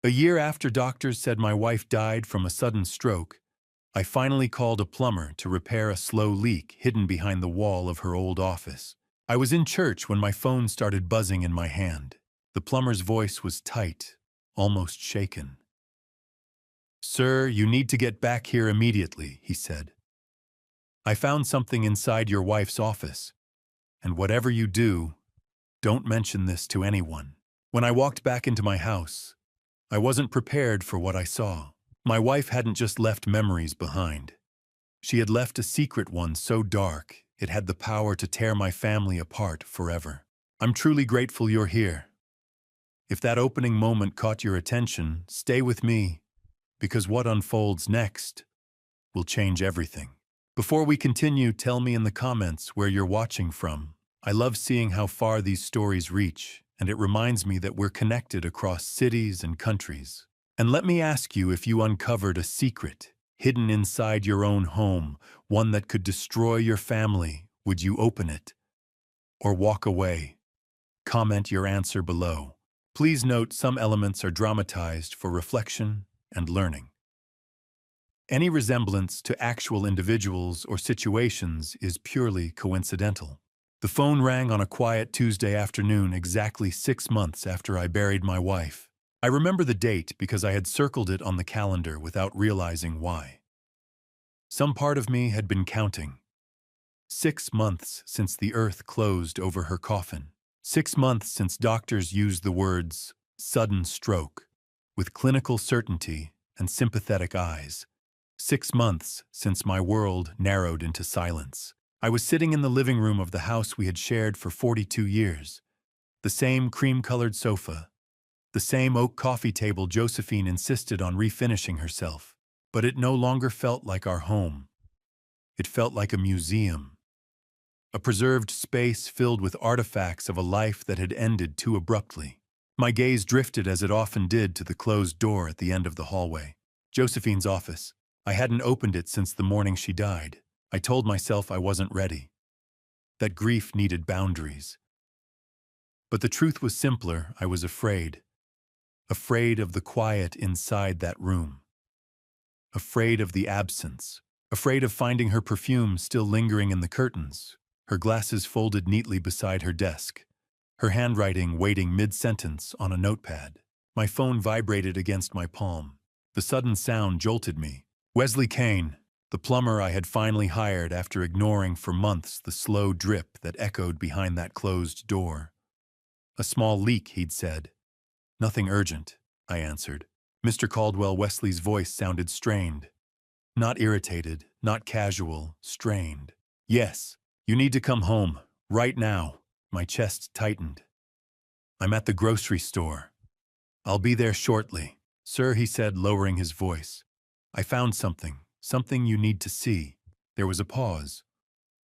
A year after doctors said my wife died from a sudden stroke, I finally called a plumber to repair a slow leak hidden behind the wall of her old office. I was in church when my phone started buzzing in my hand. The plumber's voice was tight, almost shaken. "Sir, you need to get back here immediately," he said. "I found something inside your wife's office, and whatever you do, don't mention this to anyone." When I walked back into my house, I wasn't prepared for what I saw. My wife hadn't just left memories behind. She had left a secret one so dark, it had the power to tear my family apart forever. I'm truly grateful you're here. If that opening moment caught your attention, stay with me, because what unfolds next will change everything. Before we continue, tell me in the comments where you're watching from. I love seeing how far these stories reach, and it reminds me that we're connected across cities and countries. And let me ask you, if you uncovered a secret hidden inside your own home, one that could destroy your family, would you open it or walk away? Comment your answer below. Please note some elements are dramatized for reflection and learning. Any resemblance to actual individuals or situations is purely coincidental. The phone rang on a quiet Tuesday afternoon exactly 6 months after I buried my wife. I remember the date because I had circled it on the calendar without realizing why. Some part of me had been counting. 6 months since the earth closed over her coffin. 6 months since doctors used the words "sudden stroke" with clinical certainty and sympathetic eyes. 6 months since my world narrowed into silence. I was sitting in the living room of the house we had shared for 42 years. The same cream-colored sofa, the same oak coffee table Josephine insisted on refinishing herself. But it no longer felt like our home. It felt like a museum. A preserved space filled with artifacts of a life that had ended too abruptly. My gaze drifted, as it often did, to the closed door at the end of the hallway. Josephine's office. I hadn't opened it since the morning she died. I told myself I wasn't ready, that grief needed boundaries. But the truth was simpler. I was afraid. Afraid of the quiet inside that room. Afraid of the absence. Afraid of finding her perfume still lingering in the curtains, her glasses folded neatly beside her desk, her handwriting waiting mid-sentence on a notepad. My phone vibrated against my palm. The sudden sound jolted me. Wesley Kane, the plumber I had finally hired after ignoring for months the slow drip that echoed behind that closed door. "A small leak," he'd said. "Nothing urgent," I answered. Mr. Caldwell. Wesley's voice sounded strained. Not irritated, not casual, strained. "Yes, you need to come home, right now." My chest tightened. "I'm at the grocery store. I'll be there shortly." "Sir," he said, lowering his voice, "I found something you need to see." There was a pause.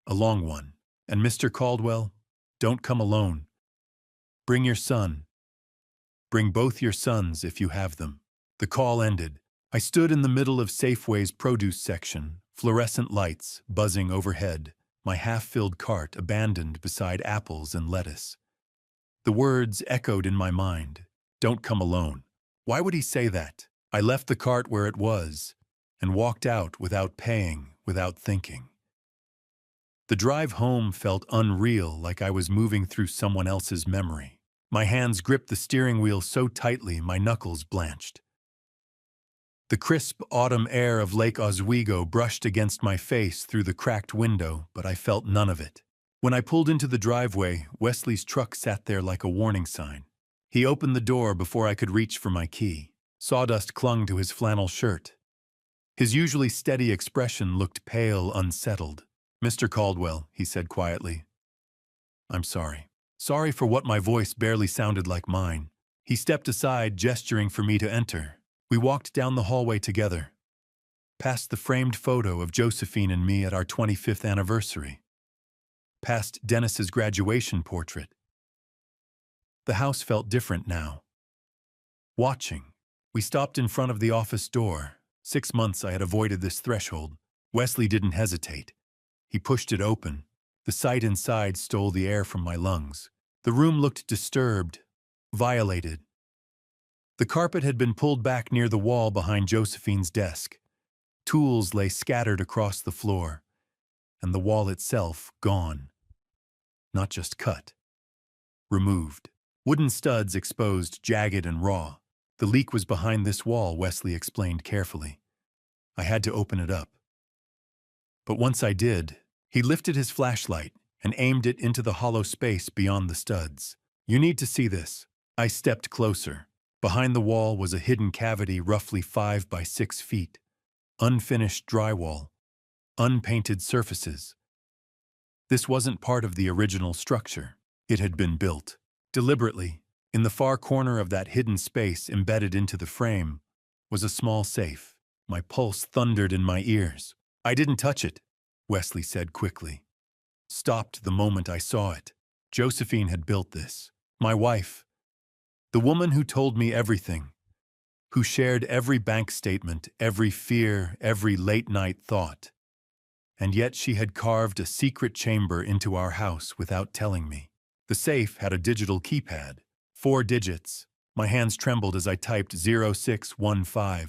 A long one. "And Mr. Caldwell, don't come alone. Bring your son. Bring both your sons if you have them." The call ended. I stood in the middle of Safeway's produce section, fluorescent lights buzzing overhead, my half-filled cart abandoned beside apples and lettuce. The words echoed in my mind. Don't come alone. Why would he say that? I left the cart where it was and walked out without paying, without thinking. The drive home felt unreal, like I was moving through someone else's memory. My hands gripped the steering wheel so tightly my knuckles blanched. The crisp autumn air of Lake Oswego brushed against my face through the cracked window, but I felt none of it. When I pulled into the driveway, Wesley's truck sat there like a warning sign. He opened the door before I could reach for my key. Sawdust clung to his flannel shirt. His usually steady expression looked pale, unsettled. "Mr. Caldwell," he said quietly. "I'm sorry. Sorry for what." My voice barely sounded like mine. He stepped aside, gesturing for me to enter. We walked down the hallway together, past the framed photo of Josephine and me at our 25th anniversary, past Dennis's graduation portrait. The house felt different now. Watching. We stopped in front of the office door. 6 months I had avoided this threshold. Wesley didn't hesitate. He pushed it open. The sight inside stole the air from my lungs. The room looked disturbed, violated. The carpet had been pulled back near the wall behind Josephine's desk. Tools lay scattered across the floor, and the wall itself gone. Not just cut. Removed. Wooden studs exposed, jagged and raw. The leak was behind this wall, Wesley explained carefully. I had to open it up. But once I did, he lifted his flashlight and aimed it into the hollow space beyond the studs. You need to see this. I stepped closer. Behind the wall was a hidden cavity roughly 5 by 6 feet. Unfinished drywall. Unpainted surfaces. This wasn't part of the original structure. It had been built. Deliberately, in the far corner of that hidden space embedded into the frame, was a small safe. My pulse thundered in my ears. I didn't touch it, Wesley said quickly. Stopped the moment I saw it. Josephine had built this. My wife. The woman who told me everything. Who shared every bank statement, every fear, every late-night thought. And yet she had carved a secret chamber into our house without telling me. The safe had a digital keypad. 4 digits. My hands trembled as I typed 0615.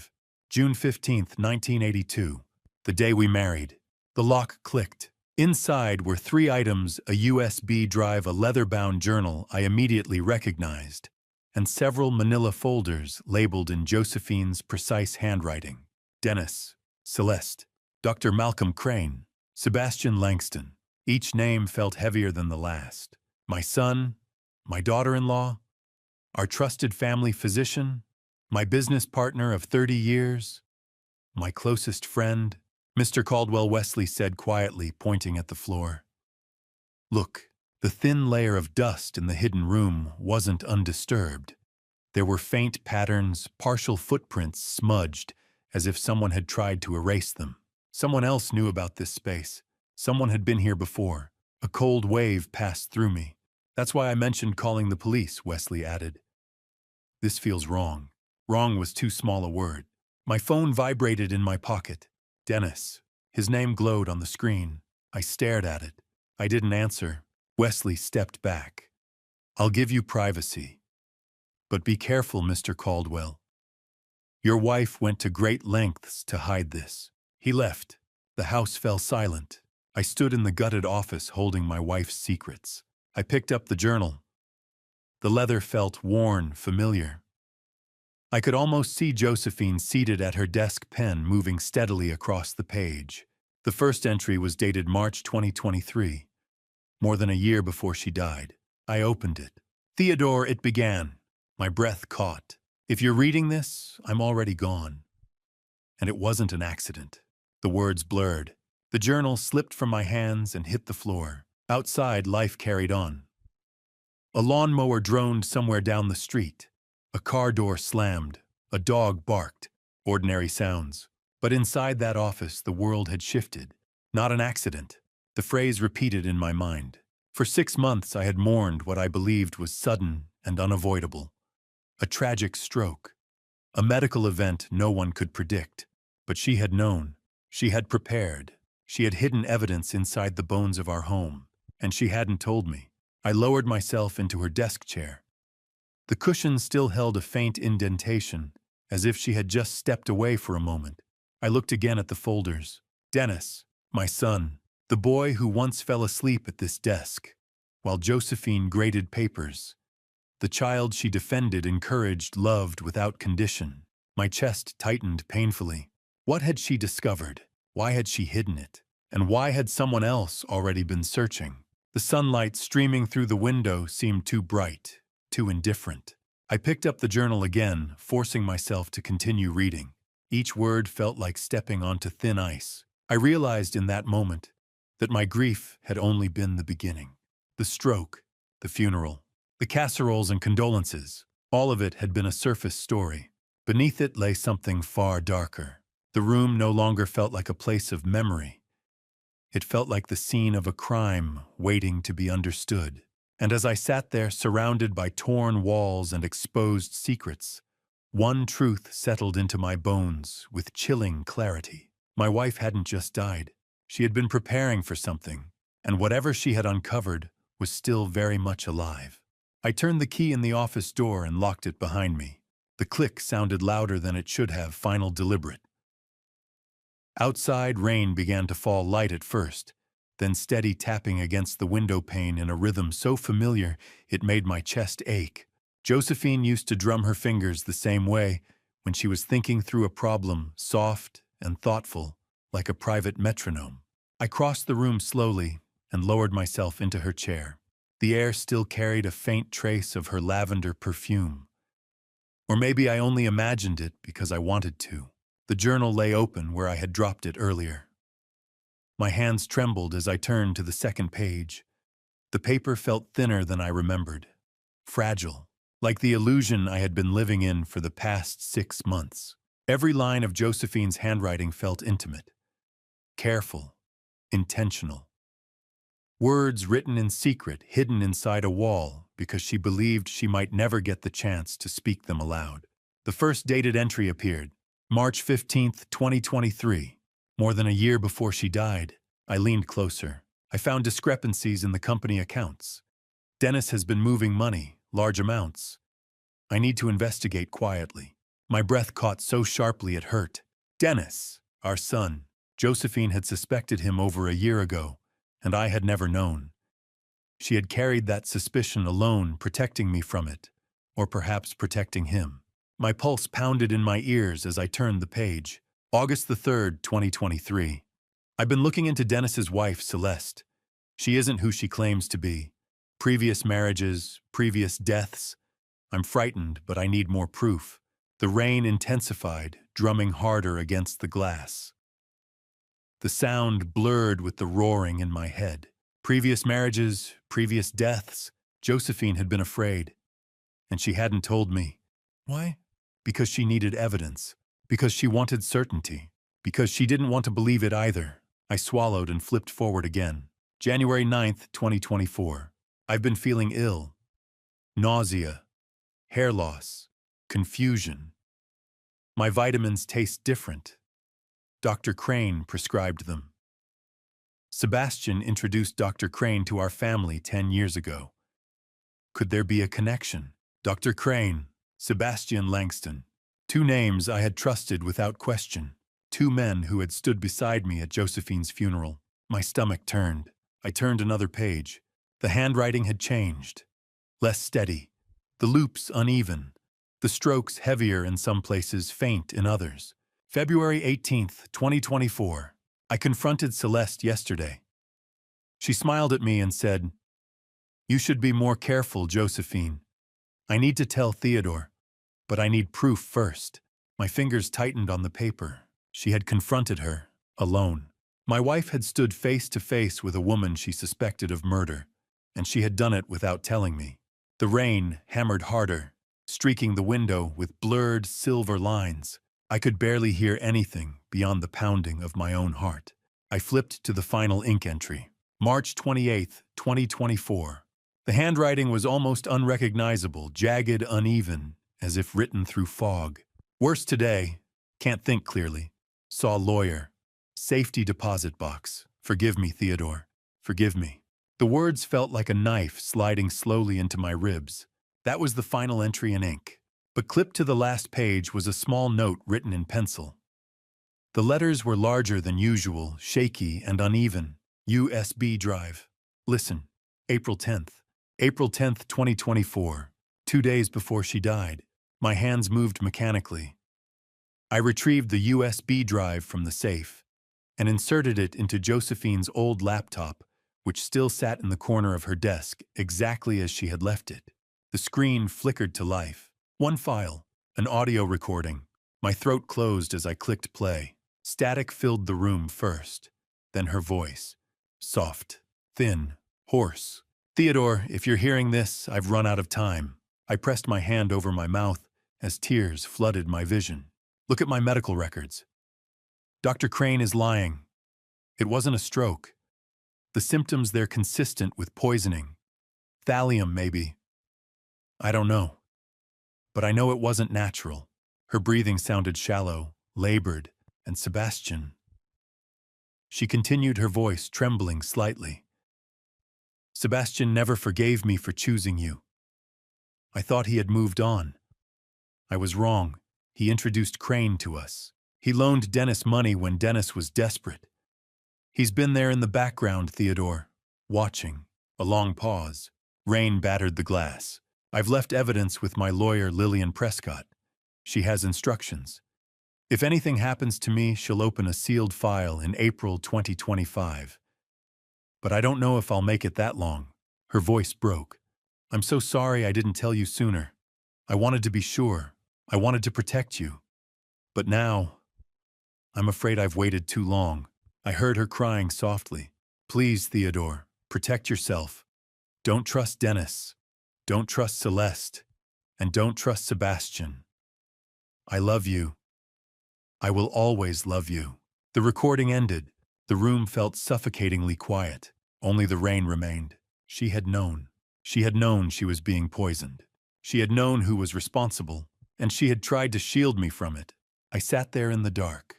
June 15th, 1982. The day we married. The lock clicked. Inside were 3 items, a USB drive, a leather-bound journal I immediately recognized, and several manila folders labeled in Josephine's precise handwriting. Dennis, Celeste, Dr. Malcolm Crane, Sebastian Langston. Each name felt heavier than the last. My son, my daughter-in-law, our trusted family physician, my business partner of 30 years, my closest friend, Mr. Caldwell, Wesley said quietly, pointing at the floor. Look, the thin layer of dust in the hidden room wasn't undisturbed. There were faint patterns, partial footprints smudged, as if someone had tried to erase them. Someone else knew about this space. Someone had been here before. A cold wave passed through me. That's why I mentioned calling the police, Wesley added. This feels wrong. Wrong was too small a word. My phone vibrated in my pocket. Dennis. His name glowed on the screen. I stared at it. I didn't answer. Wesley stepped back. I'll give you privacy. But be careful, Mr. Caldwell. Your wife went to great lengths to hide this. He left. The house fell silent. I stood in the gutted office holding my wife's secrets. I picked up the journal. The leather felt worn, familiar. I could almost see Josephine seated at her desk, pen moving steadily across the page. The first entry was dated March 2023, more than a year before she died. I opened it. Theodore, it began. My breath caught. If you're reading this, I'm already gone. And it wasn't an accident. The words blurred. The journal slipped from my hands and hit the floor. Outside, life carried on. A lawnmower droned somewhere down the street. A car door slammed. A dog barked. Ordinary sounds. But inside that office, the world had shifted. Not an accident. The phrase repeated in my mind. For 6 months, I had mourned what I believed was sudden and unavoidable. A tragic stroke. A medical event no one could predict. But she had known. She had prepared. She had hidden evidence inside the bones of our home. And she hadn't told me. I lowered myself into her desk chair. The cushion still held a faint indentation, as if she had just stepped away for a moment. I looked again at the folders. Dennis, my son, the boy who once fell asleep at this desk, while Josephine graded papers. The child she defended, encouraged, loved without condition. My chest tightened painfully. What had she discovered? Why had she hidden it? And why had someone else already been searching? The sunlight streaming through the window seemed too bright, too indifferent. I picked up the journal again, forcing myself to continue reading. Each word felt like stepping onto thin ice. I realized in that moment that my grief had only been the beginning. The stroke, the funeral, the casseroles and condolences, all of it had been a surface story. Beneath it lay something far darker. The room no longer felt like a place of memory. It felt like the scene of a crime waiting to be understood. And as I sat there surrounded by torn walls and exposed secrets, one truth settled into my bones with chilling clarity. My wife hadn't just died. She had been preparing for something, and whatever she had uncovered was still very much alive. I turned the key in the office door and locked it behind me. The click sounded louder than it should have, final deliberate. Outside, rain began to fall, light at first, then steady tapping against the window pane in a rhythm so familiar it made my chest ache. Josephine used to drum her fingers the same way when she was thinking through a problem, soft and thoughtful, like a private metronome. I crossed the room slowly and lowered myself into her chair. The air still carried a faint trace of her lavender perfume. Or maybe I only imagined it because I wanted to. The journal lay open where I had dropped it earlier. My hands trembled as I turned to the second page. The paper felt thinner than I remembered, fragile, like the illusion I had been living in for the past 6 months. Every line of Josephine's handwriting felt intimate, careful, intentional. Words written in secret, hidden inside a wall because she believed she might never get the chance to speak them aloud. The first dated entry appeared, March 15th, 2023. More than a year before she died. I leaned closer. I found discrepancies in the company accounts. Dennis has been moving money, large amounts. I need to investigate quietly. My breath caught so sharply it hurt. Dennis, our son. Josephine had suspected him over a year ago, and I had never known. She had carried that suspicion alone, protecting me from it, or perhaps protecting him. My pulse pounded in my ears as I turned the page. August the 3rd, 2023. I've been looking into Dennis's wife, Celeste. She isn't who she claims to be. Previous marriages, previous deaths. I'm frightened, but I need more proof. The rain intensified, drumming harder against the glass. The sound blurred with the roaring in my head. Previous marriages, previous deaths. Josephine had been afraid, and she hadn't told me. Why? Because she needed evidence. Because she wanted certainty. Because she didn't want to believe it either. I swallowed and flipped forward again. January 9th, 2024. I've been feeling ill. Nausea, hair loss, confusion. My vitamins taste different. Dr. Crane prescribed them. Sebastian introduced Dr. Crane to our family 10 years ago. Could there be a connection? Dr. Crane, Sebastian Langston. 2 names I had trusted without question. 2 men who had stood beside me at Josephine's funeral. My stomach turned. I turned another page. The handwriting had changed. Less steady. The loops uneven. The strokes heavier in some places, faint in others. February 18th, 2024. I confronted Celeste yesterday. She smiled at me and said, "You should be more careful, Josephine. I need to tell Theodore, but I need proof first." My fingers tightened on the paper. She had confronted her, alone. My wife had stood face to face with a woman she suspected of murder, and she had done it without telling me. The rain hammered harder, streaking the window with blurred silver lines. I could barely hear anything beyond the pounding of my own heart. I flipped to the final ink entry. March 28th, 2024. The handwriting was almost unrecognizable, jagged, uneven, as if written through fog. Worse today, can't think clearly. Saw lawyer. Safety deposit box. Forgive me, Theodore. Forgive me. The words felt like a knife sliding slowly into my ribs. That was the final entry in ink. But clipped to the last page was a small note written in pencil. The letters were larger than usual, shaky and uneven. USB drive. Listen. April 10th. April 10th, 2024. 2 days before she died. My hands moved mechanically. I retrieved the USB drive from the safe and inserted it into Josephine's old laptop, which still sat in the corner of her desk, exactly as she had left it. The screen flickered to life. One file, an audio recording. My throat closed as I clicked play. Static filled the room first, then her voice. Soft, thin, hoarse. "Theodore, if you're hearing this, I've run out of time." I pressed my hand over my mouth as tears flooded my vision. "Look at my medical records. Dr. Crane is lying. It wasn't a stroke. The symptoms, they're consistent with poisoning. Thallium, maybe. I don't know. But I know it wasn't natural." Her breathing sounded shallow, labored, and Sebastian. She continued, her voice trembling slightly. "Sebastian never forgave me for choosing you. I thought he had moved on. I was wrong. He introduced Crane to us. He loaned Dennis money when Dennis was desperate. He's been there in the background, Theodore, watching. A long pause. Rain battered the glass. I've left evidence with my lawyer, Lillian Prescott. She has instructions. If anything happens to me, she'll open a sealed file in April 2025. But I don't know if I'll make it that long. Her voice broke. I'm so sorry I didn't tell you sooner. I wanted to be sure. I wanted to protect you. But now, I'm afraid I've waited too long. I heard her crying softly. Please, Theodore, protect yourself. Don't trust Dennis. Don't trust Celeste. And don't trust Sebastian. I love you. I will always love you. The recording ended. The room felt suffocatingly quiet. Only the rain remained. She had known. She had known she was being poisoned. She had known who was responsible, and she had tried to shield me from it. I sat there in the dark,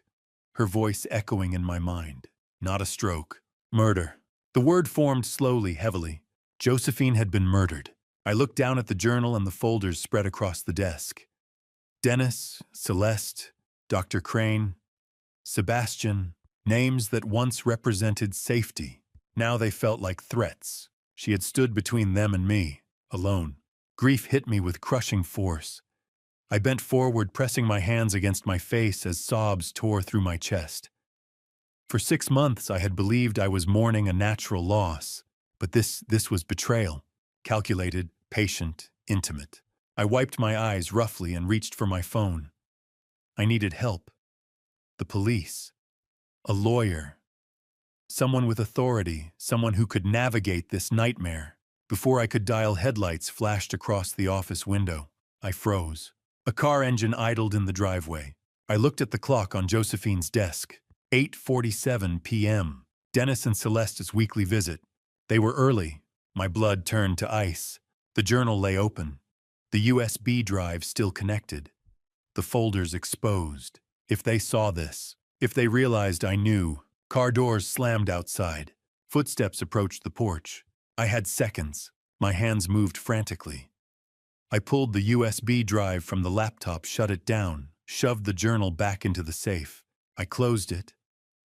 her voice echoing in my mind. Not a stroke. Murder. The word formed slowly, heavily. Josephine had been murdered. I looked down at the journal and the folders spread across the desk. Dennis, Celeste, Dr. Crane, Sebastian, names that once represented safety. Now they felt like threats. She had stood between them and me, alone. Grief hit me with crushing force. I bent forward, pressing my hands against my face as sobs tore through my chest. For 6 months I had believed I was mourning a natural loss, but this was betrayal. Calculated, patient, intimate. I wiped my eyes roughly and reached for my phone. I needed help. The police. A lawyer. Someone with authority, someone who could navigate this nightmare. Before I could dial, headlights flashed across the office window. I froze. A car engine idled in the driveway. I looked at the clock on Josephine's desk. 8:47 p.m. Dennis and Celeste's weekly visit. They were early. My blood turned to ice. The journal lay open. The USB drive still connected. The folders exposed. If they saw this, if they realized I knew. Car doors slammed outside. Footsteps approached the porch. I had seconds. My hands moved frantically. I pulled the USB drive from the laptop, shut it down, shoved the journal back into the safe. I closed it,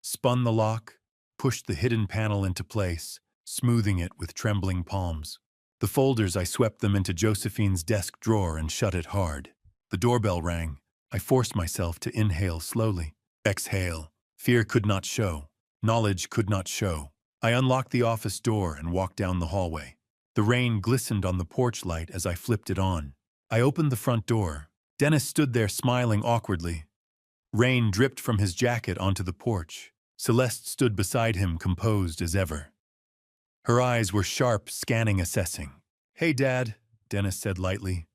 spun the lock, pushed the hidden panel into place, smoothing it with trembling palms. The folders, I swept them into Josephine's desk drawer and shut it hard. The doorbell rang. I forced myself to inhale slowly. Exhale. Fear could not show. Knowledge could not show. I unlocked the office door and walked down the hallway. The rain glistened on the porch light as I flipped it on. I opened the front door. Dennis stood there smiling awkwardly. Rain dripped from his jacket onto the porch. Celeste stood beside him, composed as ever. Her eyes were sharp, scanning, assessing. "Hey, Dad," Dennis said lightly.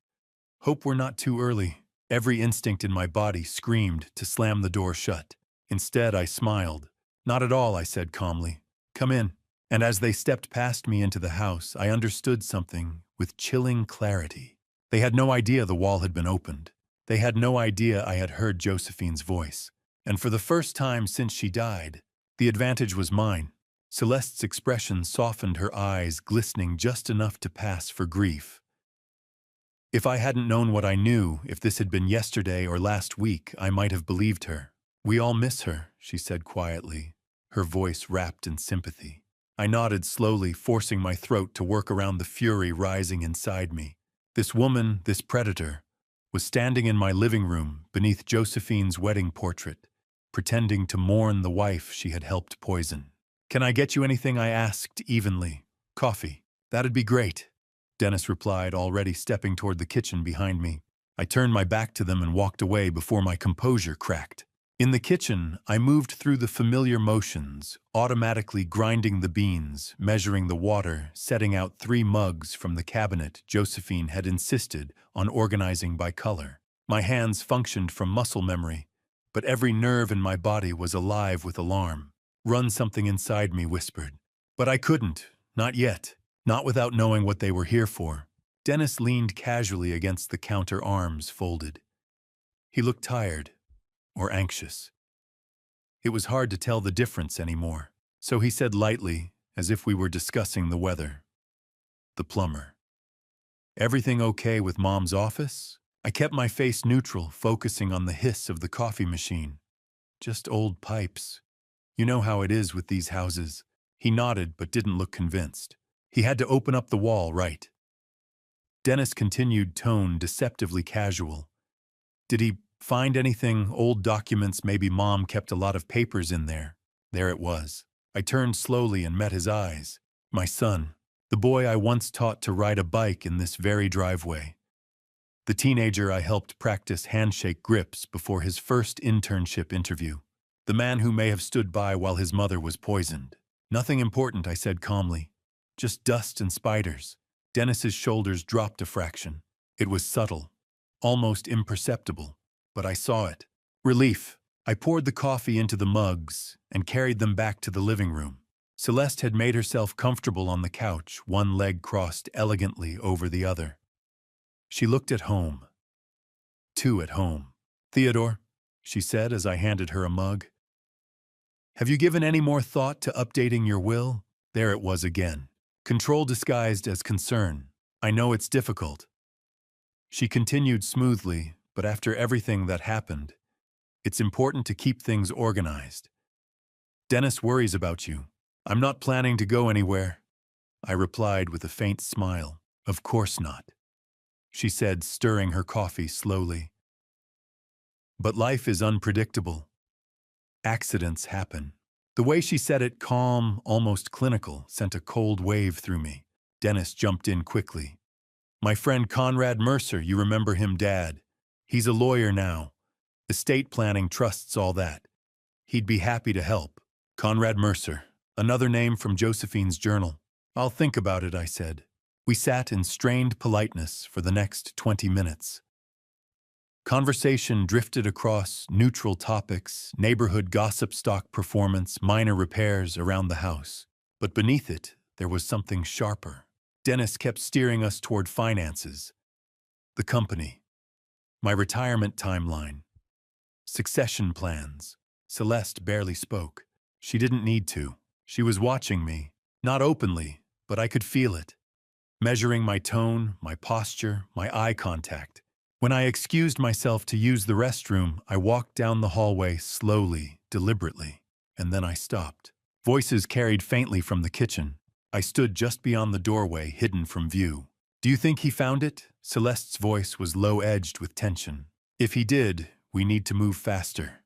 "Hope we're not too early." Every instinct in my body screamed to slam the door shut. Instead, I smiled. "Not at all," I said calmly. "Come in." And as they stepped past me into the house, I understood something with chilling clarity. They had no idea the wall had been opened. They had no idea I had heard Josephine's voice. And for the first time since she died, the advantage was mine. Celeste's expression softened, her eyes glistening just enough to pass for grief. If I hadn't known what I knew, if this had been yesterday or last week, I might have believed her. "We all miss her," she said quietly, her voice wrapped in sympathy. I nodded slowly, forcing my throat to work around the fury rising inside me. This woman, this predator, was standing in my living room beneath Josephine's wedding portrait, pretending to mourn the wife she had helped poison. "Can I get you anything?" I asked evenly. "Coffee." "That'd be great," Dennis replied, already stepping toward the kitchen behind me. I turned my back to them and walked away before my composure cracked. In the kitchen, I moved through the familiar motions, automatically grinding the beans, measuring the water, setting out 3 mugs from the cabinet Josephine had insisted on organizing by color. My hands functioned from muscle memory, but every nerve in my body was alive with alarm. "Run," something inside me whispered. But I couldn't, not yet, not without knowing what they were here for. Dennis leaned casually against the counter, arms folded. He looked tired. Or anxious. It was hard to tell the difference anymore, so he said lightly, as if we were discussing the weather. "The plumber. Everything okay with Mom's office?" I kept my face neutral, focusing on the hiss of the coffee machine. Just old pipes. You know how it is with these houses. He nodded but didn't look convinced. He had to open up the wall, right? Dennis continued, tone deceptively casual. Did he find anything, old documents? Maybe Mom kept a lot of papers in there. There it was. I turned slowly and met his eyes. My son, the boy I once taught to ride a bike in this very driveway. The teenager I helped practice handshake grips before his first internship interview. The man who may have stood by while his mother was poisoned. Nothing important, I said calmly. Just dust and spiders. Dennis's shoulders dropped a fraction. It was subtle, almost imperceptible, but I saw it. Relief. I poured the coffee into the mugs and carried them back to the living room. Celeste had made herself comfortable on the couch, one leg crossed elegantly over the other. She looked at home. Two at home. Theodore, she said as I handed her a mug. Have you given any more thought to updating your will? There it was again. Control disguised as concern. I know it's difficult. She continued smoothly, but after everything that happened, it's important to keep things organized. Dennis worries about you. I'm not planning to go anywhere. I replied with a faint smile. Of course not, she said, stirring her coffee slowly. But life is unpredictable. Accidents happen. The way she said it, calm, almost clinical, sent a cold wave through me. Dennis jumped in quickly. My friend Conrad Mercer, you remember him, Dad. He's a lawyer now. Estate planning, trusts, all that. He'd be happy to help. Conrad Mercer, another name from Josephine's journal. I'll think about it, I said. We sat in strained politeness for the next 20 minutes. Conversation drifted across neutral topics, neighborhood gossip, stock performance, minor repairs around the house. But beneath it, there was something sharper. Dennis kept steering us toward finances, the company, my retirement timeline, succession plans. Celeste barely spoke. She didn't need to. She was watching me, not openly, but I could feel it, measuring my tone, my posture, my eye contact. When I excused myself to use the restroom, I walked down the hallway slowly, deliberately, and then I stopped. Voices carried faintly from the kitchen. I stood just beyond the doorway, hidden from view. Do you think he found it? Celeste's voice was low-edged with tension. If he did, we need to move faster.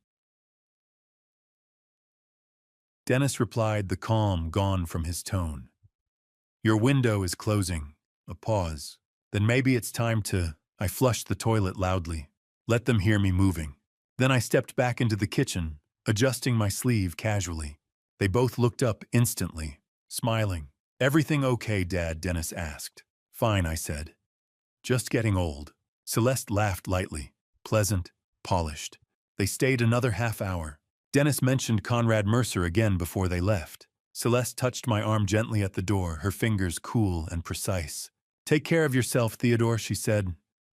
Dennis replied, the calm gone from his tone. Your window is closing. A pause. Then maybe it's time to... I flushed the toilet loudly. Let them hear me moving. Then I stepped back into the kitchen, adjusting my sleeve casually. They both looked up instantly, smiling. Everything okay, Dad? Dennis asked. Fine, I said. Just getting old. Celeste laughed lightly, pleasant, polished. They stayed another half hour. Dennis mentioned Conrad Mercer again before they left. Celeste touched my arm gently at the door, her fingers cool and precise. Take care of yourself, Theodore, she said.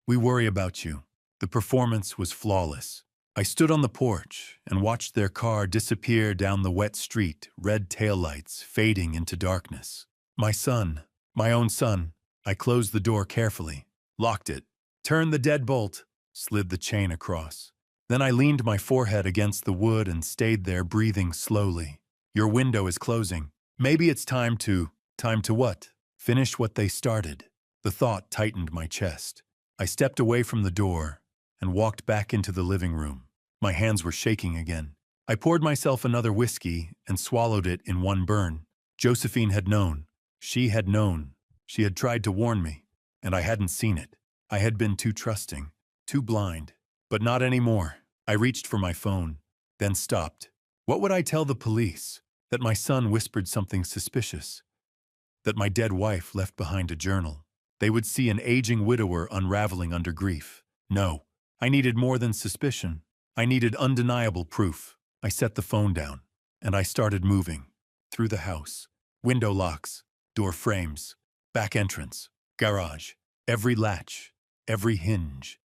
We worry about you. The performance was flawless. I stood on the porch and watched their car disappear down the wet street, red taillights fading into darkness. My son, my own son. I closed the door carefully, locked it, turned the deadbolt, slid the chain across. Then I leaned my forehead against the wood and stayed there, breathing slowly. Your window is closing. Maybe it's time to what? Finish what they started. The thought tightened my chest. I stepped away from the door and walked back into the living room. My hands were shaking again. I poured myself another whiskey and swallowed it in one burn. Josephine had known. She had known. She had tried to warn me, and I hadn't seen it. I had been too trusting, too blind. But not anymore. I reached for my phone, then stopped. What would I tell the police? That my son whispered something suspicious? That my dead wife left behind a journal? They would see an aging widower unraveling under grief. No, I needed more than suspicion. I needed undeniable proof. I set the phone down, and I started moving. Through the house. Window locks, door frames, back entrance, garage. Every latch, every hinge,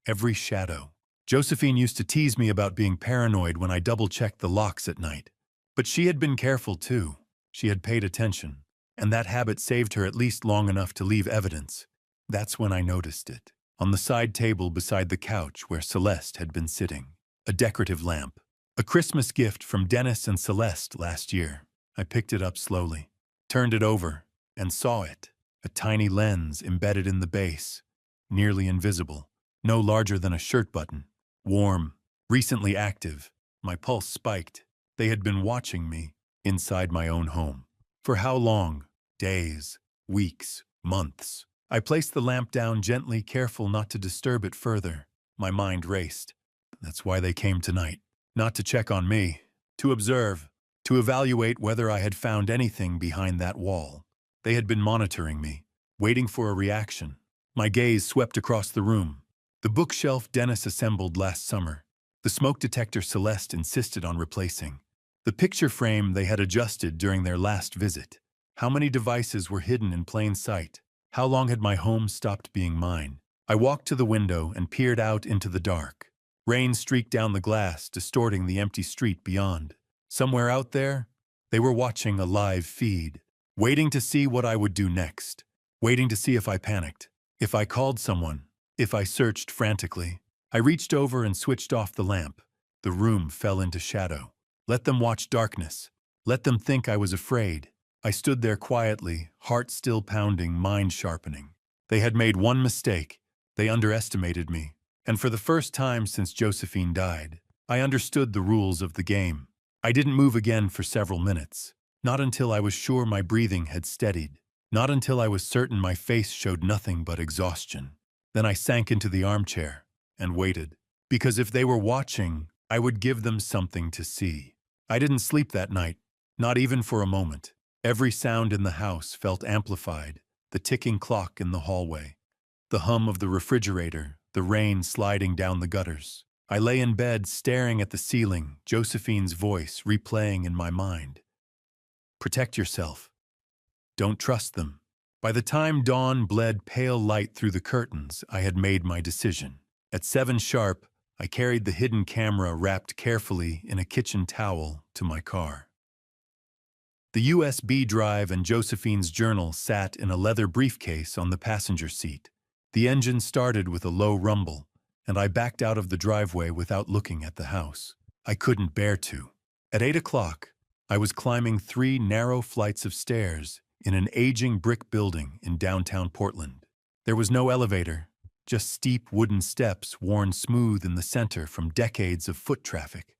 every shadow. Josephine used to tease me about being paranoid when I double-checked the locks at night. But she had been careful too. She had paid attention. And that habit saved her at least long enough to leave evidence. That's when I noticed it. on the side table beside the couch where Celeste had been sitting. A decorative lamp. A Christmas gift from Dennis and Celeste last year. I picked it up slowly, turned it over, and saw it. A tiny lens embedded in the base, nearly invisible, no larger than a shirt button. Warm, recently active. My pulse spiked. They had been watching me inside my own home. For how long? Days, weeks, months. I placed the lamp down gently, careful not to disturb it further. My mind raced. That's why they came tonight. Not to check on me, to observe, to evaluate whether I had found anything behind that wall. They had been monitoring me, waiting for a reaction. My gaze swept across the room. The bookshelf Dennis assembled last summer. The smoke detector Celeste insisted on replacing. The picture frame they had adjusted during their last visit. How many devices were hidden in plain sight? How long had my home stopped being mine? I walked to the window and peered out into the dark. Rain streaked down the glass, distorting the empty street beyond. Somewhere out there, they were watching a live feed, waiting to see what I would do next, waiting to see if I panicked, if I called someone, if I searched frantically. I reached over and switched off the lamp. The room fell into shadow. Let them watch darkness. Let them think I was afraid. I stood there quietly, heart still pounding, mind sharpening. They had made one mistake. They underestimated me. And for the first time since Josephine died, I understood the rules of the game. I didn't move again for several minutes. Not until I was sure my breathing had steadied. Not until I was certain my face showed nothing but exhaustion. Then I sank into the armchair and waited. Because if they were watching, I would give them something to see. I didn't sleep that night, not even for a moment. Every sound in the house felt amplified. The ticking clock in the hallway, the hum of the refrigerator, the rain sliding down the gutters. I lay in bed staring at the ceiling, Josephine's voice replaying in my mind. Protect yourself. Don't trust them. By the time dawn bled pale light through the curtains, I had made my decision. At 7 sharp, I carried the hidden camera wrapped carefully in a kitchen towel to my car. The USB drive and Josephine's journal sat in a leather briefcase on the passenger seat. The engine started with a low rumble, and I backed out of the driveway without looking at the house. I couldn't bear to. At 8 o'clock, I was climbing 3 narrow flights of stairs in an aging brick building in downtown Portland. There was no elevator, just steep wooden steps worn smooth in the center from decades of foot traffic.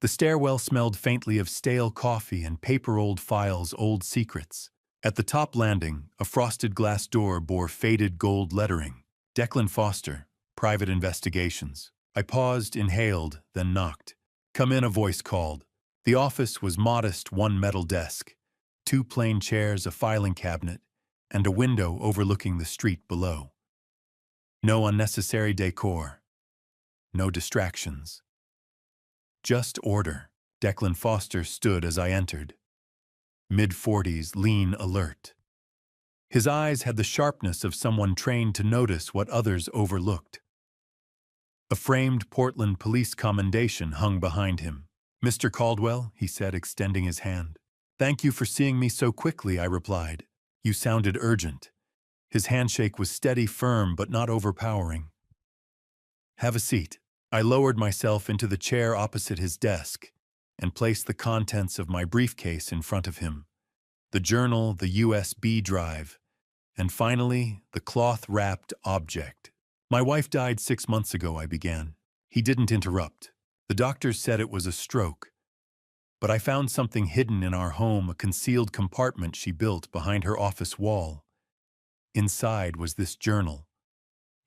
The stairwell smelled faintly of stale coffee and paper-old files, old secrets. At the top landing, a frosted glass door bore faded gold lettering. Declan Foster, Private Investigations. I paused, inhaled, then knocked. Come in, a voice called. The office was modest, 1 metal desk, 2 plain chairs, a filing cabinet, and a window overlooking the street below. No unnecessary decor. No distractions. Just order. Declan Foster stood as I entered. Mid-40s, lean, alert. His eyes had the sharpness of someone trained to notice what others overlooked. A framed Portland police commendation hung behind him. Mr. Caldwell, he said, extending his hand. Thank you for seeing me so quickly, I replied. You sounded urgent. His handshake was steady, firm, but not overpowering. Have a seat. I lowered myself into the chair opposite his desk and placed the contents of my briefcase in front of him. The journal, the USB drive, and finally, the cloth-wrapped object. My wife died 6 months ago, I began. He didn't interrupt. The doctors said it was a stroke. But I found something hidden in our home, a concealed compartment she built behind her office wall. Inside was this journal,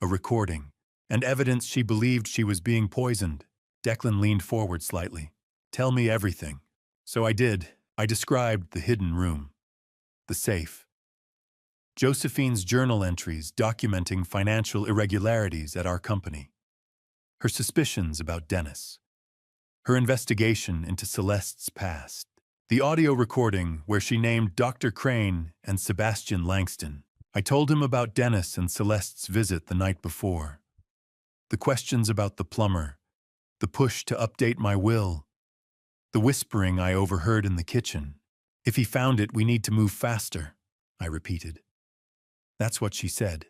a recording, and evidence she believed she was being poisoned. Declan leaned forward slightly. Tell me everything. So I did. I described the hidden room, the safe, Josephine's journal entries documenting financial irregularities at our company, her suspicions about Dennis, her investigation into Celeste's past, the audio recording where she named Dr. Crane and Sebastian Langston. I told him about Dennis and Celeste's visit the night before, the questions about the plumber, the push to update my will, the whispering I overheard in the kitchen. If he found it, we need to move faster, I repeated. That's what she said.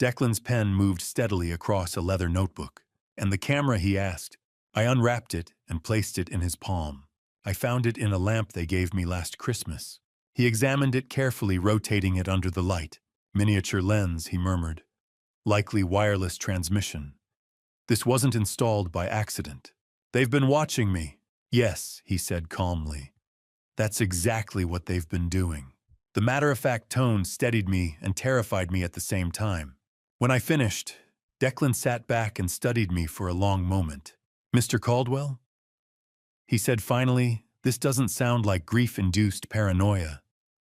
Declan's pen moved steadily across a leather notebook. And the camera, he asked. I unwrapped it and placed it in his palm. I found it in a lamp they gave me last Christmas. He examined it carefully, rotating it under the light. Miniature lens, he murmured. Likely wireless transmission. This wasn't installed by accident. They've been watching me. Yes, he said calmly. That's exactly what they've been doing. The matter-of-fact tone steadied me and terrified me at the same time. When I finished, Declan sat back and studied me for a long moment. Mr. Caldwell? He said finally, this doesn't sound like grief-induced paranoia.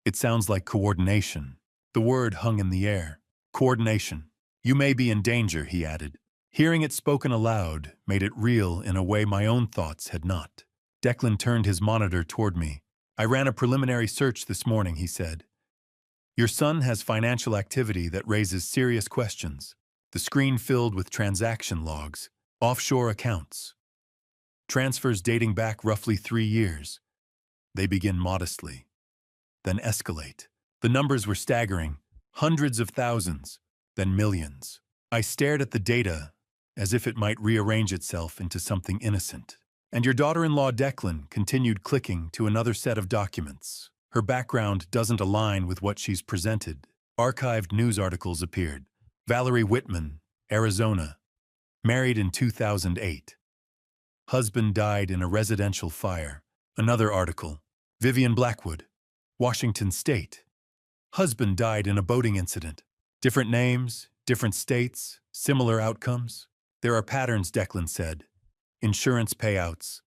It sounds like coordination. The word hung in the air. Coordination. You may be in danger, he added. Hearing it spoken aloud made it real in a way my own thoughts had not. Declan turned his monitor toward me. I ran a preliminary search this morning, he said. Your son has financial activity that raises serious questions. The screen filled with transaction logs, offshore accounts. Transfers dating back roughly 3 years. They begin modestly, then escalate. The numbers were staggering, hundreds of thousands, then millions. I stared at the data as if it might rearrange itself into something innocent. And your daughter-in-law Declan continued clicking to another set of documents. Her background doesn't align with what she's presented. Archived news articles appeared. Valerie Whitman, Arizona, married in 2008. Husband died in a residential fire. Another article. Vivian Blackwood, Washington State. Husband died in a boating incident. Different names, different states, similar outcomes. There are patterns, Declan said. Insurance payouts.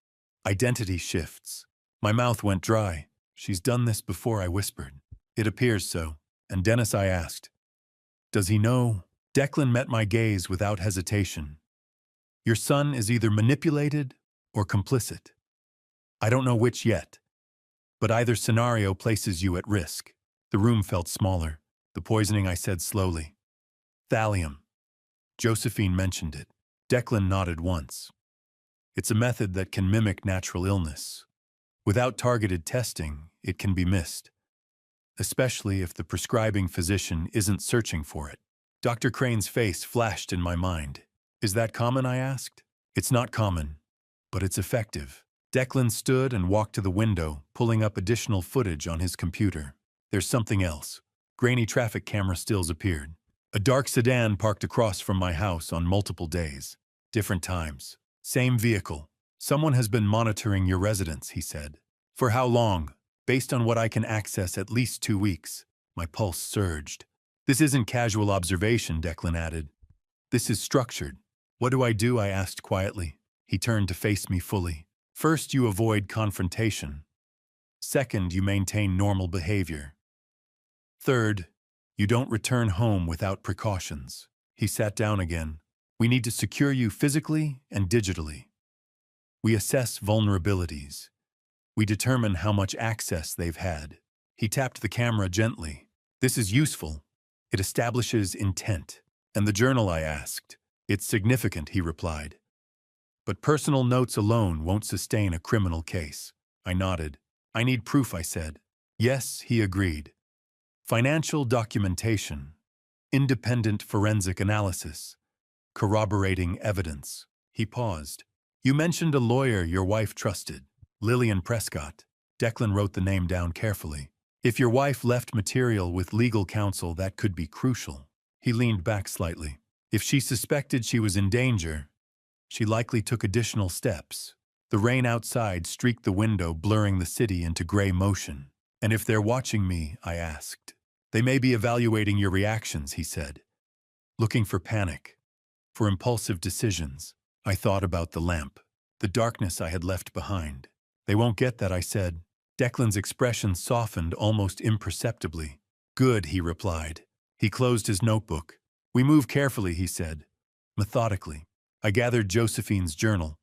Identity shifts. My mouth went dry. She's done this before, I whispered. It appears so. And Dennis, I asked. Does he know? Declan met my gaze without hesitation. Your son is either manipulated or complicit. I don't know which yet, but either scenario places you at risk. The room felt smaller. The poisoning, I said slowly. Thallium. Josephine mentioned it. Declan nodded once. It's a method that can mimic natural illness. Without targeted testing, it can be missed, especially if the prescribing physician isn't searching for it. Dr. Crane's face flashed in my mind. Is that common, I asked? It's not common, but it's effective. Declan stood and walked to the window, pulling up additional footage on his computer. There's something else. Grainy traffic camera stills appeared. A dark sedan parked across from my house on multiple days. Different times. Same vehicle. Someone has been monitoring your residence, he said. For how long? Based on what I can access, at least 2 weeks. My pulse surged. This isn't casual observation, Declan added. This is structured. What do? I asked quietly. He turned to face me fully. First, you avoid confrontation. Second, you maintain normal behavior. Third, you don't return home without precautions. He sat down again. We need to secure you physically and digitally. We assess vulnerabilities. We determine how much access they've had. He tapped the camera gently. This is useful. It establishes intent. And the journal, I asked. It's significant, he replied. But personal notes alone won't sustain a criminal case. I nodded. I need proof, I said. Yes, he agreed. Financial documentation. Independent forensic analysis. Corroborating evidence. He paused. You mentioned a lawyer your wife trusted. Lillian Prescott. Declan wrote the name down carefully. If your wife left material with legal counsel, that could be crucial. He leaned back slightly. If she suspected she was in danger, she likely took additional steps. The rain outside streaked the window, blurring the city into gray motion. And if they're watching me, I asked. They may be evaluating your reactions, he said. Looking for panic, for impulsive decisions. I thought about the lamp, the darkness I had left behind. They won't get that, I said. Declan's expression softened almost imperceptibly. Good, he replied. He closed his notebook. We move carefully, he said. Methodically. I gathered Josephine's journal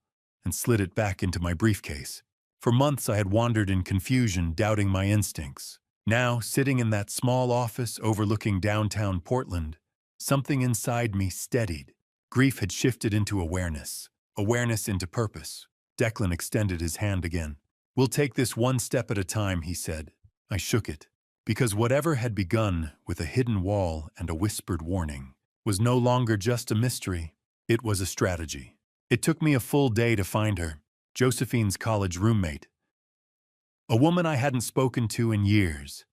and slid it back into my briefcase. For months I had wandered in confusion, doubting my instincts. Now, sitting in that small office overlooking downtown Portland, something inside me steadied. Grief had shifted into awareness. Awareness into purpose. Declan extended his hand again. We'll take this one step at a time, he said. I shook it. Because whatever had begun with a hidden wall and a whispered warning was no longer just a mystery, it was a strategy. It took me a full day to find her, Josephine's college roommate, a woman I hadn't spoken to in years.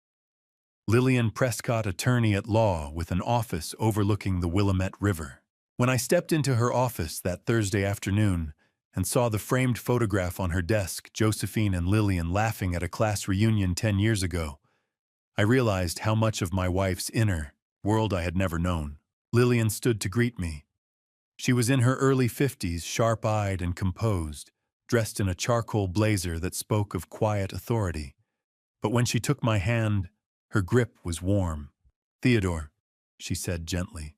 Lillian Prescott, attorney at law with an office overlooking the Willamette River. When I stepped into her office that Thursday afternoon and saw the framed photograph on her desk, Josephine and Lillian laughing at a class reunion 10 years ago, I realized how much of my wife's inner world I had never known. Lillian stood to greet me. She was in her early 50s, sharp-eyed and composed, dressed in a charcoal blazer that spoke of quiet authority. But when she took my hand, her grip was warm. "Theodore," she said gently,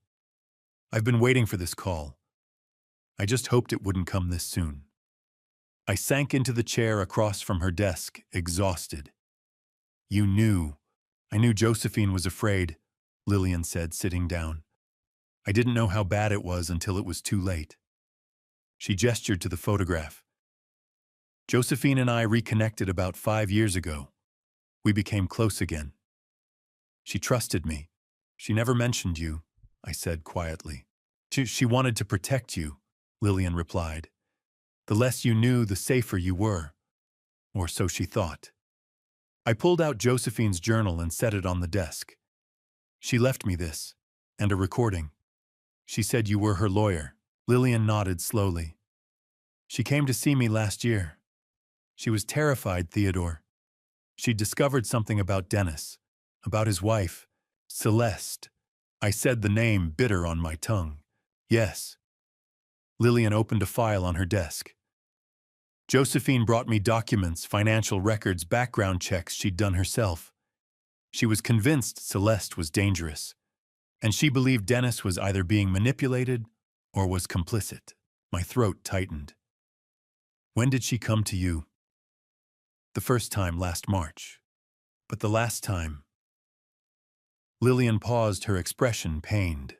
"I've been waiting for this call. I just hoped it wouldn't come this soon." I sank into the chair across from her desk, exhausted. "You knew." "I knew Josephine was afraid," Lillian said, sitting down. "I didn't know how bad it was until it was too late." She gestured to the photograph. "Josephine and I reconnected about 5 years ago. We became close again. She trusted me. She never mentioned you," I said quietly. She wanted to protect you," Lillian replied. "The less you knew, the safer you were. Or so she thought." I pulled out Josephine's journal and set it on the desk. "She left me this, and a recording. She said you were her lawyer." Lillian nodded slowly. "She came to see me last year. She was terrified, Theodore. She discovered something about Dennis, about his wife, Celeste." I said the name, bitter on my tongue. "Yes." Lillian opened a file on her desk. "Josephine brought me documents, financial records, background checks she'd done herself. She was convinced Celeste was dangerous, and she believed Dennis was either being manipulated or was complicit." My throat tightened. "When did she come to you?" "The first time last March. But the last time—" Lillian paused, her expression pained.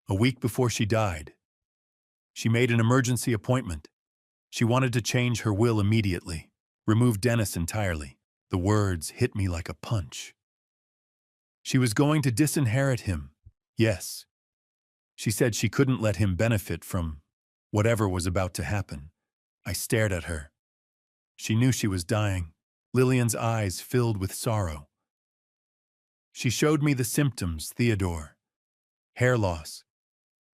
"A week before she died. She made an emergency appointment. She wanted to change her will immediately, remove Dennis entirely." The words hit me like a punch. She was going to disinherit him. Yes. She said she couldn't let him benefit from whatever was about to happen. I stared at her. She knew she was dying. Lillian's eyes filled with sorrow. "She showed me the symptoms, Theodore. Hair loss,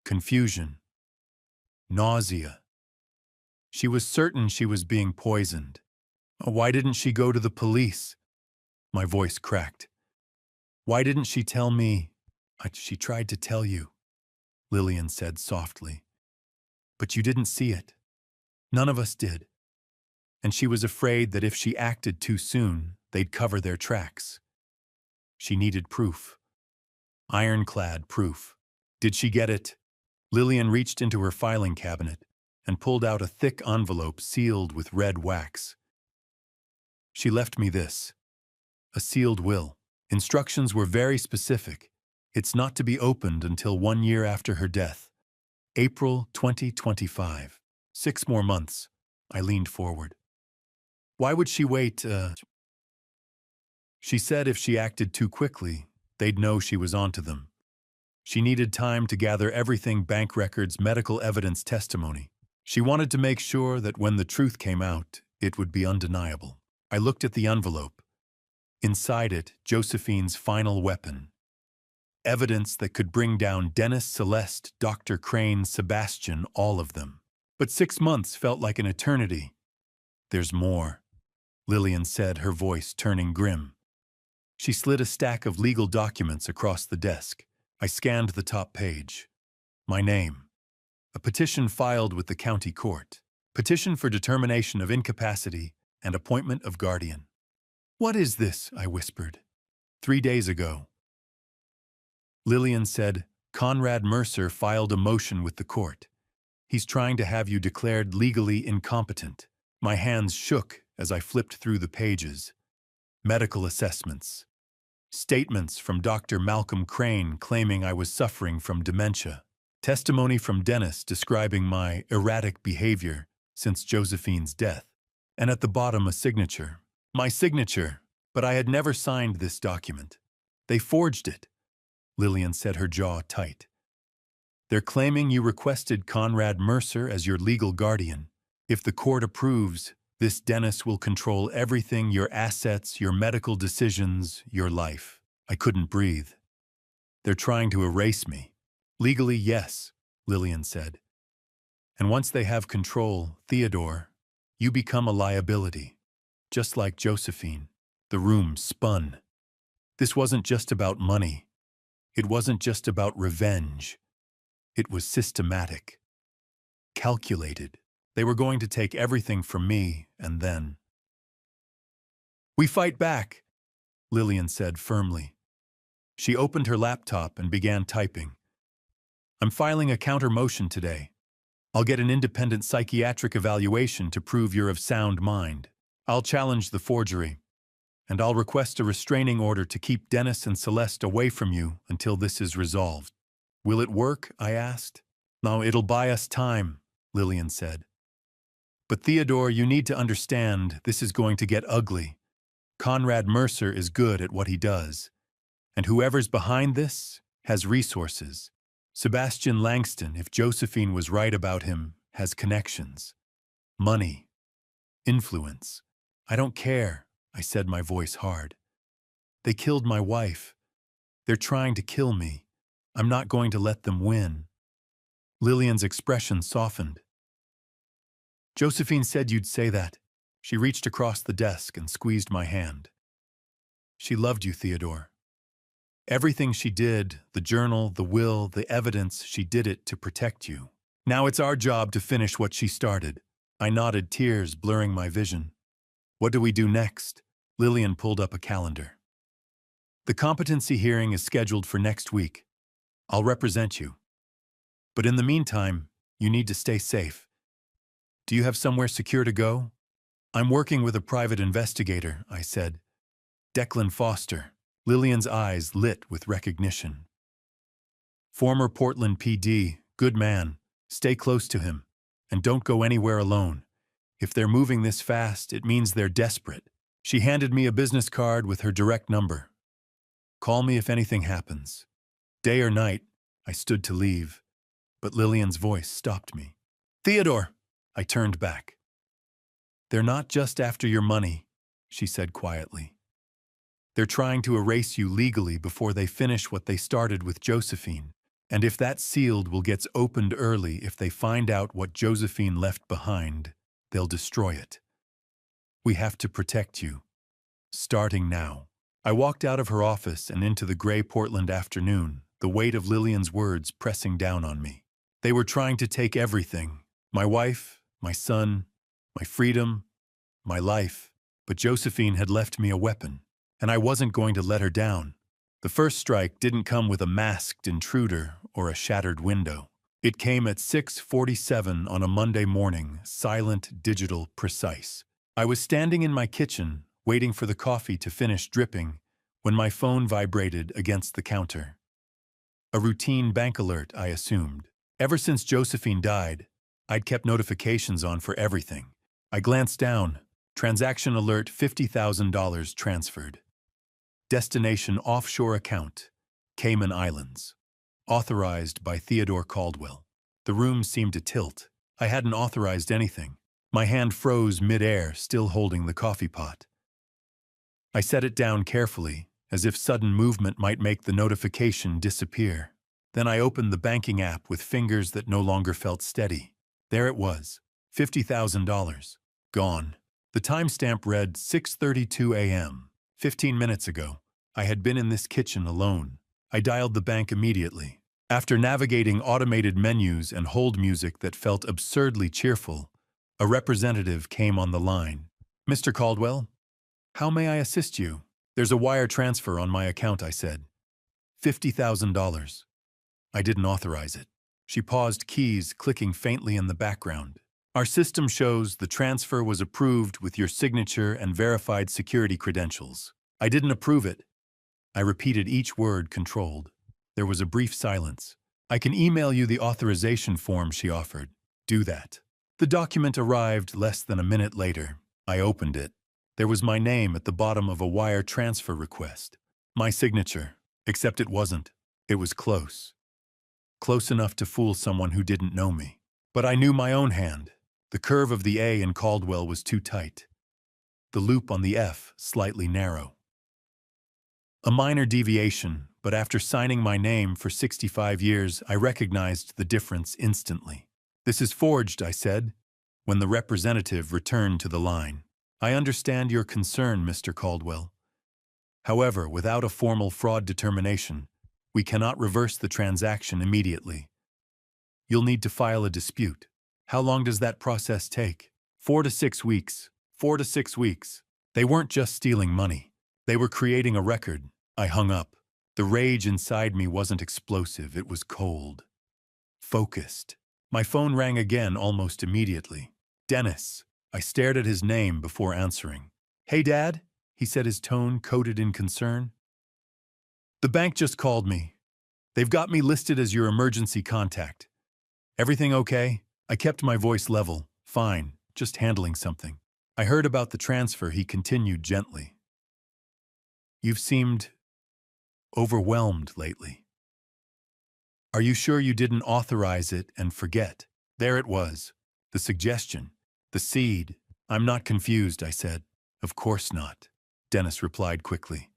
confusion, nausea. She was certain she was being poisoned. Why didn't she go to the police?" My voice cracked. "Why didn't she tell me?" "She tried to tell you," Lillian said softly. "But you didn't see it. None of us did. And she was afraid that if she acted too soon, they'd cover their tracks. She needed proof. Ironclad proof. Did she get it?" Lillian reached into her filing cabinet and pulled out a thick envelope sealed with red wax. "She left me this. A sealed will. Instructions were very specific. It's not to be opened until 1 year after her death. April 2025. 6 more months." I leaned forward. "Why would she wait? She said if she acted too quickly, they'd know she was onto them. She needed time to gather everything: bank records, medical evidence, testimony. She wanted to make sure that when the truth came out, it would be undeniable." I looked at the envelope. Inside it, Josephine's final weapon. Evidence that could bring down Dennis, Celeste, Dr. Crane, Sebastian, all of them. But 6 months felt like an eternity. "There's more," Lillian said, her voice turning grim. She slid a stack of legal documents across the desk. I scanned the top page. My name. A petition filed with the county court. Petition for determination of incapacity and appointment of guardian. "What is this?" I whispered. 3 days ago. Lillian said, "Conrad Mercer filed a motion with the court. He's trying to have you declared legally incompetent." My hands shook as I flipped through the pages. Medical assessments. Statements from Dr. Malcolm Crane claiming I was suffering from dementia. Testimony from Dennis describing my erratic behavior since Josephine's death. And at the bottom, a signature. My signature, but I had never signed this document. They forged it. Lillian said, her jaw tight. They're claiming you requested Conrad Mercer as your legal guardian. If the court approves, this Dennis will control everything, your assets, your medical decisions, your life. I couldn't breathe. They're trying to erase me. Legally, yes, Lillian said. And once they have control, Theodore, you become a liability. Just like Josephine. The room spun. This wasn't just about money. It wasn't just about revenge. It was systematic. Calculated. They were going to take everything from me, and then... We fight back, Lillian said firmly. She opened her laptop and began typing. I'm filing a counter motion today. I'll get an independent psychiatric evaluation to prove you're of sound mind. I'll challenge the forgery. And I'll request a restraining order to keep Dennis and Celeste away from you until this is resolved. Will it work? I asked. No, it'll buy us time, Lillian said. But Theodore, you need to understand this is going to get ugly. Conrad Mercer is good at what he does. And whoever's behind this has resources. Sebastian Langston, if Josephine was right about him, has connections. Money. Influence. I don't care, I said, my voice hard. They killed my wife. They're trying to kill me. I'm not going to let them win. Lillian's expression softened. Josephine said you'd say that. She reached across the desk and squeezed my hand. She loved you, Theodore. Everything she did, the journal, the will, the evidence, she did it to protect you. Now it's our job to finish what she started. I nodded, tears blurring my vision. What do we do next? Lillian pulled up a calendar. The competency hearing is scheduled for next week. I'll represent you. But in the meantime, you need to stay safe. Do you have somewhere secure to go? I'm working with a private investigator, I said. Declan Foster. Lillian's eyes lit with recognition. Former Portland PD, good man. Stay close to him. And don't go anywhere alone. If they're moving this fast, it means they're desperate. She handed me a business card with her direct number. Call me if anything happens. Day or night, I stood to leave. But Lillian's voice stopped me. Theodore! I turned back. They're not just after your money, she said quietly. They're trying to erase you legally before they finish what they started with Josephine. And if that sealed will get opened early, if they find out what Josephine left behind, they'll destroy it. We have to protect you. Starting now. I walked out of her office and into the gray Portland afternoon, the weight of Lillian's words pressing down on me. They were trying to take everything. My wife, my son, my freedom, my life. But Josephine had left me a weapon. And I wasn't going to let her down. The first strike didn't come with a masked intruder or a shattered window. It came at 6:47 on a Monday morning, silent, digital, precise. I was standing in my kitchen, waiting for the coffee to finish dripping, when my phone vibrated against the counter. A routine bank alert, I assumed. Ever since Josephine died, I'd kept notifications on for everything. I glanced down. Transaction alert, $50,000 transferred. Destination offshore account, Cayman Islands. Authorized by Theodore Caldwell. The room seemed to tilt. I hadn't authorized anything. My hand froze mid-air, still holding the coffee pot. I set it down carefully, as if sudden movement might make the notification disappear. Then I opened the banking app with fingers that no longer felt steady. There it was, $50,000. Gone. The timestamp read 6:32 a.m. 15 minutes ago. I had been in this kitchen alone. I dialed the bank immediately. After navigating automated menus and hold music that felt absurdly cheerful, a representative came on the line. Mr. Caldwell, how may I assist you? There's a wire transfer on my account, I said. $50,000. I didn't authorize it. She paused, keys clicking faintly in the background. Our system shows the transfer was approved with your signature and verified security credentials. I didn't approve it. I repeated each word, controlled. There was a brief silence. I can email you the authorization form, she offered. Do that. The document arrived less than a minute later. I opened it. There was my name at the bottom of a wire transfer request. My signature, except it wasn't. It was close. Close enough to fool someone who didn't know me. But I knew my own hand. The curve of the A in Caldwell was too tight. The loop on the F slightly narrow. A minor deviation, but after signing my name for 65 years, I recognized the difference instantly. "This is forged," I said, when the representative returned to the line. "I understand your concern, Mr. Caldwell. However, without a formal fraud determination, we cannot reverse the transaction immediately. You'll need to file a dispute." "How long does that process take?" 4 to 6 weeks. 4 to 6 weeks. They weren't just stealing money. They were creating a record. I hung up. The rage inside me wasn't explosive, it was cold. Focused. My phone rang again almost immediately. "Dennis." I stared at his name before answering. "Hey, Dad," he said, his tone coated in concern. "The bank just called me. They've got me listed as your emergency contact. Everything okay?" I kept my voice level. "Fine, just handling something." "I heard about the transfer," he continued gently. "You've seemed overwhelmed lately. Are you sure you didn't authorize it and forget?" There it was. The suggestion. The seed. "I'm not confused," I said. "Of course not," Dennis replied quickly.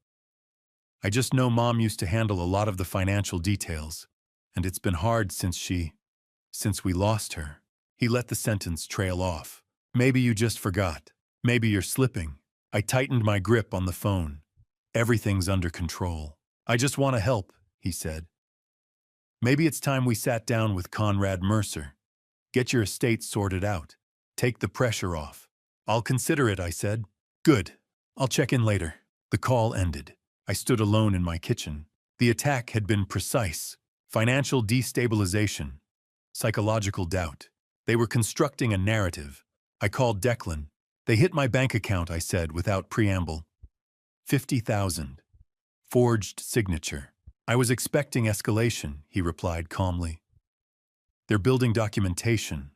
"I just know Mom used to handle a lot of the financial details, and it's been hard since we lost her." He let the sentence trail off. "Maybe you just forgot. Maybe you're slipping." I tightened my grip on the phone. "Everything's under control. I just want to help," he said. "Maybe it's time we sat down with Conrad Mercer. Get your estate sorted out. Take the pressure off." "I'll consider it," I said. "Good. I'll check in later." The call ended. I stood alone in my kitchen. The attack had been precise. Financial destabilization. Psychological doubt. They were constructing a narrative. I called Declan. "They hit my bank account," I said without preamble. 50,000. Forged signature. "I was expecting escalation," he replied calmly. "They're building documentation.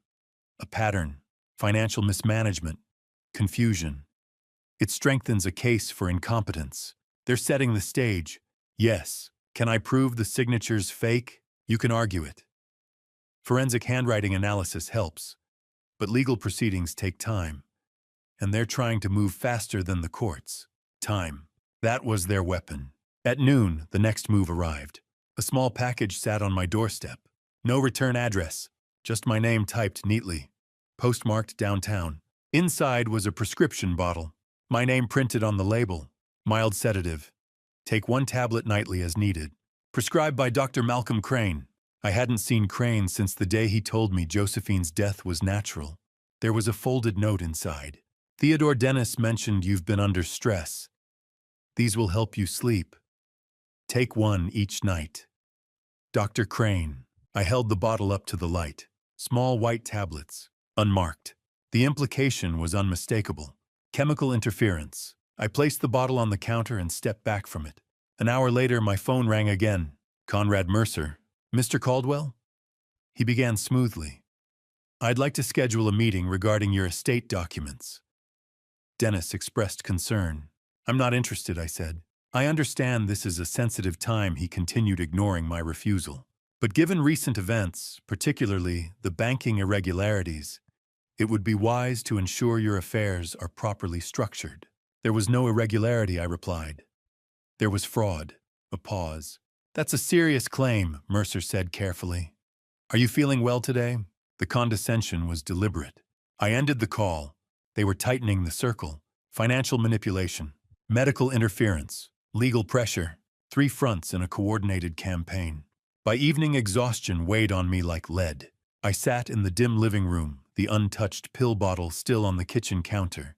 A pattern. Financial mismanagement. Confusion. It strengthens a case for incompetence. They're setting the stage. Yes. Can I prove the signature's fake? You can argue it. Forensic handwriting analysis helps. But legal proceedings take time. And they're trying to move faster than the courts. Time. That was their weapon." At noon, the next move arrived. A small package sat on my doorstep. No return address. Just my name typed neatly. Postmarked downtown. Inside was a prescription bottle. My name printed on the label. Mild sedative. Take 1 tablet nightly as needed. Prescribed by Dr. Malcolm Crane. I hadn't seen Crane since the day he told me Josephine's death was natural. There was a folded note inside. "Theodore Dennis mentioned you've been under stress. These will help you sleep. Take 1 each night. Dr. Crane." I held the bottle up to the light. Small white tablets. Unmarked. The implication was unmistakable. Chemical interference. I placed the bottle on the counter and stepped back from it. An hour later, my phone rang again. Conrad Mercer. "Mr. Caldwell?" He began smoothly. "I'd like to schedule a meeting regarding your estate documents." Dennis expressed concern. "I'm not interested," I said. "I understand this is a sensitive time," he continued, ignoring my refusal. "But given recent events, particularly the banking irregularities, it would be wise to ensure your affairs are properly structured." "There was no irregularity," I replied. "There was fraud." A pause. "That's a serious claim," Mercer said carefully. "Are you feeling well today?" The condescension was deliberate. I ended the call. They were tightening the circle. Financial manipulation. Medical interference. Legal pressure. 3 fronts in a coordinated campaign. By evening, exhaustion weighed on me like lead. I sat in the dim living room, the untouched pill bottle still on the kitchen counter,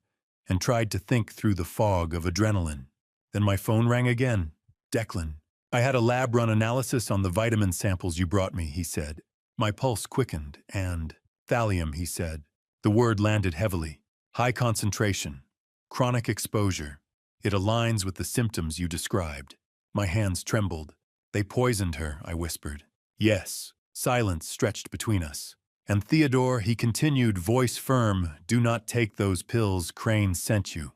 and tried to think through the fog of adrenaline. Then my phone rang again. "Declan." "I had a lab-run analysis on the vitamin samples you brought me," he said. My pulse quickened, and "Thallium," he said. The word landed heavily. "High concentration. Chronic exposure. It aligns with the symptoms you described." My hands trembled. "They poisoned her," I whispered. "Yes." Silence stretched between us. "And Theodore," he continued, voice firm, "do not take those pills Crane sent you.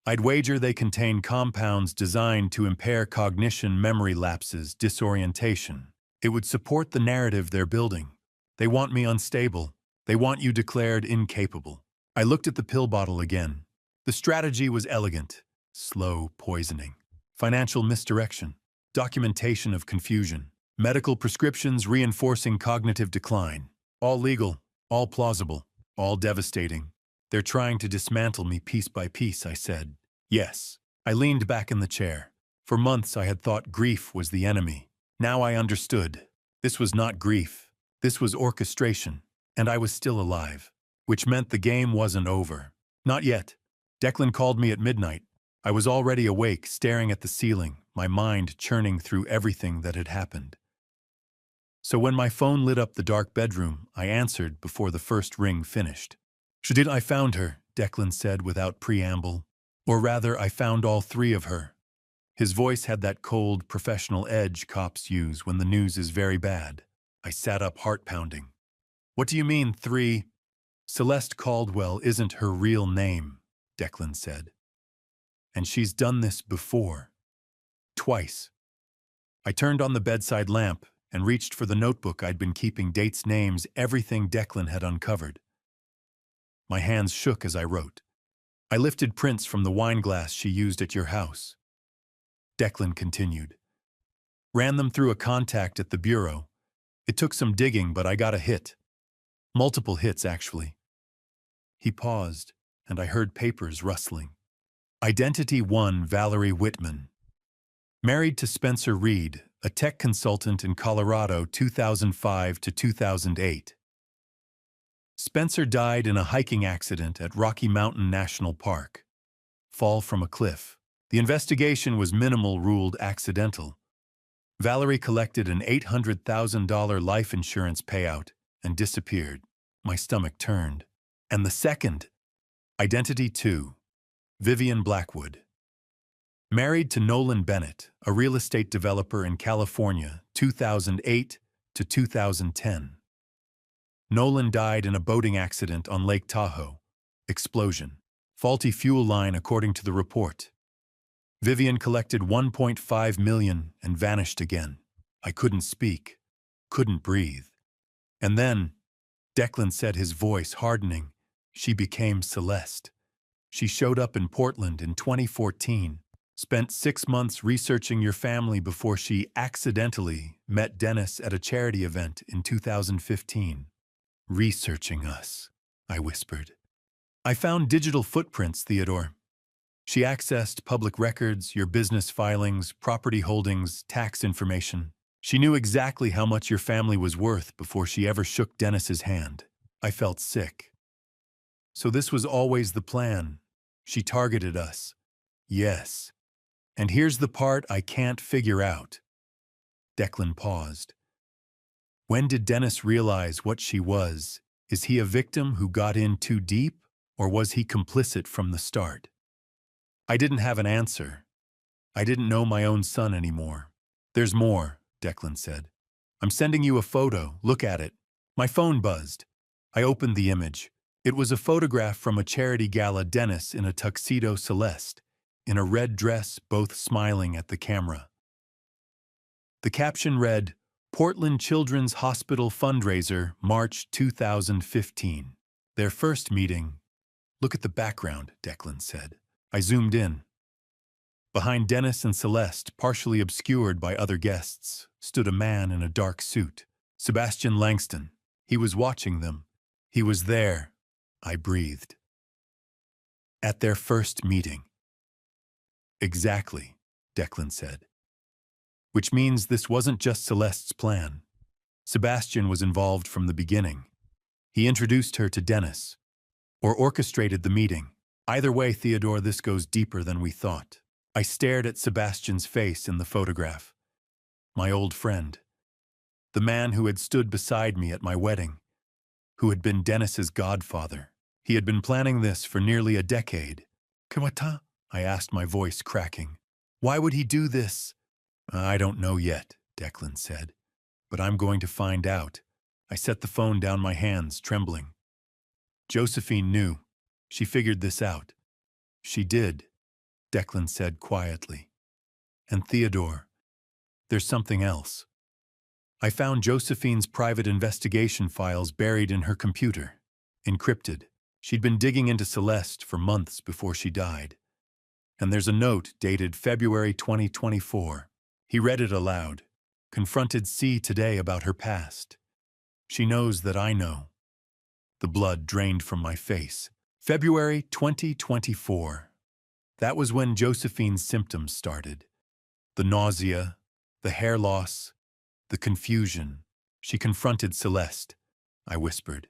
I'd wager they contain compounds designed to impair cognition, memory lapses, disorientation. It would support the narrative they're building. They want me unstable. They want you declared incapable. I looked at the pill bottle again. The strategy was elegant. Slow poisoning. Financial misdirection. Documentation of confusion. Medical prescriptions reinforcing cognitive decline. All legal. All plausible. All devastating. They're trying to dismantle me piece by piece, I said. Yes. I leaned back in the chair. For months I had thought grief was the enemy. Now I understood. This was not grief. This was orchestration. And I was still alive. Which meant the game wasn't over. Not yet. Declan called me at midnight. I was already awake, staring at the ceiling, my mind churning through everything that had happened. So when my phone lit up the dark bedroom, I answered before the first ring finished. I found her, Declan said without preamble. Or rather, I found all three of her. His voice had that cold, professional edge cops use when the news is very bad. I sat up, heart pounding. What do you mean, three? Celeste Caldwell isn't her real name, Declan said. And she's done this before. Twice. I turned on the bedside lamp and reached for the notebook I'd been keeping, dates, names, everything Declan had uncovered. My hands shook as I wrote. I lifted prints from the wine glass she used at your house. Declan continued. Ran them through a contact at the bureau. It took some digging, but I got a hit. Multiple hits, actually. He paused, and I heard papers rustling. Identity 1, Valerie Whitman. Married to Spencer Reed, a tech consultant in Colorado, 2005 to 2008. Spencer died in a hiking accident at Rocky Mountain National Park. Fall from a cliff. The investigation was minimal, ruled accidental. Valerie collected an $800,000 life insurance payout and disappeared. My stomach turned. And the second, Identity 2, Vivian Blackwood. Married to Nolan Bennett, a real estate developer in California, 2008 to 2010. Nolan died in a boating accident on Lake Tahoe. Explosion. Faulty fuel line, according to the report. Vivian collected $1.5 million and vanished again. I couldn't speak, couldn't breathe. And then, Declan said, his voice hardening, she became Celeste. She showed up in Portland in 2014, spent 6 months researching your family before she accidentally met Dennis at a charity event in 2015. Researching us, I whispered. I found digital footprints, Theodore. She accessed public records, your business filings, property holdings, tax information. She knew exactly how much your family was worth before she ever shook Dennis's hand. I felt sick. So this was always the plan. She targeted us. Yes. And here's the part I can't figure out. Declan paused. When did Dennis realize what she was? Is he a victim who got in too deep, or was he complicit from the start? I didn't have an answer. I didn't know my own son anymore. There's more, Declan said. I'm sending you a photo. Look at it. My phone buzzed. I opened the image. It was a photograph from a charity gala. Dennis in a tuxedo, Celeste in a red dress, both smiling at the camera. The caption read, Portland Children's Hospital fundraiser, March 2015. Their first meeting. Look at the background, Declan said. I zoomed in. Behind Dennis and Celeste, partially obscured by other guests, stood a man in a dark suit. Sebastian Langston. He was watching them. He was there. I breathed. At their first meeting. Exactly, Declan said. Which means this wasn't just Celeste's plan. Sebastian was involved from the beginning. He introduced her to Dennis, or orchestrated the meeting. Either way, Theodore, this goes deeper than we thought. I stared at Sebastian's face in the photograph. My old friend. The man who had stood beside me at my wedding. Who had been Dennis's godfather. He had been planning this for nearly a decade. Kawata? I asked, my voice cracking. Why would he do this? I don't know yet, Declan said. But I'm going to find out. I set the phone down, my hands trembling. Josephine knew. She figured this out. She did. Declan said quietly. And Theodore, there's something else. I found Josephine's private investigation files buried in her computer, encrypted. She'd been digging into Celeste for months before she died. And there's a note dated February 2024. He read it aloud, confronted C today about her past. She knows that I know. The blood drained from my face. February 2024. That was when Josephine's symptoms started. The nausea, the hair loss, the confusion. She confronted Celeste, I whispered.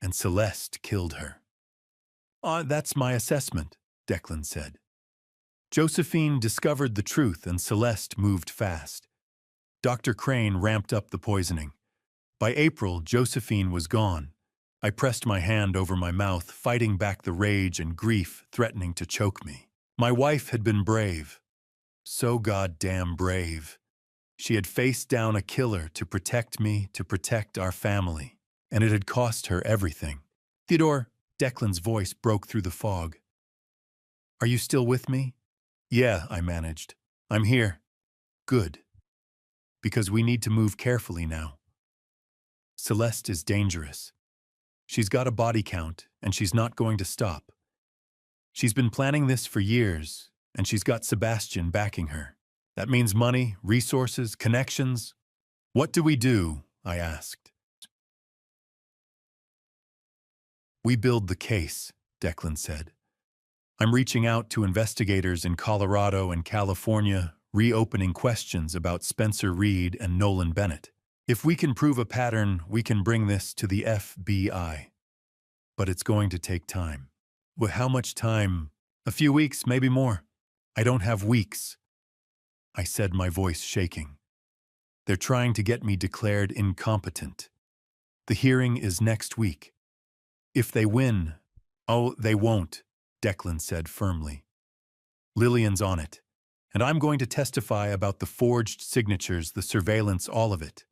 And Celeste killed her. That's my assessment, Declan said. Josephine discovered the truth and Celeste moved fast. Dr. Crane ramped up the poisoning. By April, Josephine was gone. I pressed my hand over my mouth, fighting back the rage and grief threatening to choke me. My wife had been brave. So goddamn brave. She had faced down a killer to protect me, to protect our family. And it had cost her everything. Theodore, Declan's voice broke through the fog. Are you still with me? Yeah, I managed. I'm here. Good. Because we need to move carefully now. Celeste is dangerous. She's got a body count, and she's not going to stop. She's been planning this for years, and she's got Sebastian backing her. That means money, resources, connections. What do we do? I asked. We build the case, Declan said. I'm reaching out to investigators in Colorado and California, reopening questions about Spencer Reed and Nolan Bennett. If we can prove a pattern, we can bring this to the FBI. But it's going to take time. Well, how much time? A few weeks, maybe more. I don't have weeks, I said, my voice shaking. They're trying to get me declared incompetent. The hearing is next week. If they win, they won't, Declan said firmly. Lillian's on it, and I'm going to testify about the forged signatures, the surveillance, all of it.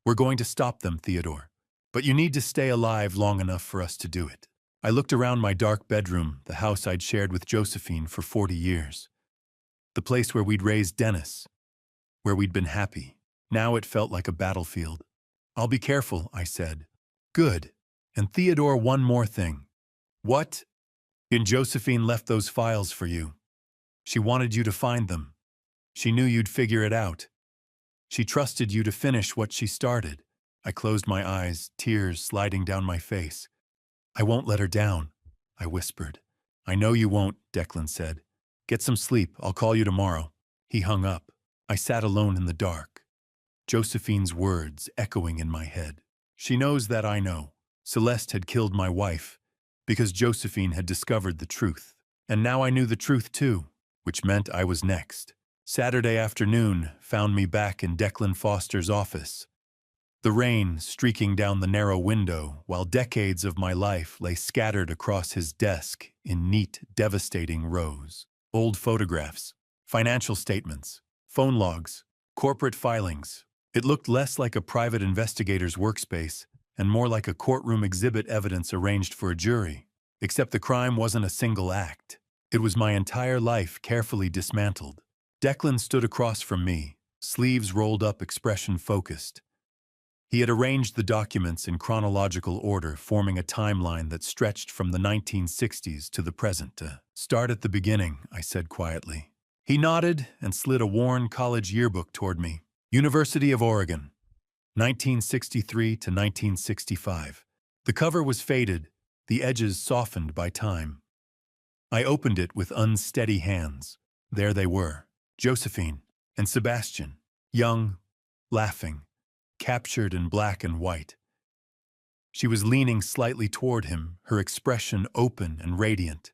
We're going to stop them, Theodore, but you need to stay alive long enough for us to do it. I looked around my dark bedroom, the house I'd shared with Josephine for 40 years. The place where we'd raised Dennis, where we'd been happy. Now it felt like a battlefield. I'll be careful, I said. Good. And Theodore, one more thing. What? And Josephine left those files for you. She wanted you to find them. She knew you'd figure it out. She trusted you to finish what she started. I closed my eyes, tears sliding down my face. I won't let her down, I whispered. I know you won't, Declan said. Get some sleep, I'll call you tomorrow. He hung up. I sat alone in the dark. Josephine's words echoing in my head. She knows that I know. Celeste had killed my wife because Josephine had discovered the truth. And now I knew the truth too, which meant I was next. Saturday afternoon found me back in Declan Foster's office. The rain streaking down the narrow window while decades of my life lay scattered across his desk in neat, devastating rows. Old photographs, financial statements, phone logs, corporate filings. It looked less like a private investigator's workspace and more like a courtroom exhibit evidence arranged for a jury. Except the crime wasn't a single act. It was my entire life carefully dismantled. Declan stood across from me, sleeves rolled up, expression focused. He had arranged the documents in chronological order, forming a timeline that stretched from the 1960s to the present. Start at the beginning, I said quietly. He nodded and slid a worn college yearbook toward me. University of Oregon, 1963 to 1965. The cover was faded, the edges softened by time. I opened it with unsteady hands. There they were, Josephine and Sebastian, young, laughing, captured in black and white. She was leaning slightly toward him, her expression open and radiant.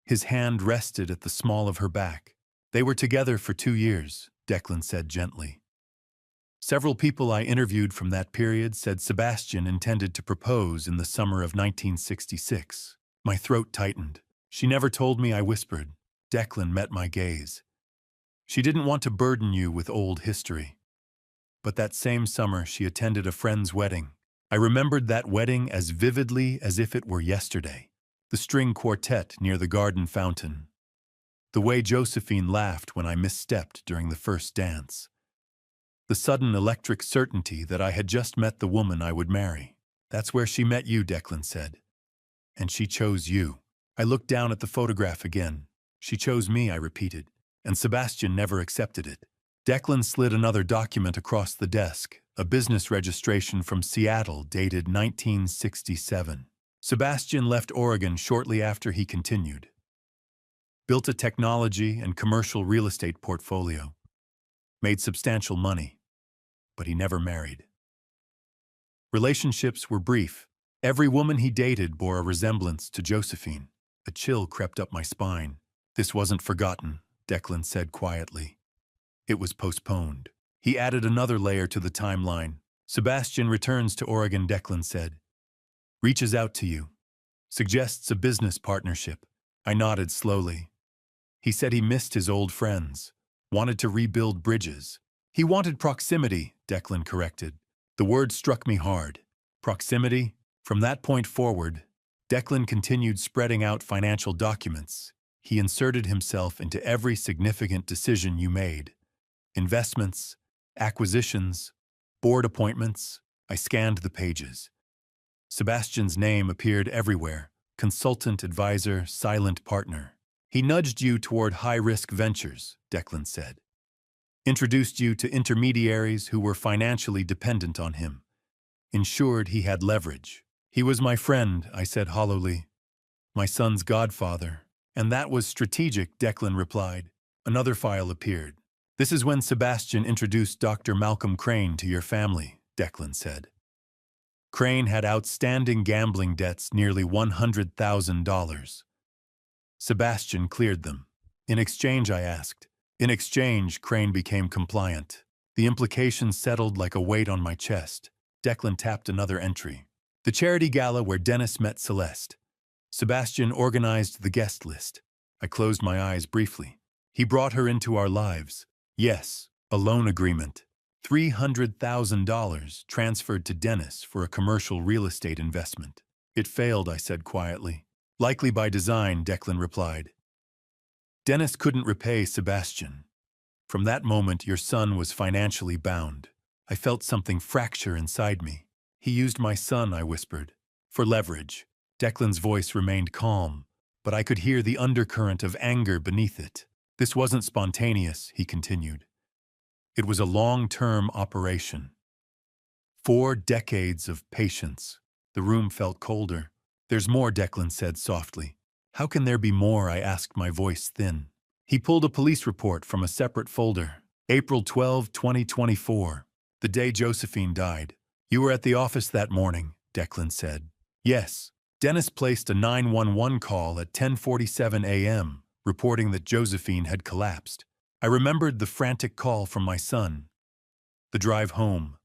His hand rested at the small of her back. They were together for 2 years, Declan said gently. Several people I interviewed from that period said Sebastian intended to propose in the summer of 1966. My throat tightened. She never told me, I whispered. Declan met my gaze. She didn't want to burden you with old history. But that same summer, she attended a friend's wedding. I remembered that wedding as vividly as if it were yesterday. The string quartet near the garden fountain. The way Josephine laughed when I misstepped during the first dance. The sudden electric certainty that I had just met the woman I would marry. That's where she met you, Declan said. And she chose you. I looked down at the photograph again. She chose me, I repeated. And Sebastian never accepted it. Declan slid another document across the desk, a business registration from Seattle dated 1967. Sebastian left Oregon shortly after he continued. Built a technology and commercial real estate portfolio. Made substantial money. But he never married. Relationships were brief. Every woman he dated bore a resemblance to Josephine. A chill crept up my spine. This wasn't forgotten, Declan said quietly. It was postponed. He added another layer to the timeline. Sebastian returns to Oregon, Declan said. Reaches out to you. Suggests a business partnership. I nodded slowly. He said he missed his old friends. Wanted to rebuild bridges. He wanted proximity, Declan corrected. The word struck me hard. Proximity? From that point forward, Declan continued spreading out financial documents. He inserted himself into every significant decision you made. Investments, acquisitions, board appointments. I scanned the pages. Sebastian's name appeared everywhere. Consultant, advisor, silent partner. He nudged you toward high-risk ventures, Declan said. Introduced you to intermediaries who were financially dependent on him. Ensured he had leverage. He was my friend, I said hollowly. My son's godfather. And that was strategic, Declan replied. Another file appeared. This is when Sebastian introduced Dr. Malcolm Crane to your family, Declan said. Crane had outstanding gambling debts, nearly $100,000. Sebastian cleared them. In exchange, I asked. In exchange, Crane became compliant. The implications settled like a weight on my chest. Declan tapped another entry. The charity gala where Dennis met Celeste. Sebastian organized the guest list. I closed my eyes briefly. He brought her into our lives. Yes, a loan agreement. $300,000 transferred to Dennis for a commercial real estate investment. It failed, I said quietly. Likely by design, Declan replied. Dennis couldn't repay Sebastian. From that moment, your son was financially bound. I felt something fracture inside me. He used my son, I whispered. For leverage. Declan's voice remained calm, but I could hear the undercurrent of anger beneath it. This wasn't spontaneous, he continued. It was a long-term operation. 4 decades of patience. The room felt colder. There's more, Declan said softly. How can there be more? I asked, my voice thin. He pulled a police report from a separate folder. April 12, 2024. The day Josephine died. You were at the office that morning, Declan said. Yes. Dennis placed a 911 call at 10:47 a.m., reporting that Josephine had collapsed. I remembered the frantic call from my son. The drive home.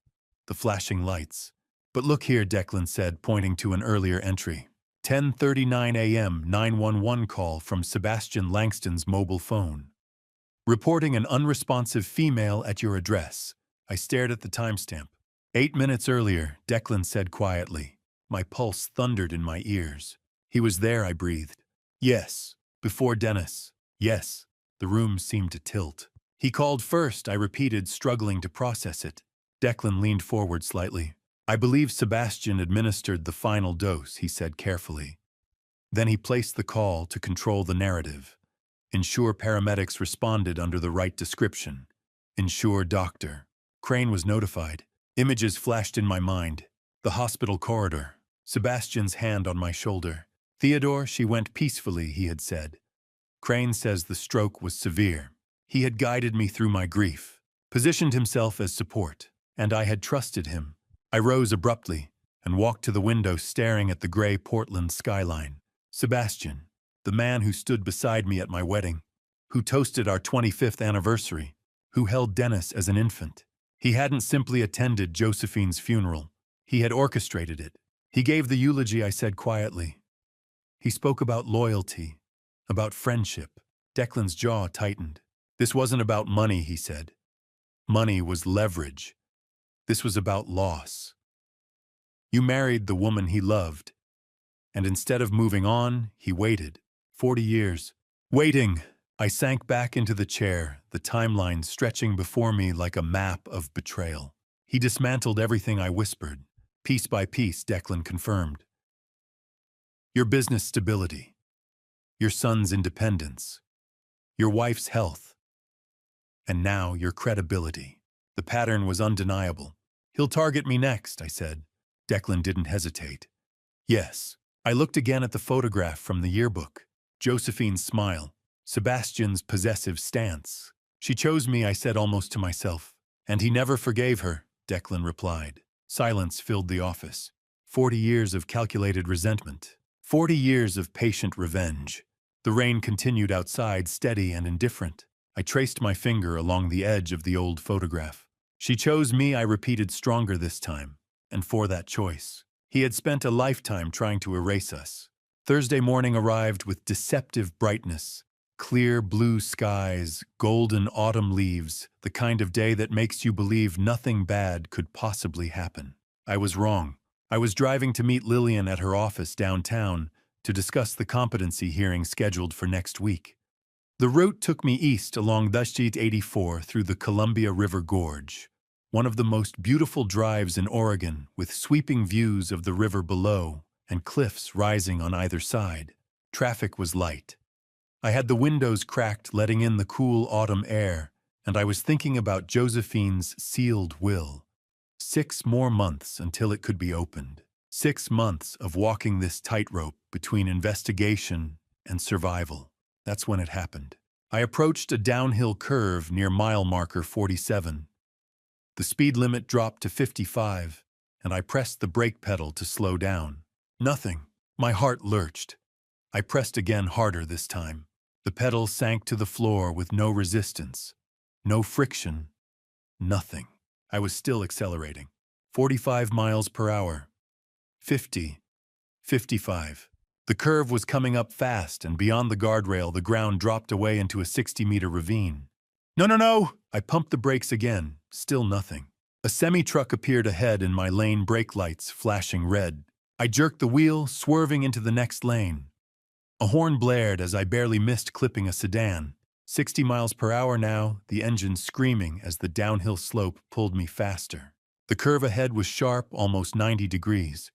The flashing lights. But look here, Declan said, pointing to an earlier entry. 10:39 a.m. 911 call from Sebastian Langston's mobile phone. Reporting an unresponsive female at your address. I stared at the timestamp. 8 minutes earlier, Declan said quietly. My pulse thundered in my ears. He was there, I breathed. Yes. Before Dennis. Yes. The room seemed to tilt. He called first, I repeated, struggling to process it. Declan leaned forward slightly. I believe Sebastian administered the final dose, he said carefully. Then he placed the call to control the narrative. Ensure paramedics responded under the right description. Ensure doctor. Crane was notified. Images flashed in my mind. The hospital corridor. Sebastian's hand on my shoulder. Theodore, she went peacefully, he had said. Crane says the stroke was severe. He had guided me through my grief, positioned himself as support, and I had trusted him. I rose abruptly and walked to the window, staring at the gray Portland skyline. Sebastian, the man who stood beside me at my wedding, who toasted our 25th anniversary, who held Dennis as an infant. He hadn't simply attended Josephine's funeral. He had orchestrated it. He gave the eulogy, I said quietly. He spoke about loyalty, about friendship. Declan's jaw tightened. This wasn't about money, he said. Money was leverage. This was about loss. You married the woman he loved, and instead of moving on, he waited. 40 years. Waiting, I sank back into the chair, the timeline stretching before me like a map of betrayal. He dismantled everything I whispered. Piece by piece, Declan confirmed. Your business stability, your son's independence, your wife's health, and now your credibility. The pattern was undeniable. He'll target me next, I said. Declan didn't hesitate. Yes. I looked again at the photograph from the yearbook. Josephine's smile, Sebastian's possessive stance. She chose me, I said almost to myself. And he never forgave her, Declan replied. Silence filled the office. 40 years of calculated resentment. 40 years of patient revenge. The rain continued outside, steady and indifferent. I traced my finger along the edge of the old photograph. She chose me, I repeated stronger this time. And for that choice. He had spent a lifetime trying to erase us. Thursday morning arrived with deceptive brightness. Clear blue skies, golden autumn leaves, the kind of day that makes you believe nothing bad could possibly happen. I was wrong. I was driving to meet Lillian at her office downtown to discuss the competency hearing scheduled for next week. The route took me east along Dashit 84 through the Columbia River Gorge, one of the most beautiful drives in Oregon, with sweeping views of the river below and cliffs rising on either side. Traffic was light. I had the windows cracked, letting in the cool autumn air, and I was thinking about Josephine's sealed will. 6 more months until it could be opened. 6 months of walking this tightrope between investigation and survival. That's when it happened. I approached a downhill curve near mile marker 47. The speed limit dropped to 55, and I pressed the brake pedal to slow down. Nothing. My heart lurched. I pressed again, harder this time. The pedal sank to the floor with no resistance, no friction, nothing. I was still accelerating. 45 miles per hour. 50. 55. The curve was coming up fast, and beyond the guardrail, the ground dropped away into a 60-meter ravine. No, no, no! I pumped the brakes again. Still nothing. A semi-truck appeared ahead in my lane, brake lights flashing red. I jerked the wheel, swerving into the next lane. A horn blared as I barely missed clipping a sedan. 60 miles per hour now, the engine screaming as the downhill slope pulled me faster. The curve ahead was sharp, almost 90 degrees.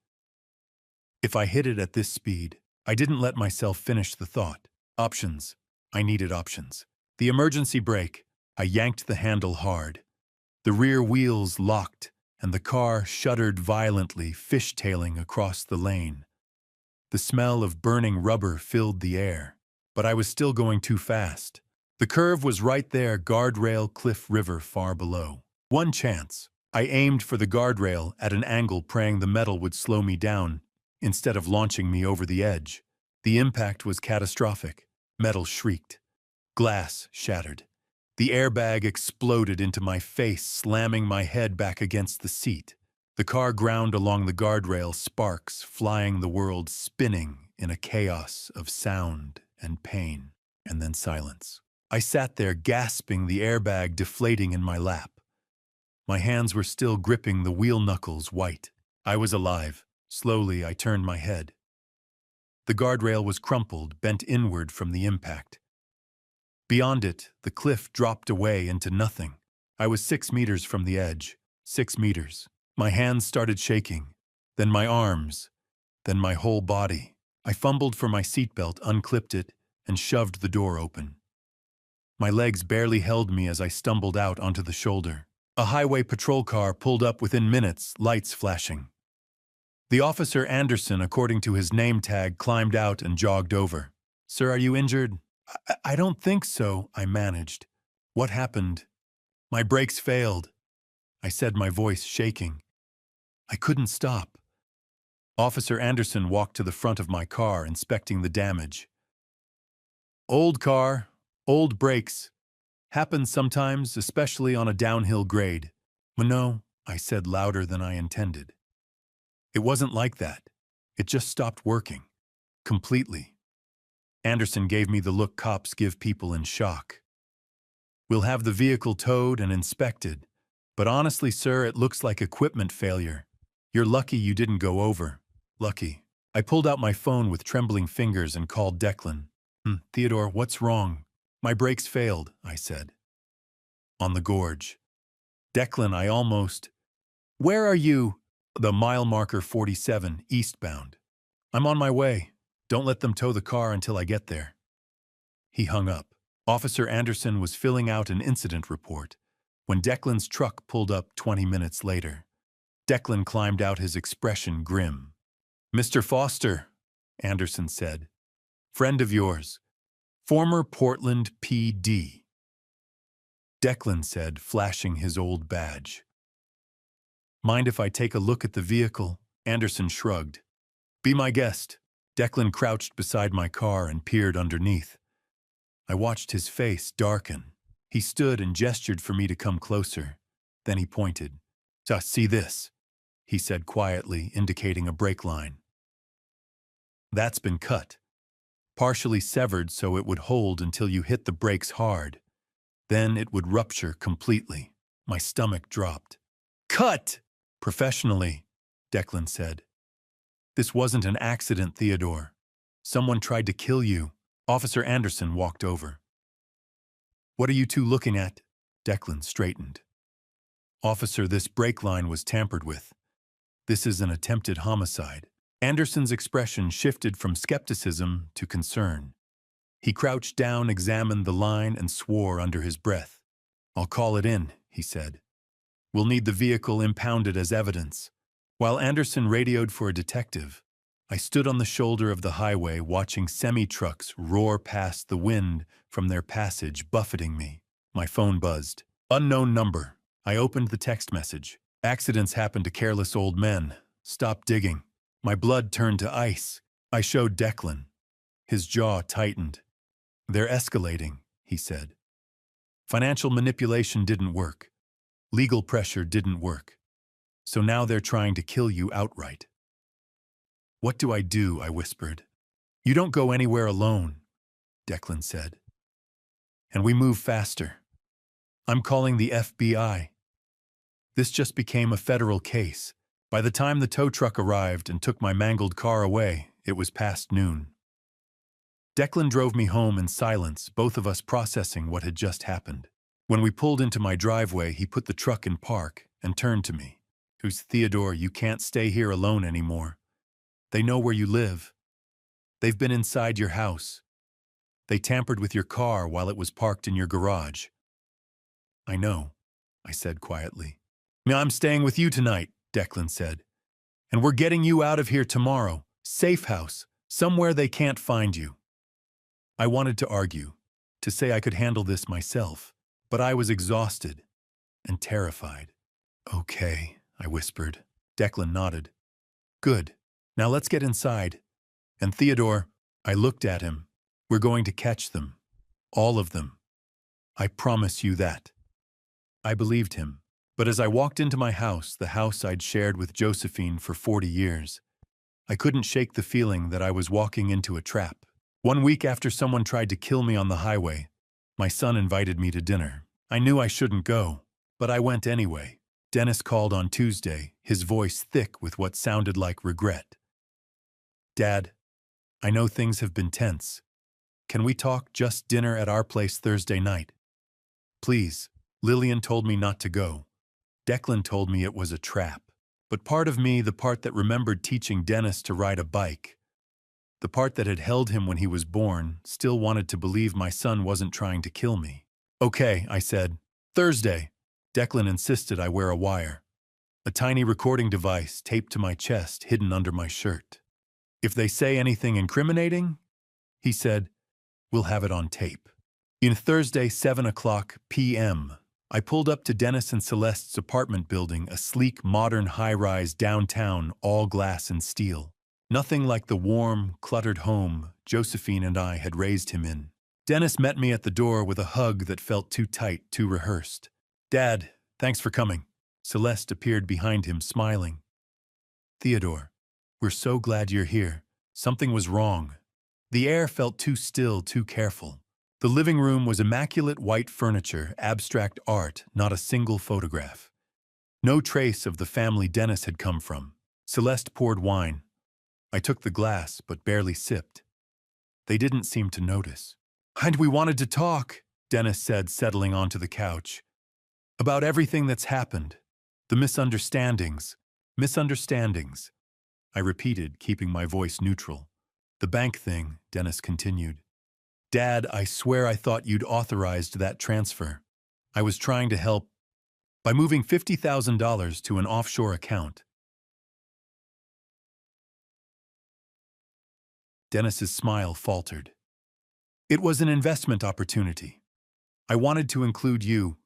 If I hit it at this speed, I didn't let myself finish the thought. Options. I needed options. The emergency brake. I yanked the handle hard. The rear wheels locked, and the car shuddered violently, fishtailing across the lane. The smell of burning rubber filled the air, but I was still going too fast. The curve was right there, guardrail, cliff, river far below. One chance. I aimed for the guardrail at an angle, praying the metal would slow me down instead of launching me over the edge. The impact was catastrophic. Metal shrieked. Glass shattered. The airbag exploded into my face, slamming my head back against the seat. The car ground along the guardrail, sparks flying, the world spinning in a chaos of sound and pain, and then silence. I sat there gasping, the airbag deflating in my lap. My hands were still gripping the wheel knuckles, white. I was alive. Slowly, I turned my head. The guardrail was crumpled, bent inward from the impact. Beyond it, the cliff dropped away into nothing. I was 6 meters from the edge. 6 meters. My hands started shaking, then my arms, then my whole body. I fumbled for my seatbelt, unclipped it, and shoved the door open. My legs barely held me as I stumbled out onto the shoulder. A highway patrol car pulled up within minutes, lights flashing. The officer Anderson, according to his name tag, climbed out and jogged over. "Sir, are you injured?" I don't think so," I managed. "What happened?" "My brakes failed," I said, my voice shaking. I couldn't stop. Officer Anderson walked to the front of my car, inspecting the damage. "Old car, old brakes. Happens sometimes, especially on a downhill grade." "No," I said louder than I intended. "It wasn't like that. It just stopped working. Completely." Anderson gave me the look cops give people in shock. "We'll have the vehicle towed and inspected. But honestly, sir, it looks like equipment failure. You're lucky you didn't go over." Lucky. I pulled out my phone with trembling fingers and called Declan. Theodore, what's wrong?" My brakes failed, I said. On the gorge. Declan, I almost... Where are you? The mile marker 47, eastbound. I'm on my way. Don't let them tow the car until I get there. He hung up. Officer Anderson was filling out an incident report when Declan's truck pulled up 20 minutes later. Declan climbed out, his expression grim. Mr. Foster, Anderson said. Friend of yours. Former Portland PD. Declan said, flashing his old badge. Mind if I take a look at the vehicle? Anderson shrugged. Be my guest. Declan crouched beside my car and peered underneath. I watched his face darken. He stood and gestured for me to come closer. Then he pointed. See this, he said quietly, indicating a brake line. That's been cut. Partially severed so it would hold until you hit the brakes hard. Then it would rupture completely. My stomach dropped. Cut! Professionally, Declan said. This wasn't an accident, Theodore. Someone tried to kill you. Officer Anderson walked over. What are you two looking at? Declan straightened. Officer, this brake line was tampered with. This is an attempted homicide. Anderson's expression shifted from skepticism to concern. He crouched down, examined the line, and swore under his breath. I'll call it in, he said. We'll need the vehicle impounded as evidence. While Anderson radioed for a detective, I stood on the shoulder of the highway watching semi-trucks roar past, the wind from their passage buffeting me. My phone buzzed. Unknown number. I opened the text message. Accidents happen to careless old men. Stop digging. My blood turned to ice. I showed Declan. His jaw tightened. They're escalating, he said. Financial manipulation didn't work. Legal pressure didn't work. So now they're trying to kill you outright. What do? I whispered. You don't go anywhere alone, Declan said. And we move faster. I'm calling the FBI. This just became a federal case. By the time the tow truck arrived and took my mangled car away, it was past noon. Declan drove me home in silence, both of us processing what had just happened. When we pulled into my driveway, he put the truck in park and turned to me. Theodore, you can't stay here alone anymore. They know where you live. They've been inside your house. They tampered with your car while it was parked in your garage. I know, I said quietly. I'm staying with you tonight, Declan said. And we're getting you out of here tomorrow. Safe house, somewhere they can't find you. I wanted to argue, to say I could handle this myself, but I was exhausted and terrified. Okay, I whispered. Declan nodded. Good. Now let's get inside. And Theodore, I looked at him. We're going to catch them. All of them. I promise you that. I believed him. But as I walked into my house, the house I'd shared with Josephine for 40 years, I couldn't shake the feeling that I was walking into a trap. 1 week after someone tried to kill me on the highway, my son invited me to dinner. I knew I shouldn't go, but I went anyway. Dennis called on Tuesday, his voice thick with what sounded like regret. Dad, I know things have been tense. Can we talk just dinner at our place Thursday night? Please. Lillian told me not to go. Declan told me it was a trap. But part of me, the part that remembered teaching Dennis to ride a bike, the part that had held him when he was born, still wanted to believe my son wasn't trying to kill me. Okay, I said. Thursday. Declan insisted I wear a wire. A tiny recording device taped to my chest, hidden under my shirt. If they say anything incriminating, he said, we'll have it on tape. In Thursday, 7:00 p.m., I pulled up to Dennis and Celeste's apartment building, a sleek, modern high-rise downtown, all glass and steel. Nothing like the warm, cluttered home Josephine and I had raised him in. Dennis met me at the door with a hug that felt too tight, too rehearsed. Dad, thanks for coming. Celeste appeared behind him, smiling. Theodore, we're so glad you're here. Something was wrong. The air felt too still, too careful. The living room was immaculate white furniture, abstract art, not a single photograph. No trace of the family Dennis had come from. Celeste poured wine. I took the glass, but barely sipped. They didn't seem to notice. And we wanted to talk, Dennis said, settling onto the couch. About everything that's happened. The misunderstandings. Misunderstandings. I repeated, keeping my voice neutral. The bank thing, Dennis continued. Dad, I swear I thought you'd authorized that transfer. I was trying to help by moving $50,000 to an offshore account. Dennis's smile faltered. It was an investment opportunity. I wanted to include you,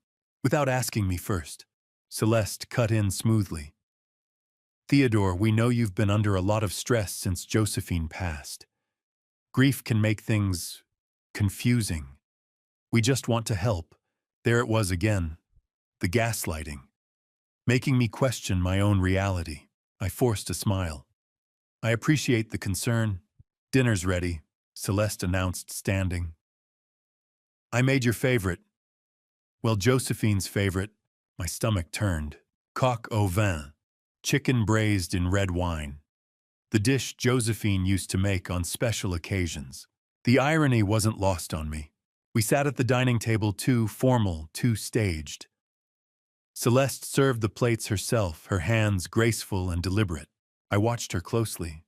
without asking me first. Celeste cut in smoothly. Theodore, we know you've been under a lot of stress since Josephine passed. Grief can make things confusing. We just want to help. There it was again. The gaslighting. Making me question my own reality. I forced a smile. I appreciate the concern. Dinner's ready, Celeste announced, standing. I made your favorite. Well, Josephine's favorite. My stomach turned. Coq au vin. Chicken braised in red wine. The dish Josephine used to make on special occasions. The irony wasn't lost on me. We sat at the dining table, too formal, too staged. Celeste served the plates herself, her hands graceful and deliberate. I watched her closely.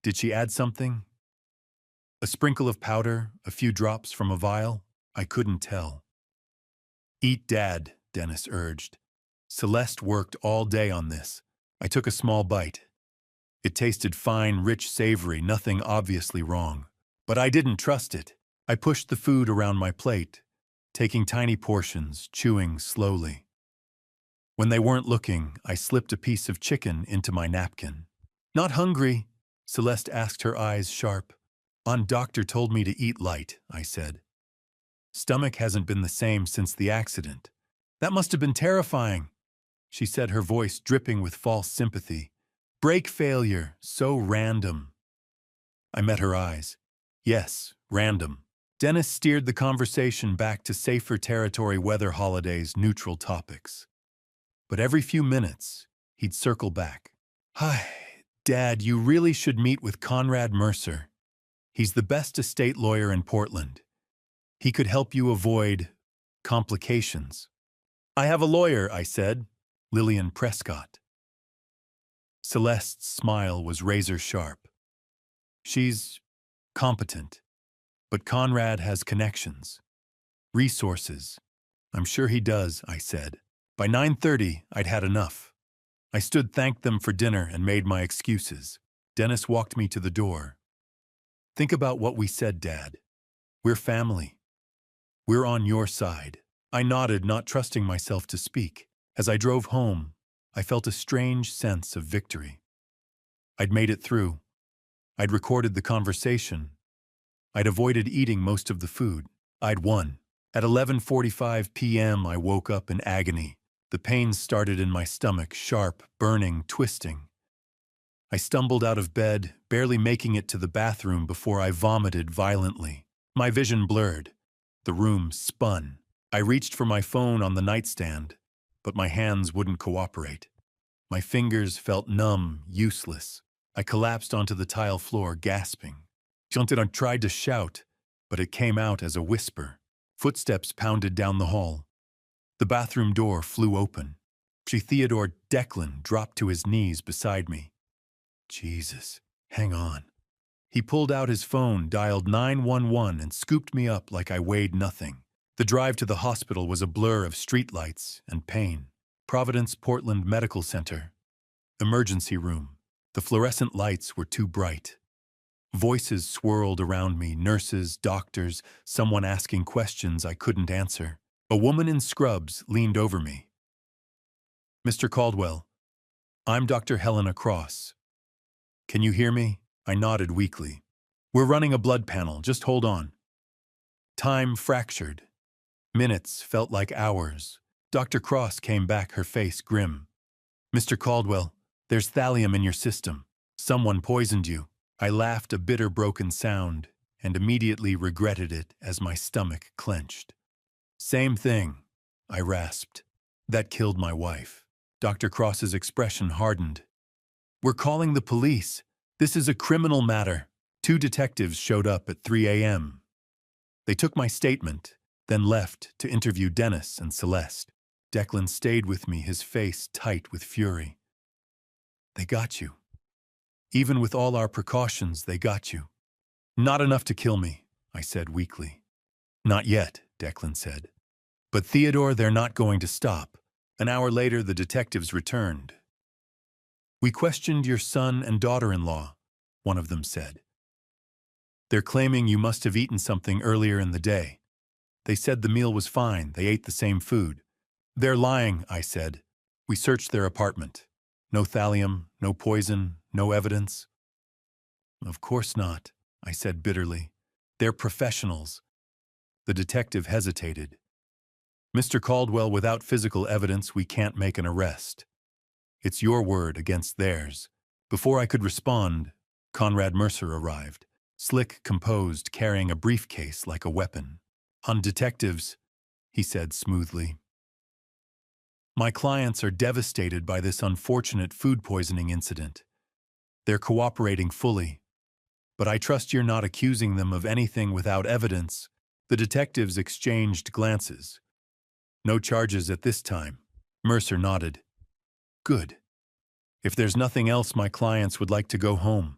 Did she add something? A sprinkle of powder, a few drops from a vial? I couldn't tell. Eat, Dad, Dennis urged. Celeste worked all day on this. I took a small bite. It tasted fine, rich, savory, nothing obviously wrong. But I didn't trust it. I pushed the food around my plate, taking tiny portions, chewing slowly. When they weren't looking, I slipped a piece of chicken into my napkin. Not hungry, Celeste asked, her eyes sharp. Doctor told me to eat light, I said. Stomach hasn't been the same since the accident. That must have been terrifying, she said, her voice dripping with false sympathy. Brake failure, so random. I met her eyes. Yes, random. Dennis steered the conversation back to safer territory, weather, holidays, neutral topics. But every few minutes, he'd circle back. Hi, Dad, you really should meet with Conrad Mercer. He's the best estate lawyer in Portland. He could help you avoid complications. I have a lawyer, I said, Lillian Prescott. Celeste's smile was razor sharp. She's competent, but Conrad has connections, resources. I'm sure he does, I said. By 9:30, I'd had enough. I stood, thanked them for dinner, and made my excuses. Dennis walked me to the door. Think about what we said, Dad. We're family. We're on your side. I nodded, not trusting myself to speak. As I drove home, I felt a strange sense of victory. I'd made it through. I'd recorded the conversation. I'd avoided eating most of the food. I'd won. At 11:45 p.m., I woke up in agony. The pain started in my stomach, sharp, burning, twisting. I stumbled out of bed, barely making it to the bathroom before I vomited violently. My vision blurred. The room spun. I reached for my phone on the nightstand, but my hands wouldn't cooperate. My fingers felt numb, useless. I collapsed onto the tile floor, gasping. I tried to shout, but it came out as a whisper. Footsteps pounded down the hall. The bathroom door flew open. Theodore Declan dropped to his knees beside me. Jesus, hang on. He pulled out his phone, dialed 911, and scooped me up like I weighed nothing. The drive to the hospital was a blur of streetlights and pain. Providence Portland Medical Center. Emergency room. The fluorescent lights were too bright. Voices swirled around me, nurses, doctors, someone asking questions I couldn't answer. A woman in scrubs leaned over me. Mr. Caldwell, I'm Dr. Helena Cross. Can you hear me? I nodded weakly. We're running a blood panel, just hold on. Time fractured. Minutes felt like hours. Dr. Cross came back, her face grim. Mr. Caldwell, there's thallium in your system. Someone poisoned you. I laughed, a bitter, broken sound, and immediately regretted it as my stomach clenched. Same thing, I rasped. That killed my wife. Dr. Cross's expression hardened. We're calling the police. This is a criminal matter. 2 detectives showed up at 3 a.m. They took my statement, then left to interview Dennis and Celeste. Declan stayed with me, his face tight with fury. They got you. Even with all our precautions, they got you. Not enough to kill me, I said weakly. Not yet, Declan said. But Theodore, they're not going to stop. An hour later, the detectives returned. We questioned your son and daughter-in-law, one of them said. They're claiming you must have eaten something earlier in the day. They said the meal was fine, they ate the same food. They're lying, I said. We searched their apartment. No thallium, no poison, no evidence. Of course not, I said bitterly. They're professionals. The detective hesitated. Mr. Caldwell, without physical evidence, we can't make an arrest. It's your word against theirs. Before I could respond, Conrad Mercer arrived, slick, composed, carrying a briefcase like a weapon. On detectives, he said smoothly. My clients are devastated by this unfortunate food poisoning incident. They're cooperating fully. But I trust you're not accusing them of anything without evidence. The detectives exchanged glances. No charges at this time. Mercer nodded. Good. If there's nothing else, my clients would like to go home.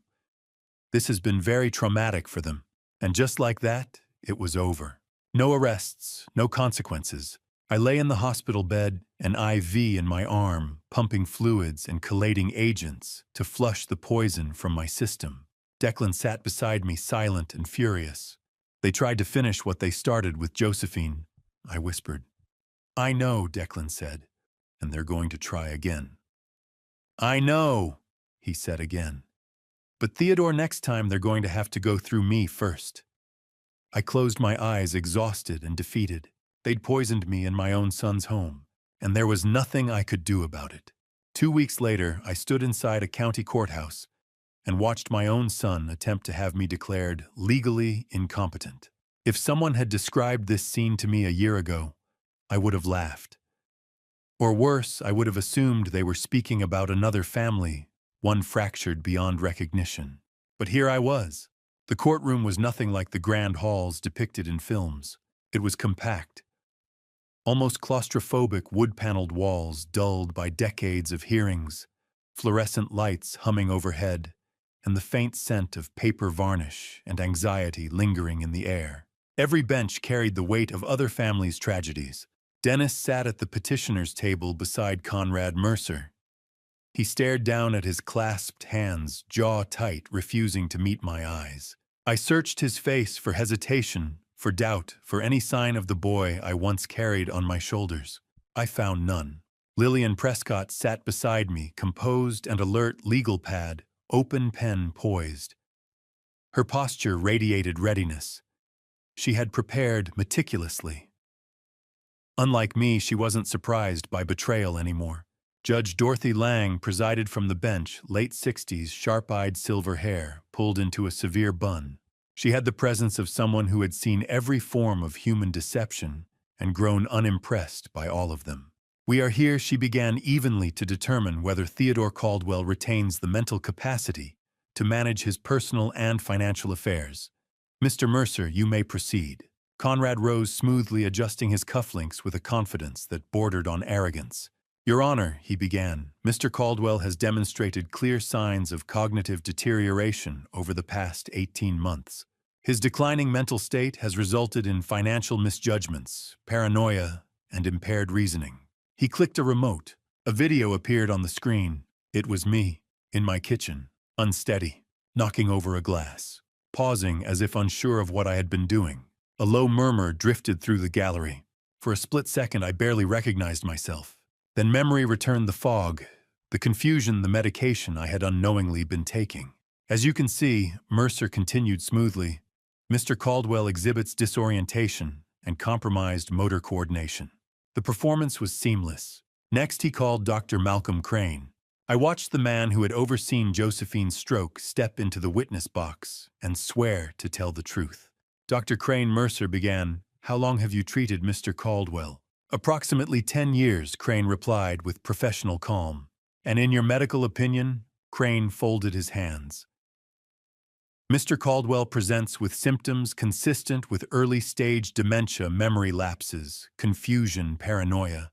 This has been very traumatic for them. And just like that, it was over. No arrests, no consequences. I lay in the hospital bed, an IV in my arm, pumping fluids and collating agents to flush the poison from my system. Declan sat beside me, silent and furious. They tried to finish what they started with Josephine, I whispered. I know, Declan said, and they're going to try again. I know, he said again. But Theodore, next time they're going to have to go through me first. I closed my eyes, exhausted and defeated. They'd poisoned me in my own son's home, and there was nothing I could do about it. 2 weeks later, I stood inside a county courthouse and watched my own son attempt to have me declared legally incompetent. If someone had described this scene to me a year ago, I would have laughed. Or worse, I would have assumed they were speaking about another family, one fractured beyond recognition. But here I was. The courtroom was nothing like the grand halls depicted in films. It was compact. Almost claustrophobic wood-paneled walls dulled by decades of hearings, fluorescent lights humming overhead, and the faint scent of paper varnish and anxiety lingering in the air. Every bench carried the weight of other families' tragedies. Dennis sat at the petitioner's table beside Conrad Mercer. He stared down at his clasped hands, jaw tight, refusing to meet my eyes. I searched his face for hesitation, for doubt, for any sign of the boy I once carried on my shoulders. I found none. Lillian Prescott sat beside me, composed and alert, legal pad, open pen poised. Her posture radiated readiness. She had prepared meticulously. Unlike me, she wasn't surprised by betrayal anymore. Judge Dorothy Lang presided from the bench, late 60s, sharp-eyed silver hair, pulled into a severe bun. She had the presence of someone who had seen every form of human deception and grown unimpressed by all of them. We are here, she began evenly, to determine whether Theodore Caldwell retains the mental capacity to manage his personal and financial affairs. Mr. Mercer, you may proceed. Conrad rose smoothly, adjusting his cufflinks with a confidence that bordered on arrogance. Your Honor, he began, Mr. Caldwell has demonstrated clear signs of cognitive deterioration over the past 18 months. His declining mental state has resulted in financial misjudgments, paranoia, and impaired reasoning. He clicked a remote. A video appeared on the screen. It was me, in my kitchen, unsteady, knocking over a glass, pausing as if unsure of what I had been doing. A low murmur drifted through the gallery. For a split second, I barely recognized myself. Then memory returned, the fog, the confusion, the medication I had unknowingly been taking. As you can see, Mercer continued smoothly, Mr. Caldwell exhibits disorientation and compromised motor coordination. The performance was seamless. Next, he called Dr. Malcolm Crane. I watched the man who had overseen Josephine's stroke step into the witness box and swear to tell the truth. Dr. Crane, Mercer began, How long have you treated Mr. Caldwell? Approximately 10 years, Crane replied with professional calm. And in your medical opinion? Crane folded his hands. Mr. Caldwell presents with symptoms consistent with early-stage dementia, memory lapses, confusion, paranoia.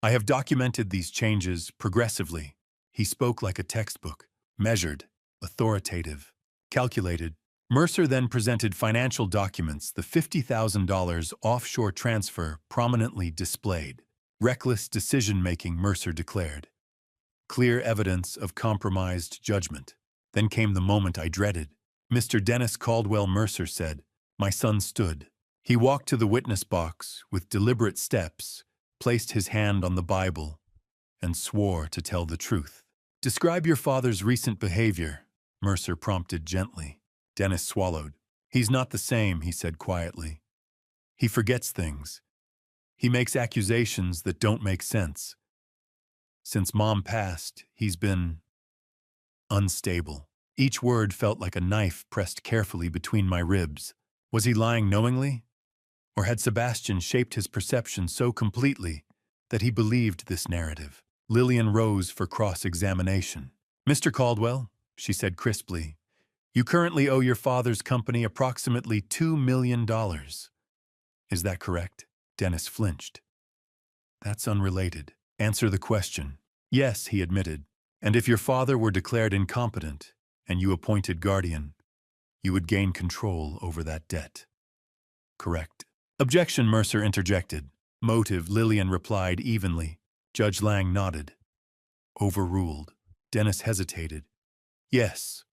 I have documented these changes progressively. He spoke like a textbook, measured, authoritative, calculated. Mercer then presented financial documents, the $50,000 offshore transfer prominently displayed. Reckless decision-making, Mercer declared. Clear evidence of compromised judgment. Then came the moment I dreaded. Mr. Dennis Caldwell, Mercer said. My son stood. He walked to the witness box with deliberate steps, placed his hand on the Bible, and swore to tell the truth. Describe your father's recent behavior, Mercer prompted gently. Dennis swallowed. He's not the same, he said quietly. He forgets things. He makes accusations that don't make sense. Since Mom passed, he's been unstable. Each word felt like a knife pressed carefully between my ribs. Was he lying knowingly? Or had Sebastian shaped his perception so completely that he believed this narrative? Lillian rose for cross-examination. Mr. Caldwell, she said crisply, you currently owe your father's company approximately $2 million. Is that correct? Dennis flinched. That's unrelated. Answer the question. Yes, he admitted. And if your father were declared incompetent and you appointed guardian, you would gain control over that debt. Correct. Objection, Mercer interjected. Motive, Lillian replied evenly. Judge Lang nodded. Overruled. Dennis hesitated. Yes,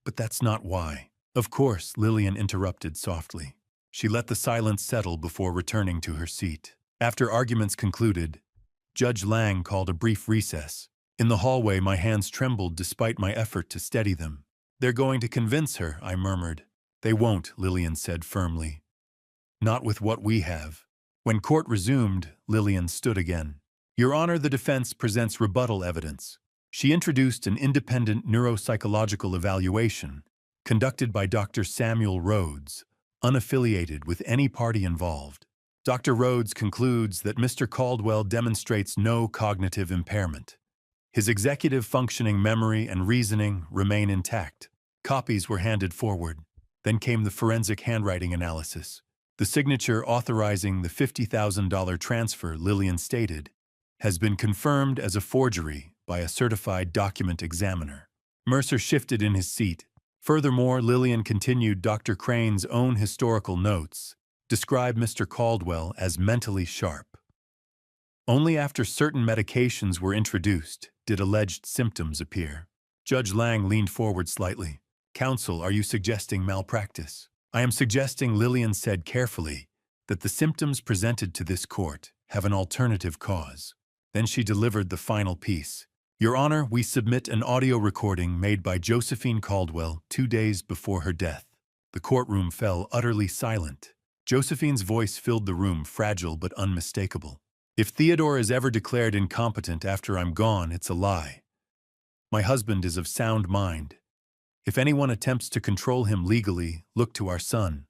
but that's not why. Of course, Lillian interrupted softly. She let the silence settle before returning to her seat. After arguments concluded, Judge Lang called a brief recess. In the hallway, my hands trembled despite my effort to steady them. They're going to convince her, I murmured. They won't, Lillian said firmly. Not with what we have. When court resumed, Lillian stood again. Your Honor, the defense presents rebuttal evidence. She introduced an independent neuropsychological evaluation conducted by Dr. Samuel Rhodes, unaffiliated with any party involved. Dr. Rhodes concludes that Mr. Caldwell demonstrates no cognitive impairment. His executive functioning, memory, and reasoning remain intact. Copies were handed forward. Then came the forensic handwriting analysis. The signature authorizing the $50,000 transfer, Lillian stated, has been confirmed as a forgery by a certified document examiner. Mercer shifted in his seat. Furthermore, Lillian continued, Dr. Crane's own historical notes describe Mr. Caldwell as mentally sharp. Only after certain medications were introduced did alleged symptoms appear. Judge Lang leaned forward slightly. Counsel, are you suggesting malpractice? I am suggesting, Lillian said carefully, that the symptoms presented to this court have an alternative cause. Then she delivered the final piece. Your Honor, we submit an audio recording made by Josephine Caldwell 2 days before her death. The courtroom fell utterly silent. Josephine's voice filled the room, fragile but unmistakable. If Theodore is ever declared incompetent after I'm gone, it's a lie. My husband is of sound mind. If anyone attempts to control him legally, look to our son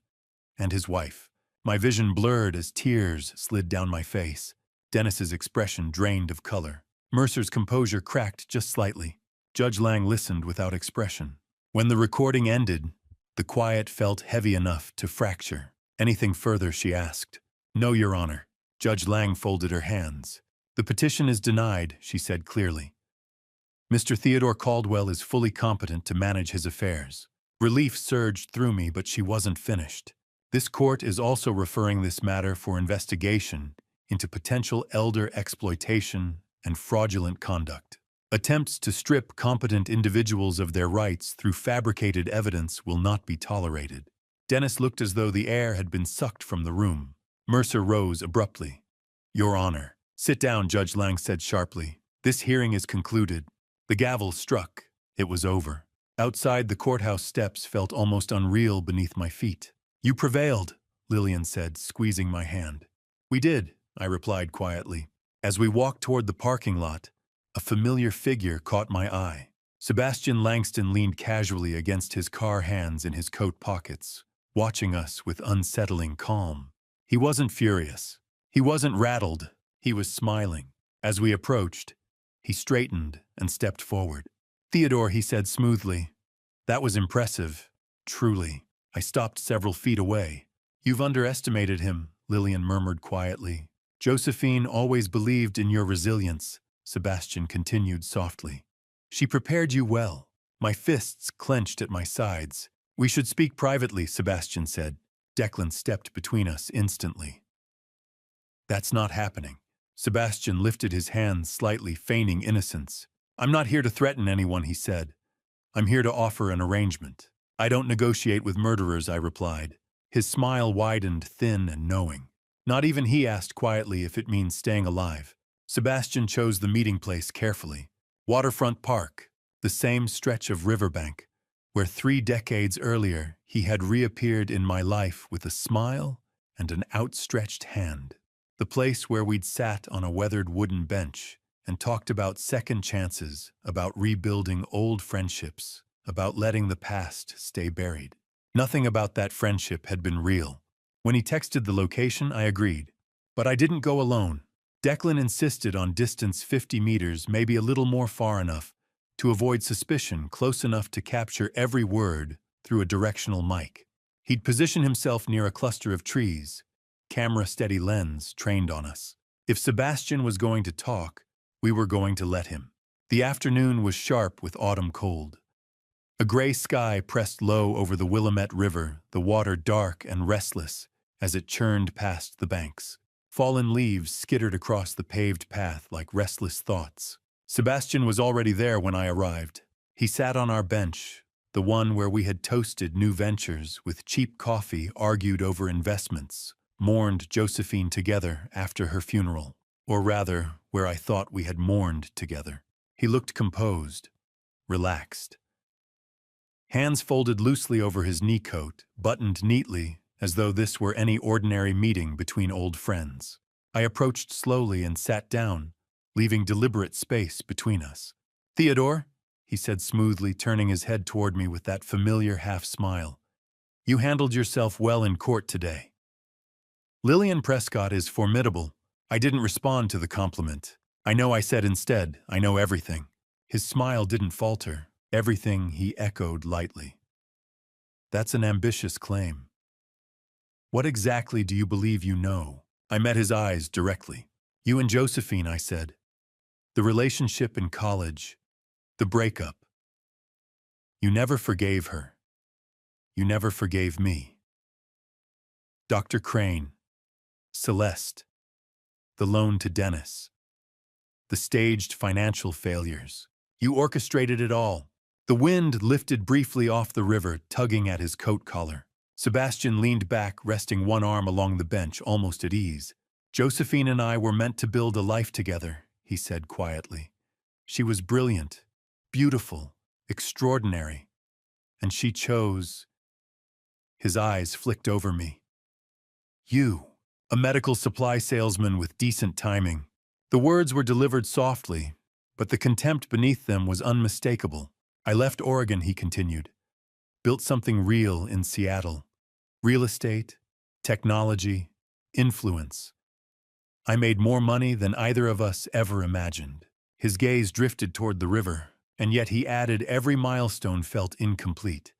and his wife. My vision blurred as tears slid down my face. Dennis's expression drained of color. Mercer's composure cracked just slightly. Judge Lang listened without expression. When the recording ended, the quiet felt heavy enough to fracture. Anything further, she asked. No, Your Honor. Judge Lang folded her hands. The petition is denied, she said clearly. Mr. Theodore Caldwell is fully competent to manage his affairs. Relief surged through me, but she wasn't finished. This court is also referring this matter for investigation into potential elder exploitation and fraudulent conduct. Attempts to strip competent individuals of their rights through fabricated evidence will not be tolerated. Dennis looked as though the air had been sucked from the room. Mercer rose abruptly. Your Honor. Sit down, Judge Lang said sharply. This hearing is concluded. The gavel struck. It was over. Outside, the courthouse steps felt almost unreal beneath my feet. You prevailed, Lillian said, squeezing my hand. We did, I replied quietly. As we walked toward the parking lot, a familiar figure caught my eye. Sebastian Langston leaned casually against his car, hands in his coat pockets, watching us with unsettling calm. He wasn't furious. He wasn't rattled. He was smiling. As we approached, he straightened and stepped forward. Theodore, he said smoothly, that was impressive. Truly. I stopped several feet away. You've underestimated him, Lillian murmured quietly. Josephine always believed in your resilience, Sebastian continued softly. She prepared you well. My fists clenched at my sides. We should speak privately, Sebastian said. Declan stepped between us instantly. That's not happening. Sebastian lifted his hands slightly, feigning innocence. I'm not here to threaten anyone, he said. I'm here to offer an arrangement. I don't negotiate with murderers, I replied. His smile widened, thin and knowing. Not even he asked quietly if it means staying alive. Sebastian chose the meeting place carefully. Waterfront Park, the same stretch of riverbank, where 3 decades earlier he had reappeared in my life with a smile and an outstretched hand. The place where we'd sat on a weathered wooden bench and talked about second chances, about rebuilding old friendships, about letting the past stay buried. Nothing about that friendship had been real. When he texted the location, I agreed. But I didn't go alone. Declan insisted on distance 50 meters, maybe a little more far enough, to avoid suspicion, close enough to capture every word through a directional mic. He'd position himself near a cluster of trees, camera-steady lens trained on us. If Sebastian was going to talk, we were going to let him. The afternoon was sharp with autumn cold. A gray sky pressed low over the Willamette River, the water dark and restless as it churned past the banks. Fallen leaves skittered across the paved path like restless thoughts. Sebastian was already there when I arrived. He sat on our bench, the one where we had toasted new ventures with cheap coffee, argued over investments, mourned Josephine together after her funeral, or rather, where I thought we had mourned together. He looked composed, relaxed. Hands folded loosely over his knee coat, buttoned neatly, as though this were any ordinary meeting between old friends. I approached slowly and sat down, leaving deliberate space between us. Theodore, he said smoothly, turning his head toward me with that familiar half-smile. You handled yourself well in court today. Lillian Prescott is formidable. I didn't respond to the compliment. I know, I said instead. I know everything. His smile didn't falter. Everything, he echoed lightly. That's an ambitious claim. What exactly do you believe you know? I met his eyes directly. You and Josephine, I said. The relationship in college. The breakup. You never forgave her. You never forgave me. Dr. Crane. Celeste. The loan to Dennis. The staged financial failures. You orchestrated it all. The wind lifted briefly off the river, tugging at his coat collar. Sebastian leaned back, resting one arm along the bench, almost at ease. Josephine and I were meant to build a life together, he said quietly. She was brilliant, beautiful, extraordinary. And she chose. His eyes flicked over me. You, a medical supply salesman with decent timing. The words were delivered softly, but the contempt beneath them was unmistakable. I left Oregon, he continued. Built something real in Seattle. Real estate, technology, influence. I made more money than either of us ever imagined. His gaze drifted toward the river, and yet he added every milestone felt incomplete.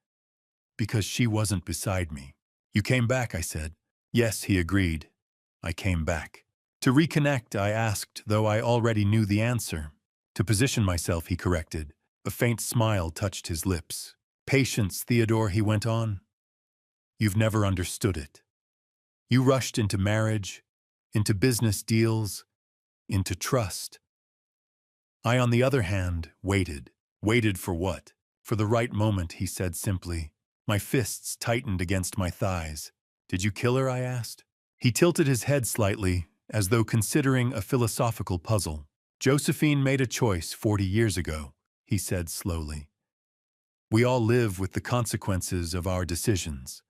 Because she wasn't beside me. You came back, I said. Yes, he agreed. I came back. To reconnect, I asked, though I already knew the answer. To position myself, he corrected. A faint smile touched his lips. Patience, Theodore, he went on. You've never understood it. You rushed into marriage, into business deals, into trust. I, on the other hand, waited. Waited for what? For the right moment, he said simply. My fists tightened against my thighs. Did you kill her? I asked. He tilted his head slightly, as though considering a philosophical puzzle. Josephine made a choice 40 years ago, he said slowly. We all live with the consequences of our decisions.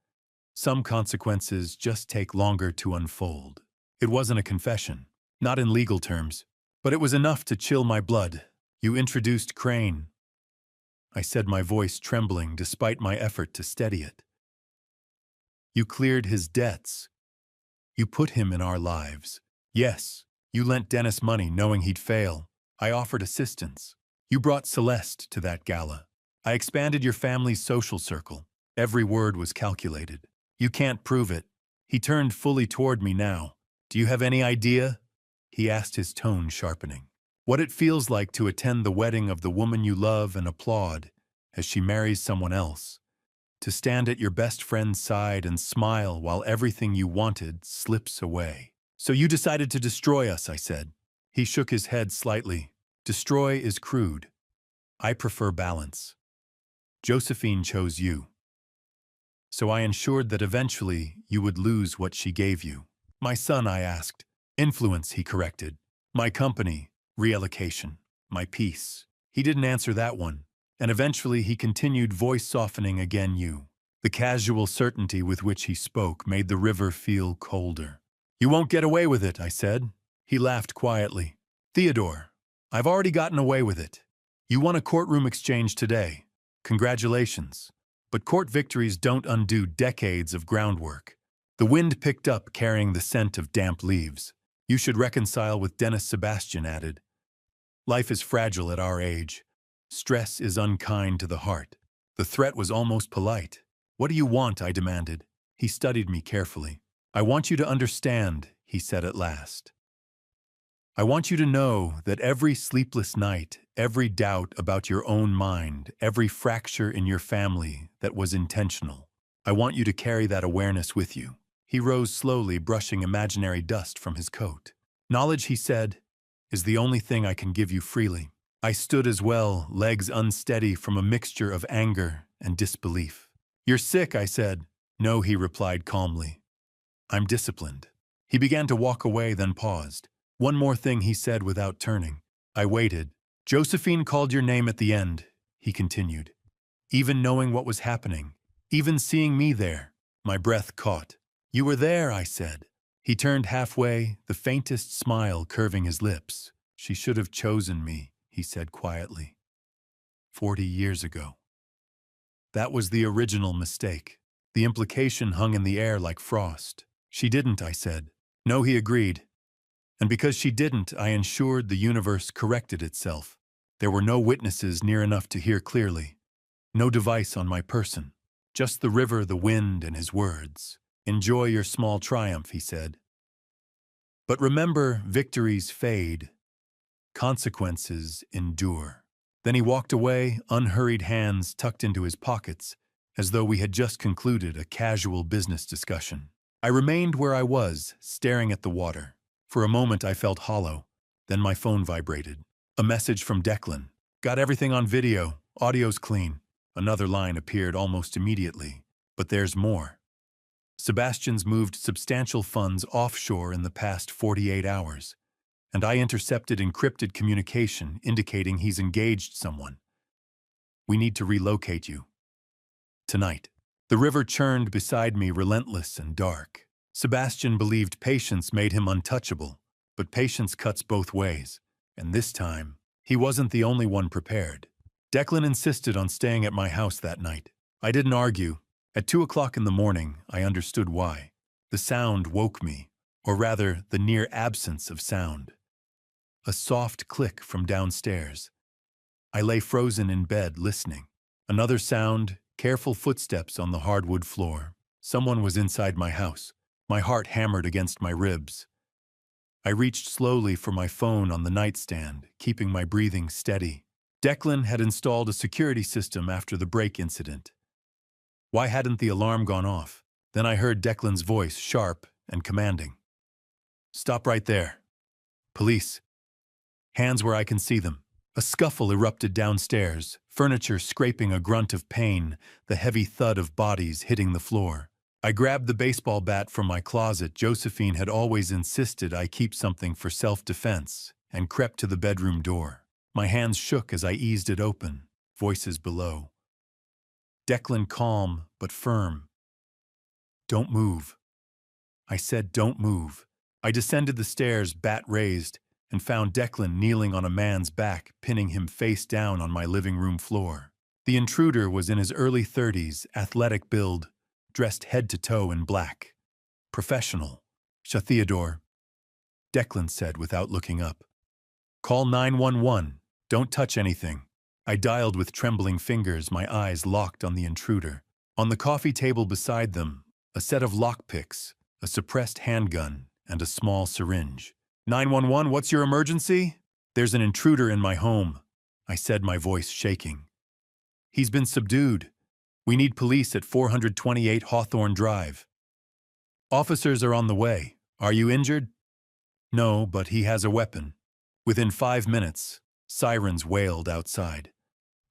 Some consequences just take longer to unfold. It wasn't a confession, not in legal terms, but it was enough to chill my blood. You introduced Crane. I said, my voice trembling despite my effort to steady it. You cleared his debts. You put him in our lives. Yes, you lent Dennis money knowing he'd fail. I offered assistance. You brought Celeste to that gala. I expanded your family's social circle. Every word was calculated. You can't prove it. He turned fully toward me now. Do you have any idea? He asked, his tone sharpening. What it feels like to attend the wedding of the woman you love and applaud as she marries someone else. To stand at your best friend's side and smile while everything you wanted slips away. So you decided to destroy us, I said. He shook his head slightly. Destroy is crude. I prefer balance. Josephine chose you. So I ensured that eventually you would lose what she gave you. My son, I asked. Influence, he corrected. My company, reallocation. My peace. He didn't answer that one. And eventually he continued, voice softening again, you. The casual certainty with which he spoke made the river feel colder. You won't get away with it, I said. He laughed quietly. Theodore, I've already gotten away with it. You won a courtroom exchange today. Congratulations. But court victories don't undo decades of groundwork. The wind picked up, carrying the scent of damp leaves. You should reconcile with Dennis, Sebastian added. Life is fragile at our age. Stress is unkind to the heart. The threat was almost polite. What do you want? I demanded. He studied me carefully. I want you to understand, he said at last. I want you to know that every sleepless night, every doubt about your own mind, every fracture in your family that was intentional, I want you to carry that awareness with you. He rose slowly, brushing imaginary dust from his coat. Knowledge, he said, is the only thing I can give you freely. I stood as well, legs unsteady from a mixture of anger and disbelief. You're sick, I said. No, he replied calmly. I'm disciplined. He began to walk away, then paused. One more thing, he said without turning. I waited. Josephine called your name at the end, he continued. Even knowing what was happening, even seeing me there, my breath caught. You were there, I said. He turned halfway, the faintest smile curving his lips. She should have chosen me, he said quietly. 40 years ago. That was the original mistake. The implication hung in the air like frost. She didn't, I said. No, he agreed. And because she didn't, I ensured the universe corrected itself. There were no witnesses near enough to hear clearly. No device on my person. Just the river, the wind, and his words. Enjoy your small triumph, he said. But remember, victories fade. Consequences endure. Then he walked away, unhurried, hands tucked into his pockets, as though we had just concluded a casual business discussion. I remained where I was, staring at the water. For a moment I felt hollow. Then my phone vibrated. A message from Declan. Got everything on video. Audio's clean. Another line appeared almost immediately. But there's more. Sebastian's moved substantial funds offshore in the past 48 hours. And I intercepted encrypted communication indicating he's engaged someone. We need to relocate you. Tonight. The river churned beside me, relentless and dark. Sebastian believed patience made him untouchable, but patience cuts both ways. And this time, he wasn't the only one prepared. Declan insisted on staying at my house that night. I didn't argue. At 2 o'clock in the morning, I understood why. The sound woke me, or rather, the near absence of sound. A soft click from downstairs. I lay frozen in bed, listening. Another sound, careful footsteps on the hardwood floor. Someone was inside my house. My heart hammered against my ribs. I reached slowly for my phone on the nightstand, keeping my breathing steady. Declan had installed a security system after the break incident. Why hadn't the alarm gone off? Then I heard Declan's voice, sharp and commanding. Stop right there. Police. Hands where I can see them. A scuffle erupted downstairs, furniture scraping a grunt of pain, the heavy thud of bodies hitting the floor. I grabbed the baseball bat from my closet. Josephine had always insisted I keep something for self-defense, and crept to the bedroom door. My hands shook as I eased it open, voices below. Declan calm but firm. Don't move. I said don't move. I descended the stairs, bat raised, and found Declan kneeling on a man's back, pinning him face down on my living room floor. The intruder was in his early 30s, athletic build, dressed head to toe in black. Professional. Theodore, Declan said without looking up. Call 911. Don't touch anything. I dialed with trembling fingers, my eyes locked on the intruder. On the coffee table beside them, a set of lockpicks, a suppressed handgun, and a small syringe. 911, what's your emergency? There's an intruder in my home, I said, my voice shaking. He's been subdued. We need police at 428 Hawthorne Drive. Officers are on the way. Are you injured? No, but he has a weapon. Within 5 minutes, sirens wailed outside.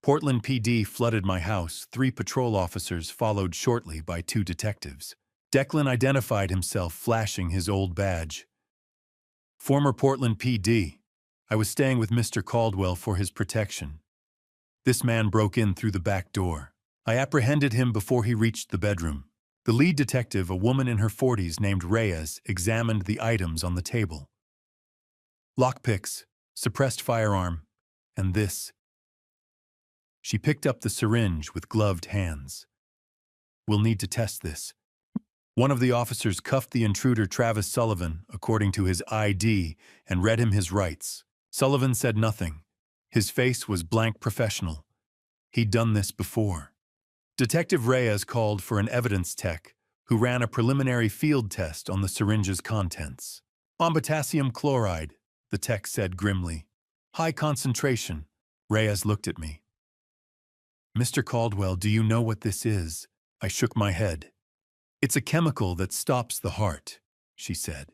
Portland PD flooded my house. 3 patrol officers followed shortly by 2 detectives. Declan identified himself, flashing his old badge. Former Portland PD. I was staying with Mr. Caldwell for his protection. This man broke in through the back door. I apprehended him before he reached the bedroom. The lead detective, a woman in her 40s named Reyes, examined the items on the table. Lockpicks, suppressed firearm, and this. She picked up the syringe with gloved hands. We'll need to test this. One of the officers cuffed the intruder, Travis Sullivan, according to his ID, and read him his rights. Sullivan said nothing. His face was blank professional. He'd done this before. Detective Reyes called for an evidence tech who ran a preliminary field test on the syringe's contents. On potassium chloride, the tech said grimly. High concentration. Reyes looked at me. Mr. Caldwell, do you know what this is? I shook my head. It's a chemical that stops the heart, she said.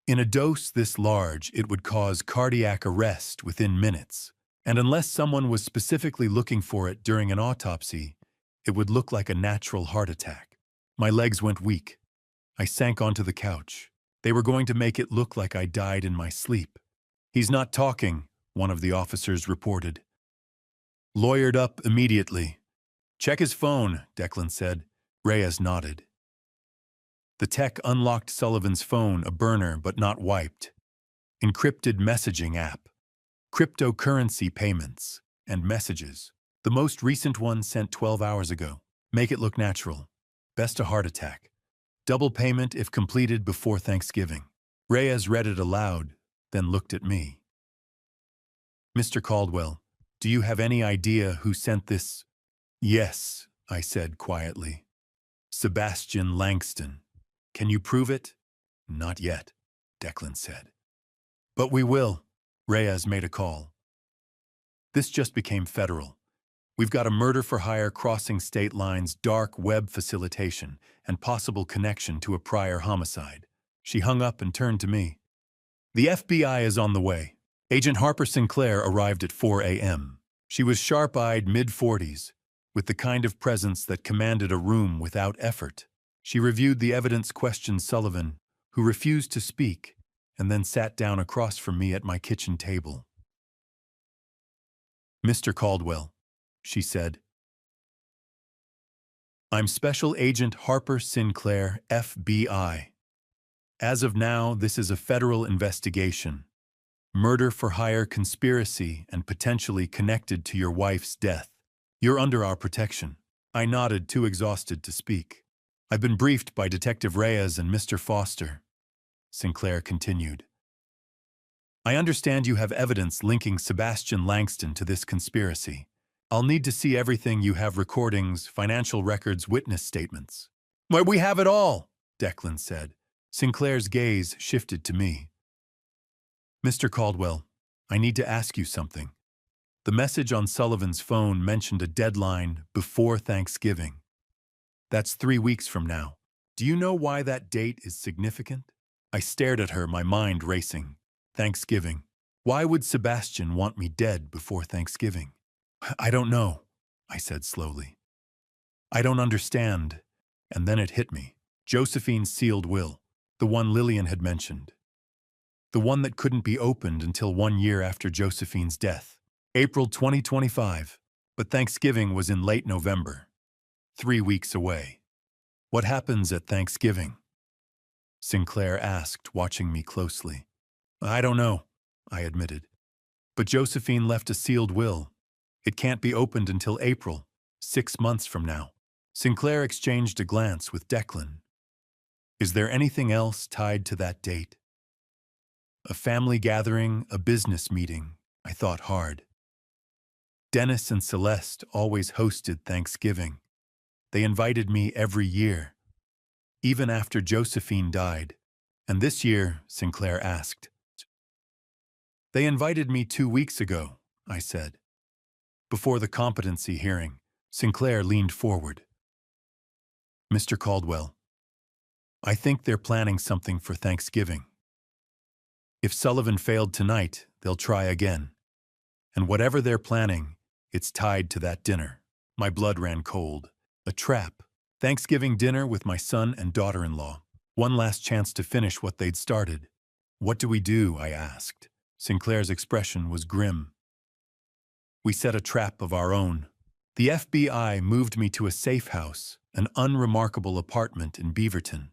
In a dose this large, it would cause cardiac arrest within minutes, and unless someone was specifically looking for it during an autopsy, it would look like a natural heart attack. My legs went weak. I sank onto the couch. They were going to make it look like I died in my sleep. He's not talking, one of the officers reported. Lawyered up immediately. Check his phone, Declan said. Reyes nodded. The tech unlocked Sullivan's phone, a burner but not wiped. Encrypted messaging app. Cryptocurrency payments and messages. The most recent one sent 12 hours ago. Make it look natural. Best a heart attack. Double payment if completed before Thanksgiving. Reyes read it aloud, then looked at me. Mr. Caldwell, do you have any idea who sent this? Yes, I said quietly. Sebastian Langston. Can you prove it? Not yet, Declan said. But we will. Reyes made a call. This just became federal. We've got a murder for hire crossing state lines, dark web facilitation, and possible connection to a prior homicide. She hung up and turned to me. The FBI is on the way. Agent Harper Sinclair arrived at 4 a.m. She was sharp-eyed, mid-40s, with the kind of presence that commanded a room without effort. She reviewed the evidence, questioned Sullivan, who refused to speak, and then sat down across from me at my kitchen table. Mr. Caldwell, she said. I'm Special Agent Harper Sinclair, FBI. As of now, this is a federal investigation. Murder for hire conspiracy and potentially connected to your wife's death. You're under our protection. I nodded, too exhausted to speak. I've been briefed by Detective Reyes and Mr. Foster. Sinclair continued. I understand you have evidence linking Sebastian Langston to this conspiracy. I'll need to see everything you have: recordings, financial records, witness statements. Why, we have it all, Declan said. Sinclair's gaze shifted to me. Mr. Caldwell, I need to ask you something. The message on Sullivan's phone mentioned a deadline before Thanksgiving. That's 3 weeks from now. Do you know why that date is significant? I stared at her, my mind racing. Thanksgiving. Why would Sebastian want me dead before Thanksgiving? I don't know, I said slowly. I don't understand. And then it hit me. Josephine's sealed will, the one Lillian had mentioned. The one that couldn't be opened until 1 year after Josephine's death. April 2025, but Thanksgiving was in late November. 3 weeks away. What happens at Thanksgiving? Sinclair asked, watching me closely. I don't know, I admitted. But Josephine left a sealed will. It can't be opened until April, 6 months from now. Sinclair exchanged a glance with Declan. Is there anything else tied to that date? A family gathering, a business meeting, I thought hard. Dennis and Celeste always hosted Thanksgiving. They invited me every year, even after Josephine died. And this year, Sinclair asked. They invited me 2 weeks ago, I said. Before the competency hearing, Sinclair leaned forward. Mr. Caldwell, I think they're planning something for Thanksgiving. If Sullivan failed tonight, they'll try again. And whatever they're planning, it's tied to that dinner. My blood ran cold. A trap. Thanksgiving dinner with my son and daughter-in-law. One last chance to finish what they'd started. What do we do? I asked. Sinclair's expression was grim. We set a trap of our own. The FBI moved me to a safe house, an unremarkable apartment in Beaverton.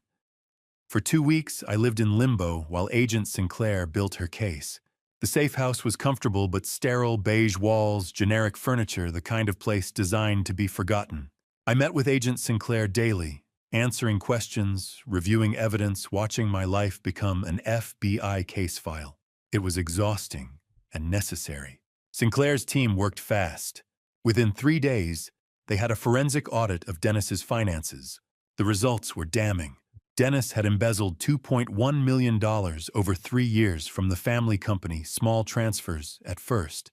For 2 weeks, I lived in limbo while Agent Sinclair built her case. The safe house was comfortable but sterile, beige walls, generic furniture, the kind of place designed to be forgotten. I met with Agent Sinclair daily, answering questions, reviewing evidence, watching my life become an FBI case file. It was exhausting and necessary. Sinclair's team worked fast. Within 3 days, they had a forensic audit of Dennis's finances. The results were damning. Dennis had embezzled $2.1 million over 3 years from the family company, small transfers at first,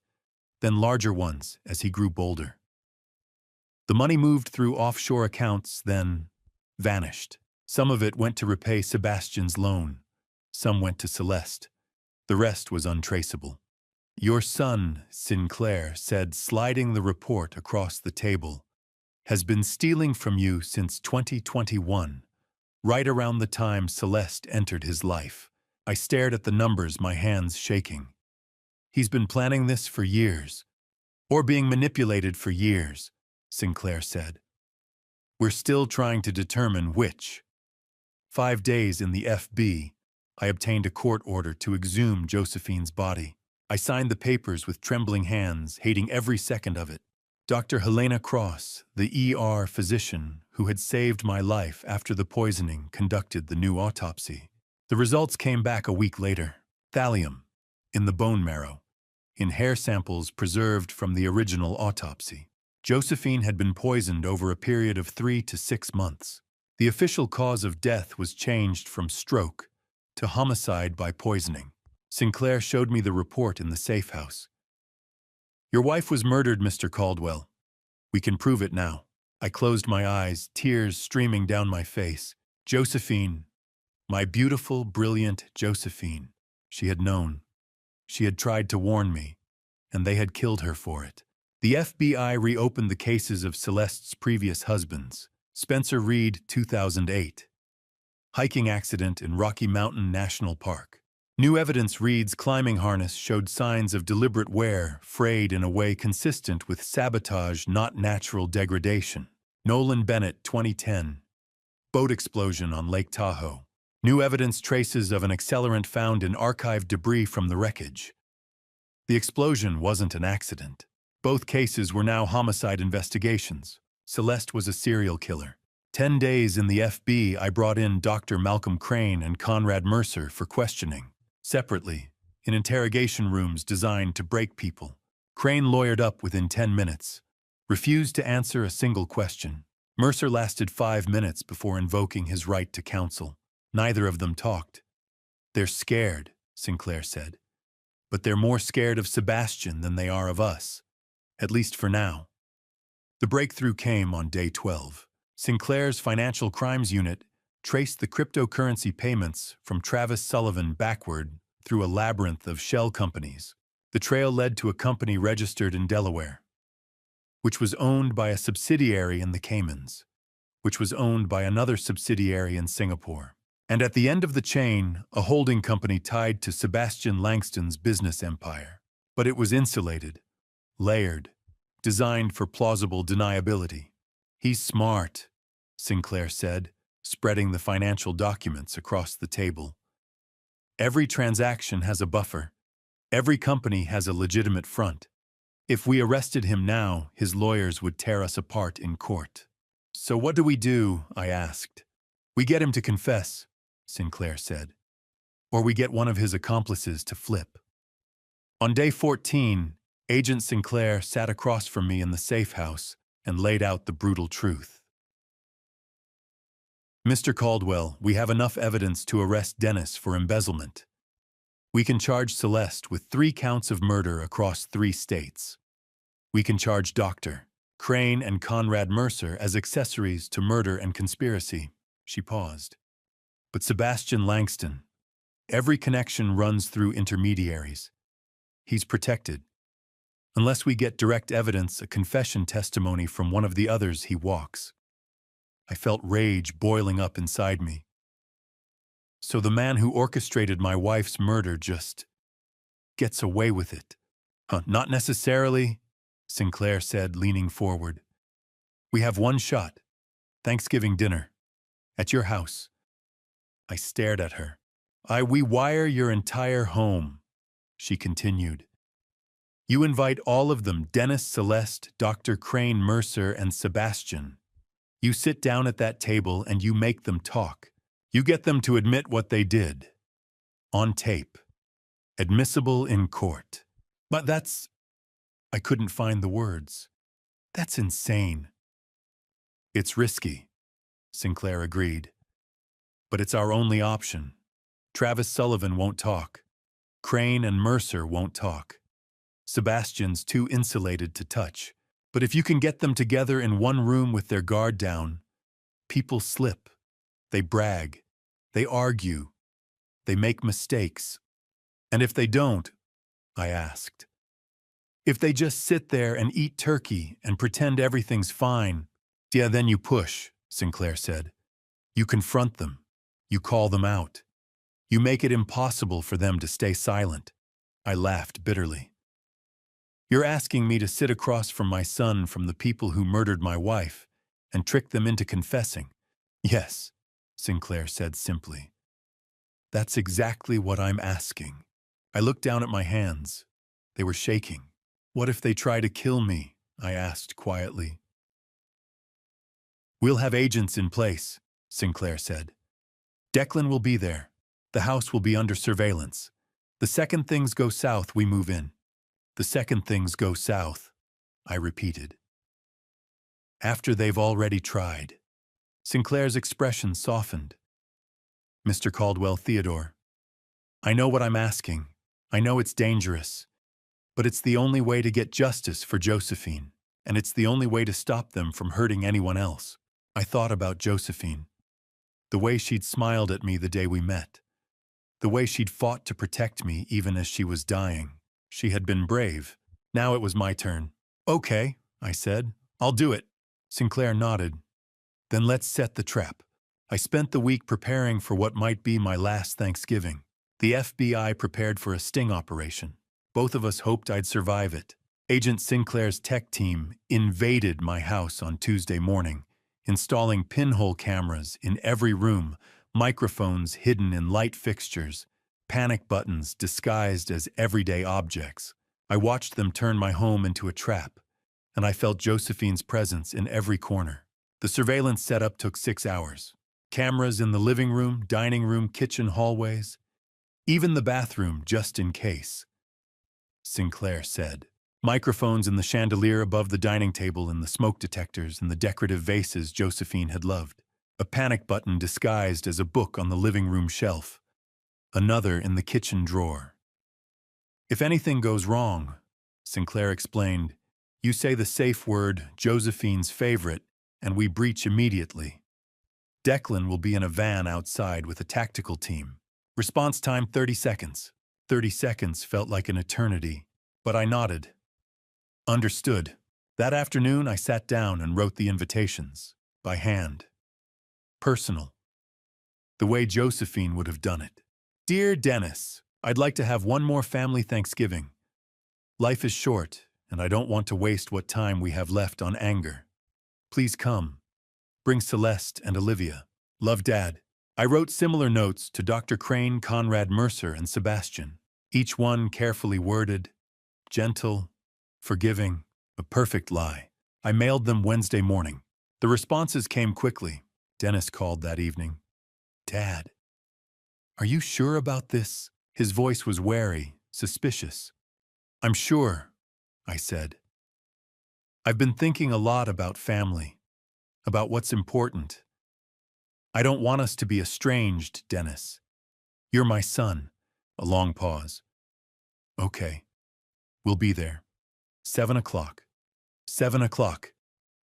then larger ones as he grew bolder. The money moved through offshore accounts, then vanished. Some of it went to repay Sebastian's loan. Some went to Celeste. The rest was untraceable. Your son, Sinclair said, sliding the report across the table, has been stealing from you since 2021. Right around the time Celeste entered his life. I stared at the numbers, my hands shaking. He's been planning this for years, or being manipulated for years, Sinclair said. We're still trying to determine which. 5 days in the FB, I obtained a court order to exhume Josephine's body. I signed the papers with trembling hands, hating every second of it. Dr. Helena Cross, the ER physician who had saved my life after the poisoning, conducted the new autopsy. The results came back a week later. Thallium, in the bone marrow, in hair samples preserved from the original autopsy. Josephine had been poisoned over a period of 3 to 6 months. The official cause of death was changed from stroke to homicide by poisoning. Sinclair showed me the report in the safe house. Your wife was murdered, Mr. Caldwell. We can prove it now. I closed my eyes, tears streaming down my face. Josephine, my beautiful, brilliant Josephine. She had known. She had tried to warn me, and they had killed her for it. The FBI reopened the cases of Celeste's previous husbands. Spencer Reed, 2008. Hiking accident in Rocky Mountain National Park. New evidence Reed's climbing harness showed signs of deliberate wear, frayed in a way consistent with sabotage, not natural degradation. Nolan Bennett, 2010. Boat explosion on Lake Tahoe. New evidence traces of an accelerant found in archived debris from the wreckage. The explosion wasn't an accident. Both cases were now homicide investigations. Celeste was a serial killer. 10 days in the FB, I brought in Dr. Malcolm Crane and Conrad Mercer for questioning. Separately, in interrogation rooms designed to break people. Crane lawyered up within 10 minutes, refused to answer a single question. Mercer lasted 5 minutes before invoking his right to counsel. Neither of them talked. They're scared, Sinclair said. But they're more scared of Sebastian than they are of us, at least for now. The breakthrough came on day 12. Sinclair's Financial Crimes Unit traced the cryptocurrency payments from Travis Sullivan backward through a labyrinth of shell companies. The trail led to a company registered in Delaware, which was owned by a subsidiary in the Caymans, which was owned by another subsidiary in Singapore. And at the end of the chain, a holding company tied to Sebastian Langston's business empire. But it was insulated, layered, designed for plausible deniability. He's smart, Sinclair said, spreading the financial documents across the table. Every transaction has a buffer. Every company has a legitimate front. If we arrested him now, his lawyers would tear us apart in court. So what do we do? I asked. We get him to confess, Sinclair said. Or we get one of his accomplices to flip. On day 14, Agent Sinclair sat across from me in the safe house and laid out the brutal truth. Mr. Caldwell, we have enough evidence to arrest Dennis for embezzlement. We can charge Celeste with 3 counts of murder across 3 states. We can charge Dr. Crane and Conrad Mercer as accessories to murder and conspiracy. She paused. But Sebastian Langston, every connection runs through intermediaries. He's protected. Unless we get direct evidence, a confession testimony from one of the others, he walks. I felt rage boiling up inside me. So the man who orchestrated my wife's murder just gets away with it. Not necessarily, Sinclair said, leaning forward. We have one shot. Thanksgiving dinner. At your house. I stared at her. We wire your entire home, she continued. You invite all of them, Dennis, Celeste, Dr. Crane, Mercer, and Sebastian. You sit down at that table and you make them talk. You get them to admit what they did. On tape. Admissible in court. But that's... I couldn't find the words. That's insane. It's risky, Sinclair agreed. But it's our only option. Travis Sullivan won't talk. Crane and Mercer won't talk. Sebastian's too insulated to touch. But if you can get them together in one room with their guard down, people slip. They brag. They argue. They make mistakes. And if they don't, I asked. If they just sit there and eat turkey and pretend everything's fine, yeah, then you push, Sinclair said. You confront them. You call them out. You make it impossible for them to stay silent. I laughed bitterly. You're asking me to sit across from my son from the people who murdered my wife and trick them into confessing. Yes, Sinclair said simply. That's exactly what I'm asking. I looked down at my hands. They were shaking. What if they try to kill me? I asked quietly. We'll have agents in place, Sinclair said. Declan will be there. The house will be under surveillance. The second things go south, we move in. The second things go south, I repeated. After they've already tried. Sinclair's expression softened. Mr. Caldwell Theodore, I know what I'm asking. I know it's dangerous. But it's the only way to get justice for Josephine, and it's the only way to stop them from hurting anyone else. I thought about Josephine. The way she'd smiled at me the day we met. The way she'd fought to protect me even as she was dying. She had been brave. Now it was my turn. Okay, I said. I'll do it. Sinclair nodded. Then let's set the trap. I spent the week preparing for what might be my last Thanksgiving. The FBI prepared for a sting operation. Both of us hoped I'd survive it. Agent Sinclair's tech team invaded my house on Tuesday morning, installing pinhole cameras in every room, microphones hidden in light fixtures, panic buttons disguised as everyday objects. I watched them turn my home into a trap, and I felt Josephine's presence in every corner. The surveillance setup took 6 hours. Cameras in the living room, dining room, kitchen, hallways, even the bathroom, just in case. Sinclair said. Microphones in the chandelier above the dining table and the smoke detectors and the decorative vases Josephine had loved. A panic button disguised as a book on the living room shelf. Another in the kitchen drawer. If anything goes wrong, Sinclair explained, you say the safe word, Josephine's favorite, and we breach immediately. Declan will be in a van outside with a tactical team. Response time 30 seconds. 30 seconds felt like an eternity, but I nodded. Understood. That afternoon I sat down and wrote the invitations, by hand. Personal. The way Josephine would have done it. Dear Dennis, I'd like to have one more family Thanksgiving. Life is short, and I don't want to waste what time we have left on anger. Please come. Bring Celeste and Olivia. Love, Dad. I wrote similar notes to Dr. Crane, Conrad Mercer, and Sebastian, each one carefully worded, gentle, forgiving, a perfect lie. I mailed them Wednesday morning. The responses came quickly. Dennis called that evening. Dad, are you sure about this? His voice was wary, suspicious. I'm sure, I said. I've been thinking a lot about family, about what's important. I don't want us to be estranged, Dennis. You're my son. A long pause. Okay, we'll be there. 7 o'clock. 7 o'clock,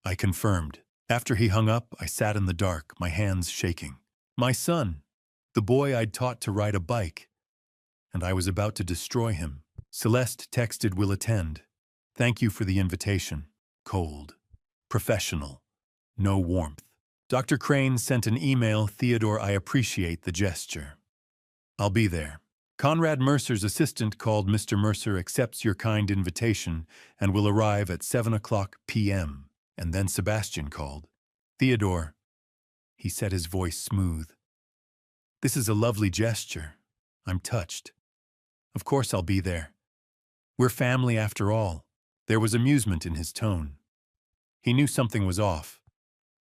I confirmed. After he hung up, I sat in the dark, my hands shaking. My son, the boy I'd taught to ride a bike, and I was about to destroy him. Celeste texted, "Will attend. Thank you for the invitation." Cold. Professional. No warmth. Dr. Crane sent an email, "Theodore, I appreciate the gesture. I'll be there." Conrad Mercer's assistant called, "Mr. Mercer accepts your kind invitation and will arrive at 7 o'clock p.m. And then Sebastian called. "Theodore," he said, his voice smooth. "This is a lovely gesture. I'm touched. Of course I'll be there. We're family after all." There was amusement in his tone. He knew something was off,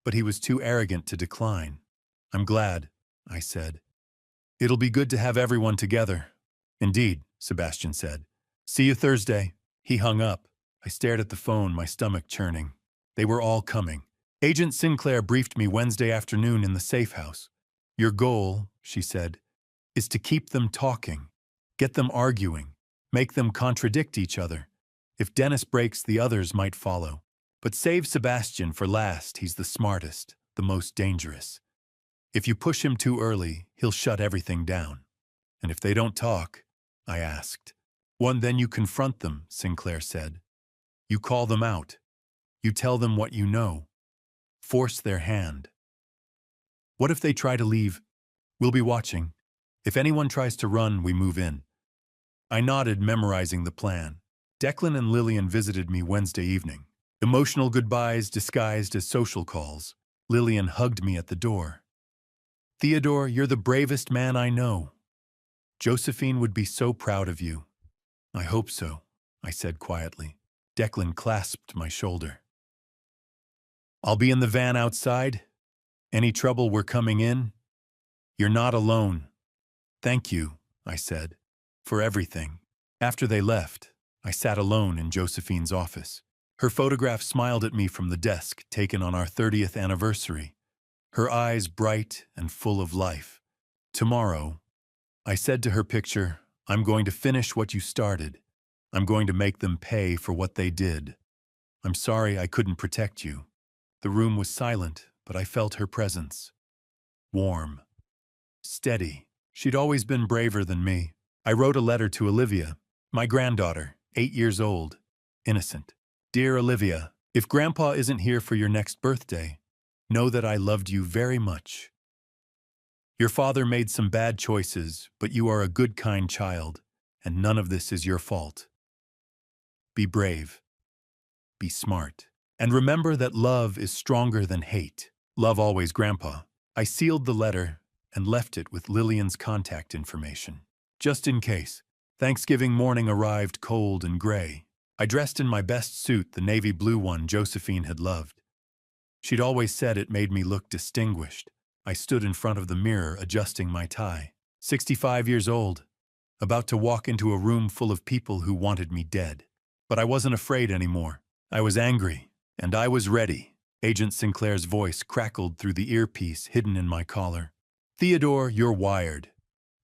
but he was too arrogant to decline. "I'm glad," I said. "It'll be good to have everyone together." "Indeed," Sebastian said. "See you Thursday." He hung up. I stared at the phone, my stomach churning. They were all coming. Agent Sinclair briefed me Wednesday afternoon in the safe house. "Your goal," she said, "is to keep them talking, get them arguing, make them contradict each other. If Dennis breaks, the others might follow. But save Sebastian for last. He's the smartest, the most dangerous. If you push him too early, he'll shut everything down." "And if they don't talk?" I asked. Then you confront them," Sinclair said. "You call them out. You tell them what you know. Force their hand. What if they try to leave? We'll be watching. If anyone tries to run, we move in." I nodded, memorizing the plan. Declan and Lillian visited me Wednesday evening. Emotional goodbyes disguised as social calls. Lillian hugged me at the door. "Theodore, you're the bravest man I know. Josephine would be so proud of you." "I hope so," I said quietly. Declan clasped my shoulder. "I'll be in the van outside. Any trouble, we're coming in. You're not alone." "Thank you," I said, "for everything." After they left, I sat alone in Josephine's office. Her photograph smiled at me from the desk, taken on our 30th anniversary. Her eyes bright and full of life. "Tomorrow," I said to her picture, "I'm going to finish what you started. I'm going to make them pay for what they did. I'm sorry I couldn't protect you." The room was silent, but I felt her presence. Warm. Steady. She'd always been braver than me. I wrote a letter to Olivia, my granddaughter, 8 years old, innocent. "Dear Olivia, if Grandpa isn't here for your next birthday, know that I loved you very much. Your father made some bad choices, but you are a good, kind child, and none of this is your fault. Be brave. Be smart. And remember that love is stronger than hate. Love always, Grandpa." I sealed the letter and left it with Lillian's contact information. Just in case. Thanksgiving morning arrived cold and gray. I dressed in my best suit, the navy blue one Josephine had loved. She'd always said it made me look distinguished. I stood in front of the mirror, adjusting my tie. 65 years old, about to walk into a room full of people who wanted me dead. But I wasn't afraid anymore. I was angry, and I was ready. Agent Sinclair's voice crackled through the earpiece hidden in my collar. "Theodore, you're wired.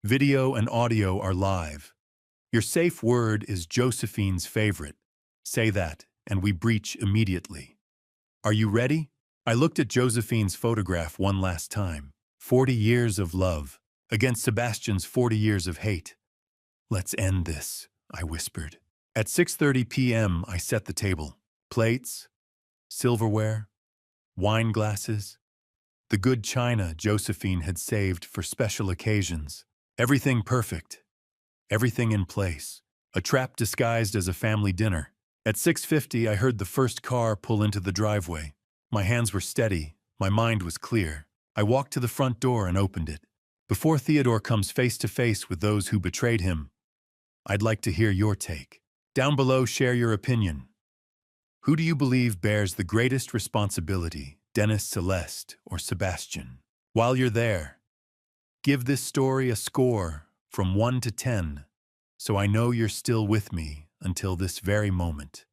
Video and audio are live. Your safe word is Josephine's favorite. Say that, and we breach immediately. Are you ready?" I looked at Josephine's photograph one last time. 40 years of love, against Sebastian's 40 years of hate. "Let's end this," I whispered. At 6:30 p.m., I set the table. Plates, silverware, wine glasses, the good china Josephine had saved for special occasions. Everything perfect. Everything in place. A trap disguised as a family dinner. At 6:50, I heard the first car pull into the driveway. My hands were steady. My mind was clear. I walked to the front door and opened it. Before Theodore comes face to face with those who betrayed him, I'd like to hear your take. Down below, share your opinion. Who do you believe bears the greatest responsibility, Dennis, Celeste, or Sebastian? While you're there, give this story a score from 1 to 10, so I know you're still with me until this very moment.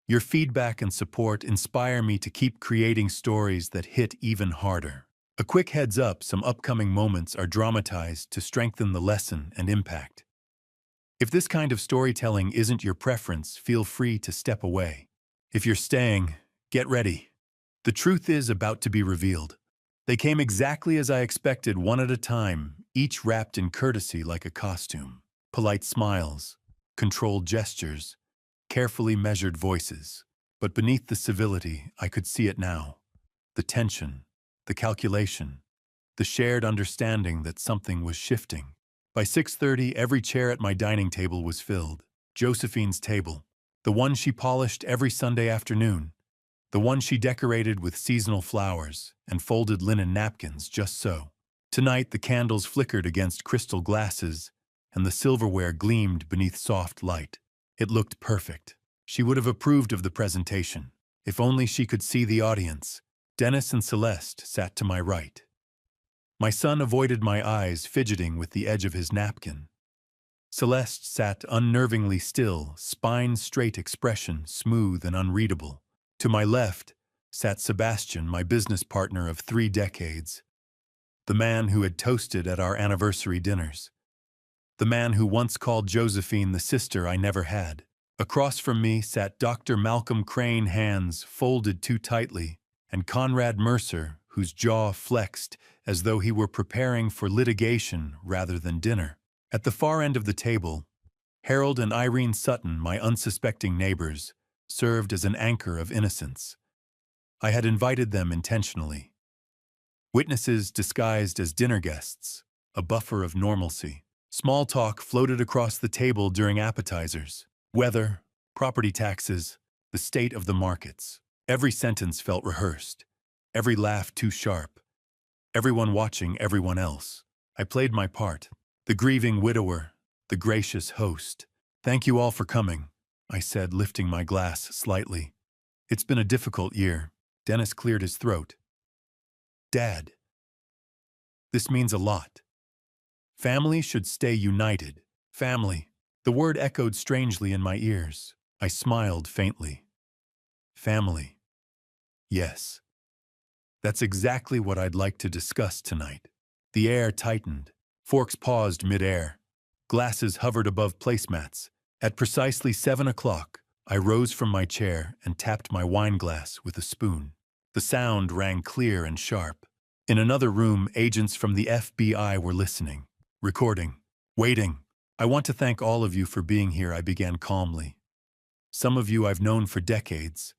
Your feedback and support inspire me to keep creating stories that hit even harder. A quick heads up, some upcoming moments are dramatized to strengthen the lesson and impact. If this kind of storytelling isn't your preference, feel free to step away. If you're staying, get ready. The truth is about to be revealed. They came exactly as I expected, one at a time, each wrapped in courtesy like a costume. Polite smiles, controlled gestures, carefully measured voices. But beneath the civility, I could see it now. The tension, the calculation, the shared understanding that something was shifting. By 6:30, every chair at my dining table was filled. Josephine's table, the one she polished every Sunday afternoon, the one she decorated with seasonal flowers and folded linen napkins just so. Tonight, the candles flickered against crystal glasses, and the silverware gleamed beneath soft light. It looked perfect. She would have approved of the presentation. If only she could see the audience. Dennis and Celeste sat to my right. My son avoided my eyes, fidgeting with the edge of his napkin. Celeste sat unnervingly still, spine-straight expression, smooth and unreadable. To my left sat Sebastian, my business partner of 3 decades, the man who had toasted at our anniversary dinners, the man who once called Josephine the sister I never had. Across from me sat Dr. Malcolm Crane, hands folded too tightly, and Conrad Mercer, whose jaw flexed as though he were preparing for litigation rather than dinner. At the far end of the table, Harold and Irene Sutton, my unsuspecting neighbors, served as an anchor of innocence. I had invited them intentionally. Witnesses disguised as dinner guests, a buffer of normalcy. Small talk floated across the table during appetizers. Weather, property taxes, the state of the markets. Every sentence felt rehearsed, every laugh too sharp, everyone watching everyone else. I played my part, the grieving widower, the gracious host. "Thank you all for coming," I said, lifting my glass slightly. "It's been a difficult year." Dennis cleared his throat. "Dad, this means a lot. Family should stay united. Family." The word echoed strangely in my ears. I smiled faintly. Family. Yes. That's exactly what I'd like to discuss tonight. The air tightened. Forks paused mid-air. Glasses hovered above placemats. At precisely 7 o'clock, I rose from my chair and tapped my wine glass with a spoon. The sound rang clear and sharp. In another room, agents from the FBI were listening, recording, waiting. "I want to thank all of you for being here," I began calmly. "Some of you I've known for decades.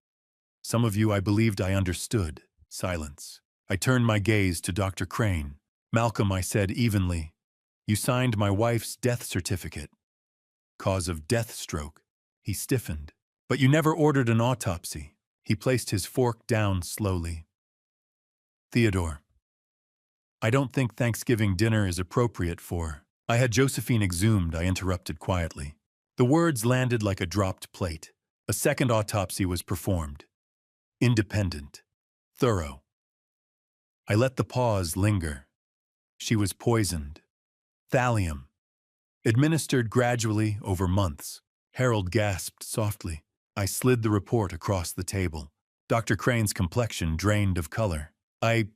Some of you I believed I understood." Silence. I turned my gaze to Dr. Crane. "Malcolm," I said evenly, "you signed my wife's death certificate. Cause of death, stroke." He stiffened. "But you never ordered an autopsy." He placed his fork down slowly. "Theodore, I don't think Thanksgiving dinner is appropriate for—" I had Josephine exhumed, I interrupted quietly. The words landed like a dropped plate. A second autopsy was performed. Independent. Thorough. I let the pause linger. She was poisoned. Thallium. Administered gradually over months. Harold gasped softly. I slid the report across the table. Dr. Crane's complexion drained of color. I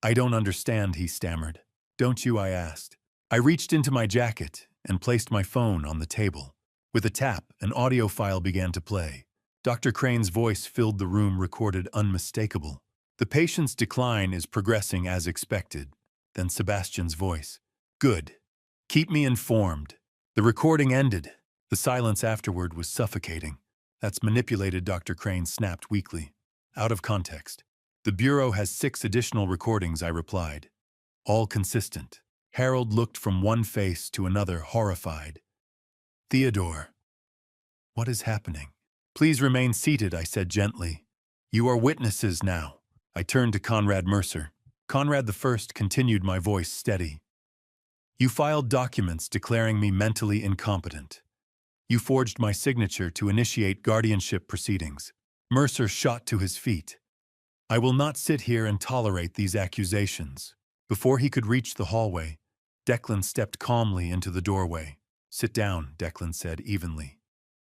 don't understand," he stammered. "Don't you?" I asked. I reached into my jacket and placed my phone on the table. With a tap, an audio file began to play. Dr. Crane's voice filled the room, recorded unmistakable. "The patient's decline is progressing as expected." Then Sebastian's voice. "Good. Keep me informed." The recording ended. The silence afterward was suffocating. "That's manipulated," Dr. Crane snapped weakly. "Out of context." "The Bureau has 6 additional recordings," I replied. "All consistent." Harold looked from one face to another, horrified. "Theodore, what is happening?" "Please remain seated," I said gently. "You are witnesses now." I turned to Conrad Mercer. Conrad I continued, my voice steady. "You filed documents declaring me mentally incompetent. You forged my signature to initiate guardianship proceedings." Mercer shot to his feet. "I will not sit here and tolerate these accusations." Before he could reach the hallway, Declan stepped calmly into the doorway. "Sit down," Declan said evenly.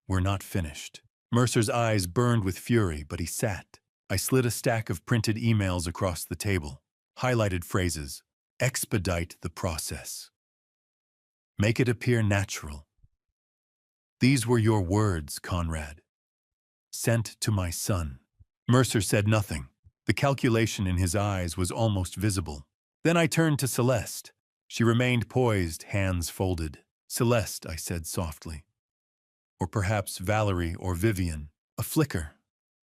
"We're not finished." Mercer's eyes burned with fury, but he sat. I slid a stack of printed emails across the table. Highlighted phrases. Expedite the process. Make it appear natural. These were your words, Conrad. Sent to my son. Mercer said nothing. The calculation in his eyes was almost visible. Then I turned to Celeste. She remained poised, hands folded. Celeste, I said softly. Or perhaps Valerie or Vivian. A flicker.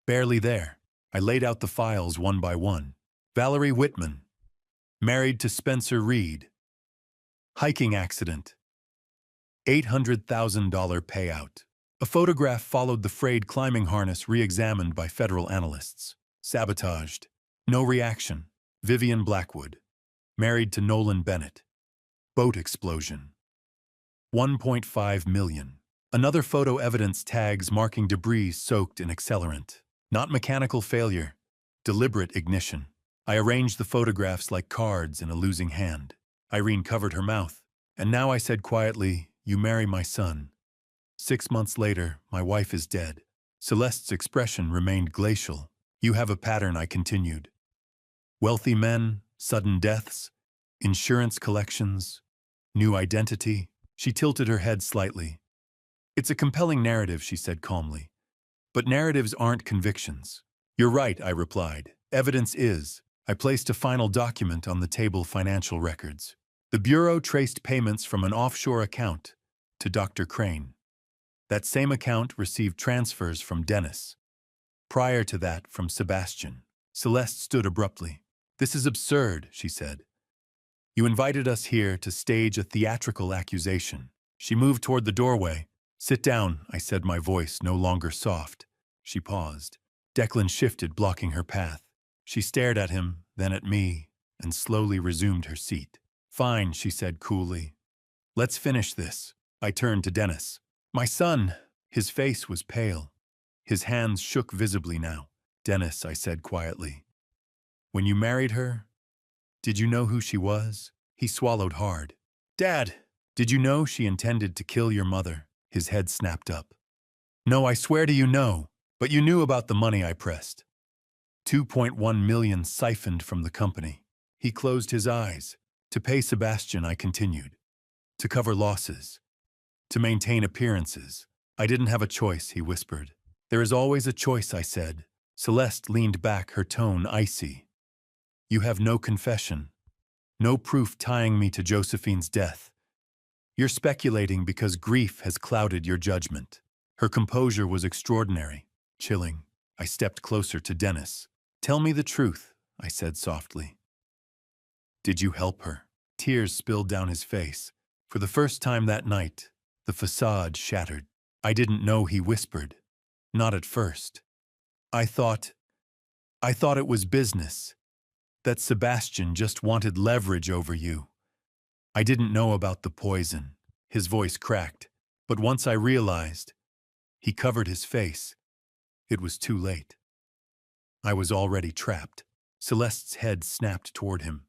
Barely there. I laid out the files one by one. Valerie Whitman. Married to Spencer Reed. Hiking accident. $800,000 payout. A photograph followed the frayed climbing harness re-examined by federal analysts. Sabotaged. No reaction. Vivian Blackwood. Married to Nolan Bennett. Boat explosion. 1.5 million. Another photo evidence tags marking debris soaked in accelerant. Not mechanical failure. Deliberate ignition. I arranged the photographs like cards in a losing hand. Irene covered her mouth. And now I said quietly, "You marry my son." 6 months later, my wife is dead. Celeste's expression remained glacial. "You have a pattern," I continued. Wealthy men, sudden deaths, insurance collections, new identity. She tilted her head slightly. "It's a compelling narrative," she said calmly. "But narratives aren't convictions." "You're right," I replied. "Evidence is." I placed a final document on the table: financial records. The Bureau traced payments from an offshore account to Dr. Crane. That same account received transfers from Dennis. Prior to that, from Sebastian. Celeste stood abruptly. "This is absurd," she said. "You invited us here to stage a theatrical accusation." She moved toward the doorway. "Sit down," I said, my voice no longer soft. She paused. Declan shifted, blocking her path. She stared at him, then at me, and slowly resumed her seat. "Fine," she said coolly. "Let's finish this." I turned to Dennis. "My son." His face was pale. His hands shook visibly now. "Dennis," I said quietly, "when you married her, did you know who she was?" He swallowed hard. "Dad, did you know she intended to kill your mother?" His head snapped up. "No, I swear to you, no. But you knew about the money I pressed. 2.1 million siphoned from the company." He closed his eyes. "To pay Sebastian," I continued. "To cover losses. To maintain appearances." "I didn't have a choice," he whispered. "There is always a choice," I said. Celeste leaned back, her tone icy. "You have no confession. No proof tying me to Josephine's death. You're speculating because grief has clouded your judgment." Her composure was extraordinary, chilling. I stepped closer to Dennis. "Tell me the truth," I said softly. "Did you help her?" Tears spilled down his face. For the first time that night, the facade shattered. "I didn't know," he whispered. "Not at first. I thought it was business. That Sebastian just wanted leverage over you. I didn't know about the poison." His voice cracked. But once I realized, he covered his face. It was too late. I was already trapped. Celeste's head snapped toward him.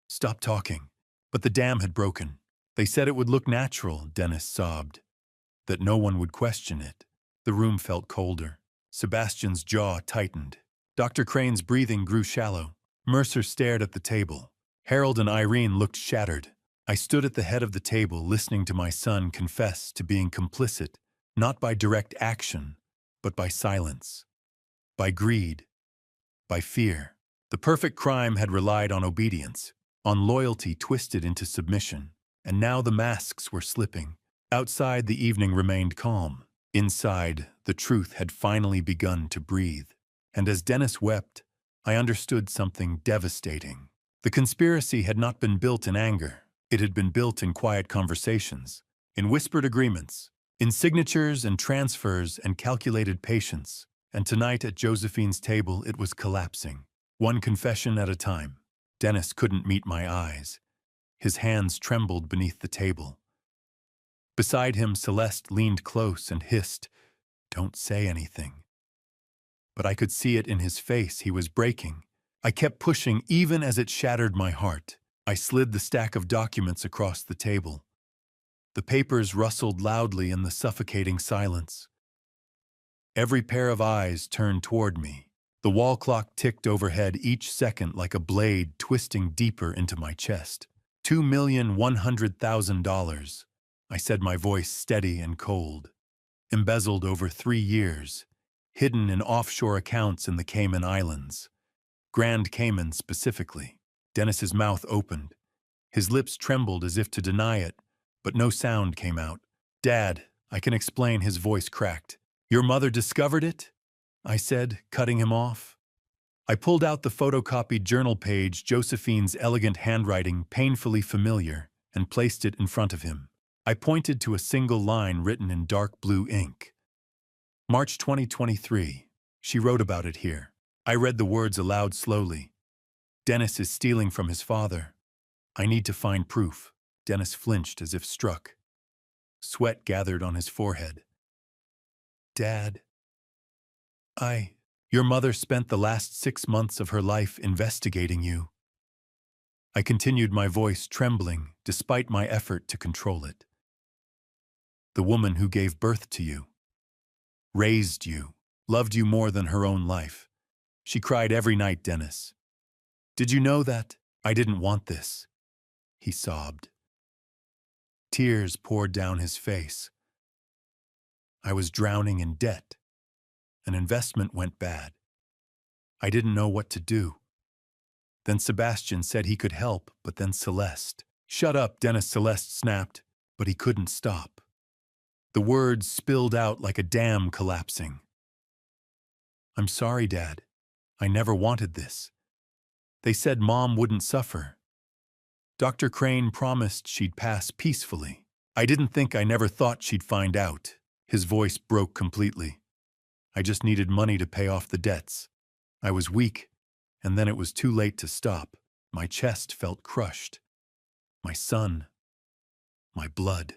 "Stop talking." But the dam had broken. "They said it would look natural," Dennis sobbed. "That no one would question it." The room felt colder. Sebastian's jaw tightened. Dr. Crane's breathing grew shallow. Mercer stared at the table. Harold and Irene looked shattered. I stood at the head of the table, listening to my son confess to being complicit, not by direct action, but by silence, by greed, by fear. The perfect crime had relied on obedience, on loyalty twisted into submission, and now the masks were slipping. Outside, the evening remained calm. Inside, the truth had finally begun to breathe. And as Dennis wept, I understood something devastating. The conspiracy had not been built in anger. It had been built in quiet conversations, in whispered agreements, in signatures and transfers and calculated patience. And tonight at Josephine's table, it was collapsing, one confession at a time. Dennis couldn't meet my eyes. His hands trembled beneath the table. Beside him, Celeste leaned close and hissed, "Don't say anything." But I could see it in his face. He was breaking. I kept pushing, even as it shattered my heart. I slid the stack of documents across the table. The papers rustled loudly in the suffocating silence. Every pair of eyes turned toward me. The wall clock ticked overhead each second like a blade twisting deeper into my chest. $2,100,000, I said, my voice steady and cold. Embezzled over 3 years, hidden in offshore accounts in the Cayman Islands. Grand Cayman specifically. Dennis's mouth opened. His lips trembled as if to deny it, but no sound came out. Dad, I can explain, his voice cracked. Your mother discovered it? I said, cutting him off. I pulled out the photocopied journal page, Josephine's elegant handwriting painfully familiar, and placed it in front of him. I pointed to a single line written in dark blue ink. March 2023. She wrote about it here. I read the words aloud slowly. Dennis is stealing from his father. I need to find proof. Dennis flinched as if struck. Sweat gathered on his forehead. Dad, your mother spent the last 6 months of her life investigating you. I continued, my voice trembling despite my effort to control it. The woman who gave birth to you, raised you, loved you more than her own life. She cried every night, Dennis. Did you know that? I didn't want this, he sobbed. Tears poured down his face. I was drowning in debt. An investment went bad. I didn't know what to do. Then Sebastian said he could help, but then Celeste. Shut up, Dennis, Celeste snapped, but he couldn't stop. The words spilled out like a dam collapsing. I'm sorry, Dad. I never wanted this. They said Mom wouldn't suffer. Dr. Crane promised she'd pass peacefully. I never thought she'd find out. His voice broke completely. I just needed money to pay off the debts. I was weak, and then it was too late to stop. My chest felt crushed. My son. My blood.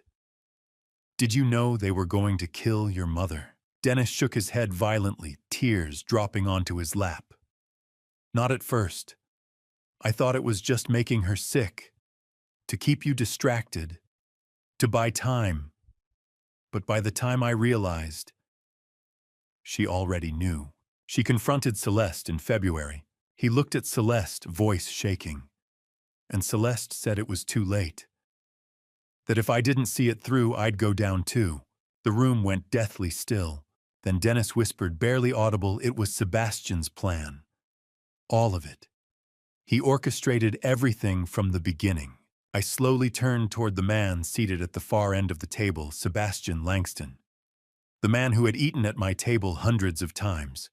Did you know they were going to kill your mother? Dennis shook his head violently, tears dropping onto his lap. Not at first. I thought it was just making her sick, to keep you distracted, to buy time. But by the time I realized, she already knew. She confronted Celeste in February. He looked at Celeste, voice shaking. And Celeste said it was too late. That if I didn't see it through, I'd go down too. The room went deathly still. Then Dennis whispered, barely audible, it was Sebastian's plan. All of it. He orchestrated everything from the beginning. I slowly turned toward the man seated at the far end of the table, Sebastian Langston. The man who had eaten at my table hundreds of times.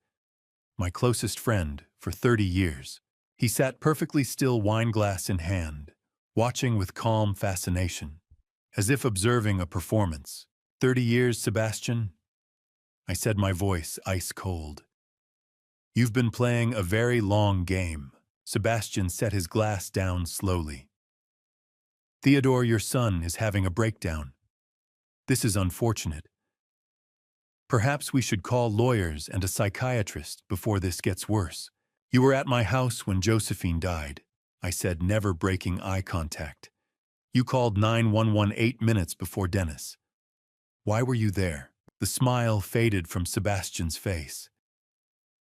My closest friend for 30 years. He sat perfectly still, wineglass in hand, watching with calm fascination, as if observing a performance. 30 years, Sebastian? I said, my voice ice cold. You've been playing a very long game. Sebastian set his glass down slowly. Theodore, your son, is having a breakdown. This is unfortunate. Perhaps we should call lawyers and a psychiatrist before this gets worse. You were at my house when Josephine died, I said, never breaking eye contact. You called 911 8 minutes before Dennis. Why were you there? The smile faded from Sebastian's face.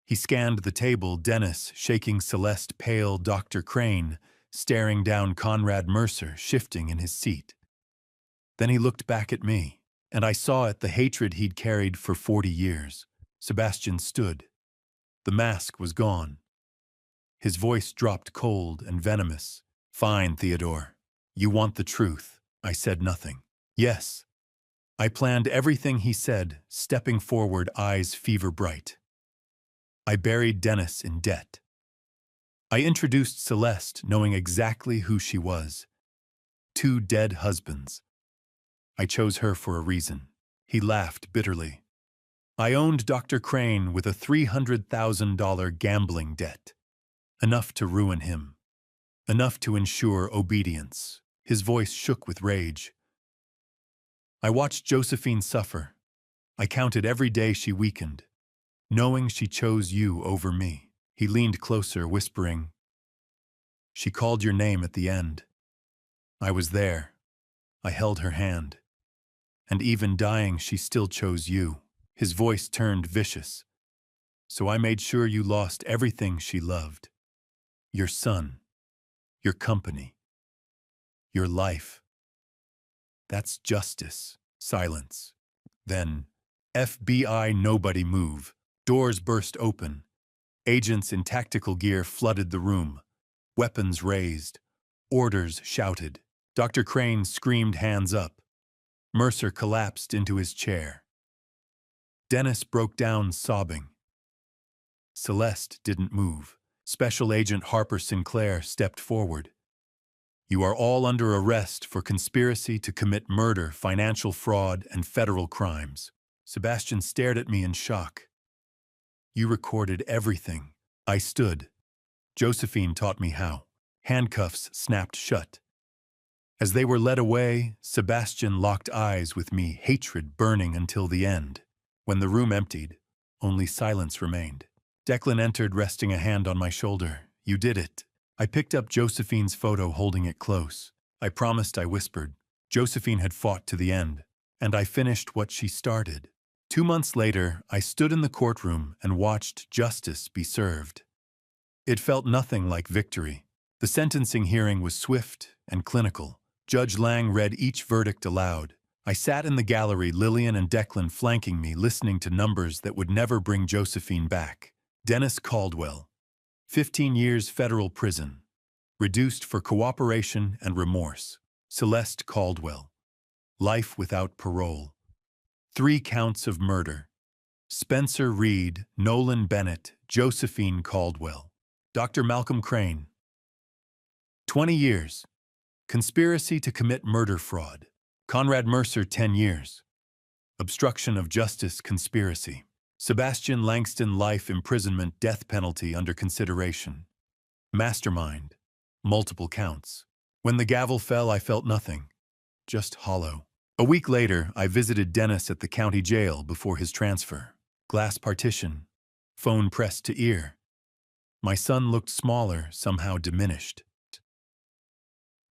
He scanned the table, Dennis shaking Celeste, pale Dr. Crane staring down, Conrad Mercer shifting in his seat. Then he looked back at me, and I saw it, the hatred he'd carried for 40 years. Sebastian stood. The mask was gone. His voice dropped cold and venomous. Fine, Theodore. You want the truth. I said nothing. Yes. I planned everything he said, stepping forward, eyes fever bright. I buried Dennis in debt. I introduced Celeste, knowing exactly who she was. 2 dead husbands. I chose her for a reason. He laughed bitterly. I owned Dr. Crane with a $300,000 gambling debt. Enough to ruin him. Enough to ensure obedience. His voice shook with rage. I watched Josephine suffer. I counted every day she weakened, knowing she chose you over me. He leaned closer, whispering, she called your name at the end. I was there. I held her hand. And even dying, she still chose you. His voice turned vicious. So I made sure you lost everything she loved. Your son, your company, your life. That's justice. Silence. Then, FBI nobody move. Doors burst open. Agents in tactical gear flooded the room. Weapons raised. Orders shouted. Dr. Crane screamed hands up. Mercer collapsed into his chair. Dennis broke down sobbing. Celeste didn't move. Special Agent Harper Sinclair stepped forward. You are all under arrest for conspiracy to commit murder, financial fraud, and federal crimes. Sebastian stared at me in shock. You recorded everything. I stood. Josephine taught me how. Handcuffs snapped shut. As they were led away, Sebastian locked eyes with me, hatred burning until the end. When the room emptied, only silence remained. Declan entered, resting a hand on my shoulder. You did it. I picked up Josephine's photo, holding it close. I promised, I whispered. Josephine had fought to the end, and I finished what she started. 2 months later, I stood in the courtroom and watched justice be served. It felt nothing like victory. The sentencing hearing was swift and clinical. Judge Lang read each verdict aloud. I sat in the gallery, Lillian and Declan flanking me, listening to numbers that would never bring Josephine back. Dennis Caldwell, 15 years federal prison, reduced for cooperation and remorse. Celeste Caldwell, life without parole. 3 counts of murder. Spencer Reed, Nolan Bennett, Josephine Caldwell. Dr. Malcolm Crane, 20 years. Conspiracy to commit murder fraud. Conrad Mercer, 10 years. Obstruction of justice conspiracy. Sebastian Langston, life imprisonment, death penalty under consideration. Mastermind. Multiple counts. When the gavel fell, I felt nothing. Just hollow. A week later, I visited Dennis at the county jail before his transfer. Glass partition. Phone pressed to ear. My son looked smaller, somehow diminished.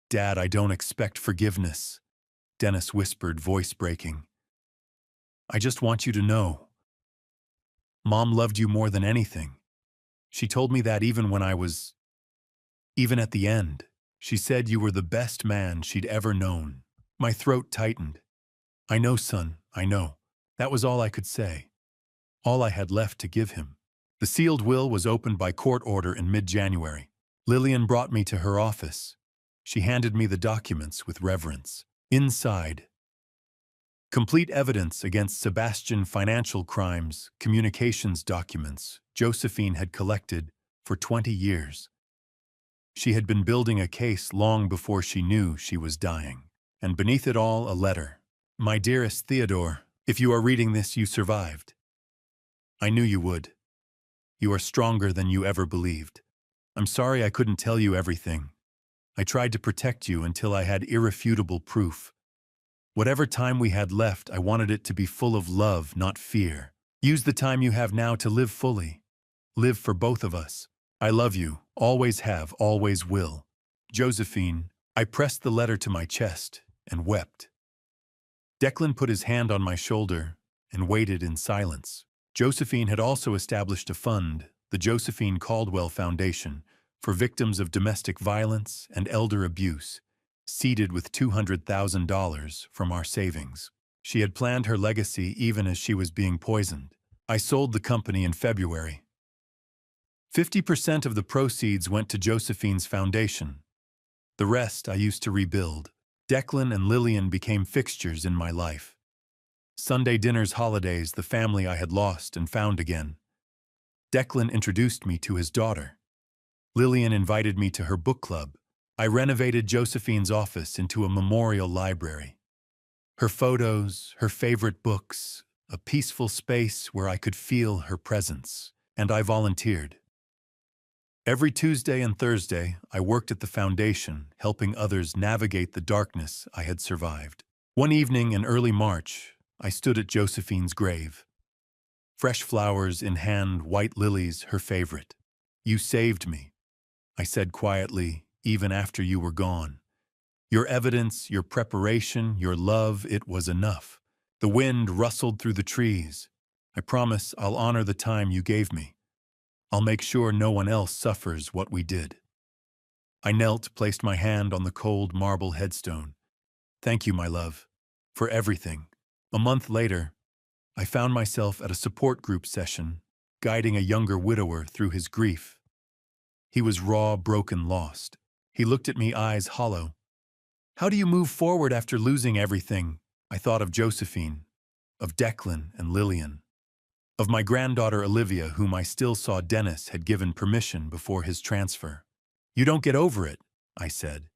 Dad, I don't expect forgiveness, Dennis whispered, voice breaking. I just want you to know. Mom loved you more than anything. She told me that even at the end. She said you were the best man she'd ever known. My throat tightened. I know, son, I know. That was all I could say. All I had left to give him. The sealed will was opened by court order in mid-January. Lillian brought me to her office. She handed me the documents with reverence. Inside, complete evidence against Sebastian, financial crimes, communications documents Josephine had collected for 20 years. She had been building a case long before she knew she was dying. And beneath it all, a letter. My dearest Theodore, if you are reading this, you survived. I knew you would. You are stronger than you ever believed. I'm sorry I couldn't tell you everything. I tried to protect you until I had irrefutable proof. Whatever time we had left, I wanted it to be full of love, not fear. Use the time you have now to live fully. Live for both of us. I love you, always have, always will. Josephine. I pressed the letter to my chest and wept. Declan put his hand on my shoulder and waited in silence. Josephine had also established a fund, the Josephine Caldwell Foundation, for victims of domestic violence and elder abuse, seeded with $200,000 from our savings. She had planned her legacy even as she was being poisoned. I sold the company in February. 50% of the proceeds went to Josephine's foundation. The rest I used to rebuild. Declan and Lillian became fixtures in my life. Sunday dinners, holidays, the family I had lost and found again. Declan introduced me to his daughter. Lillian invited me to her book club. I renovated Josephine's office into a memorial library. Her photos, her favorite books, a peaceful space where I could feel her presence, and I volunteered. Every Tuesday and Thursday, I worked at the foundation, helping others navigate the darkness I had survived. One evening in early March, I stood at Josephine's grave. Fresh flowers in hand, white lilies, her favorite. You saved me, I said quietly, even after you were gone. Your evidence, your preparation, your love, it was enough. The wind rustled through the trees. I promise I'll honor the time you gave me. I'll make sure no one else suffers what we did." I knelt, placed my hand on the cold marble headstone. "Thank you, my love, for everything." A month later, I found myself at a support group session, guiding a younger widower through his grief. He was raw, broken, lost. He looked at me, eyes hollow. "How do you move forward after losing everything?" I thought of Josephine, of Declan and Lillian, of my granddaughter Olivia, whom I still saw Dennis had given permission before his transfer. "You don't get over it," I said.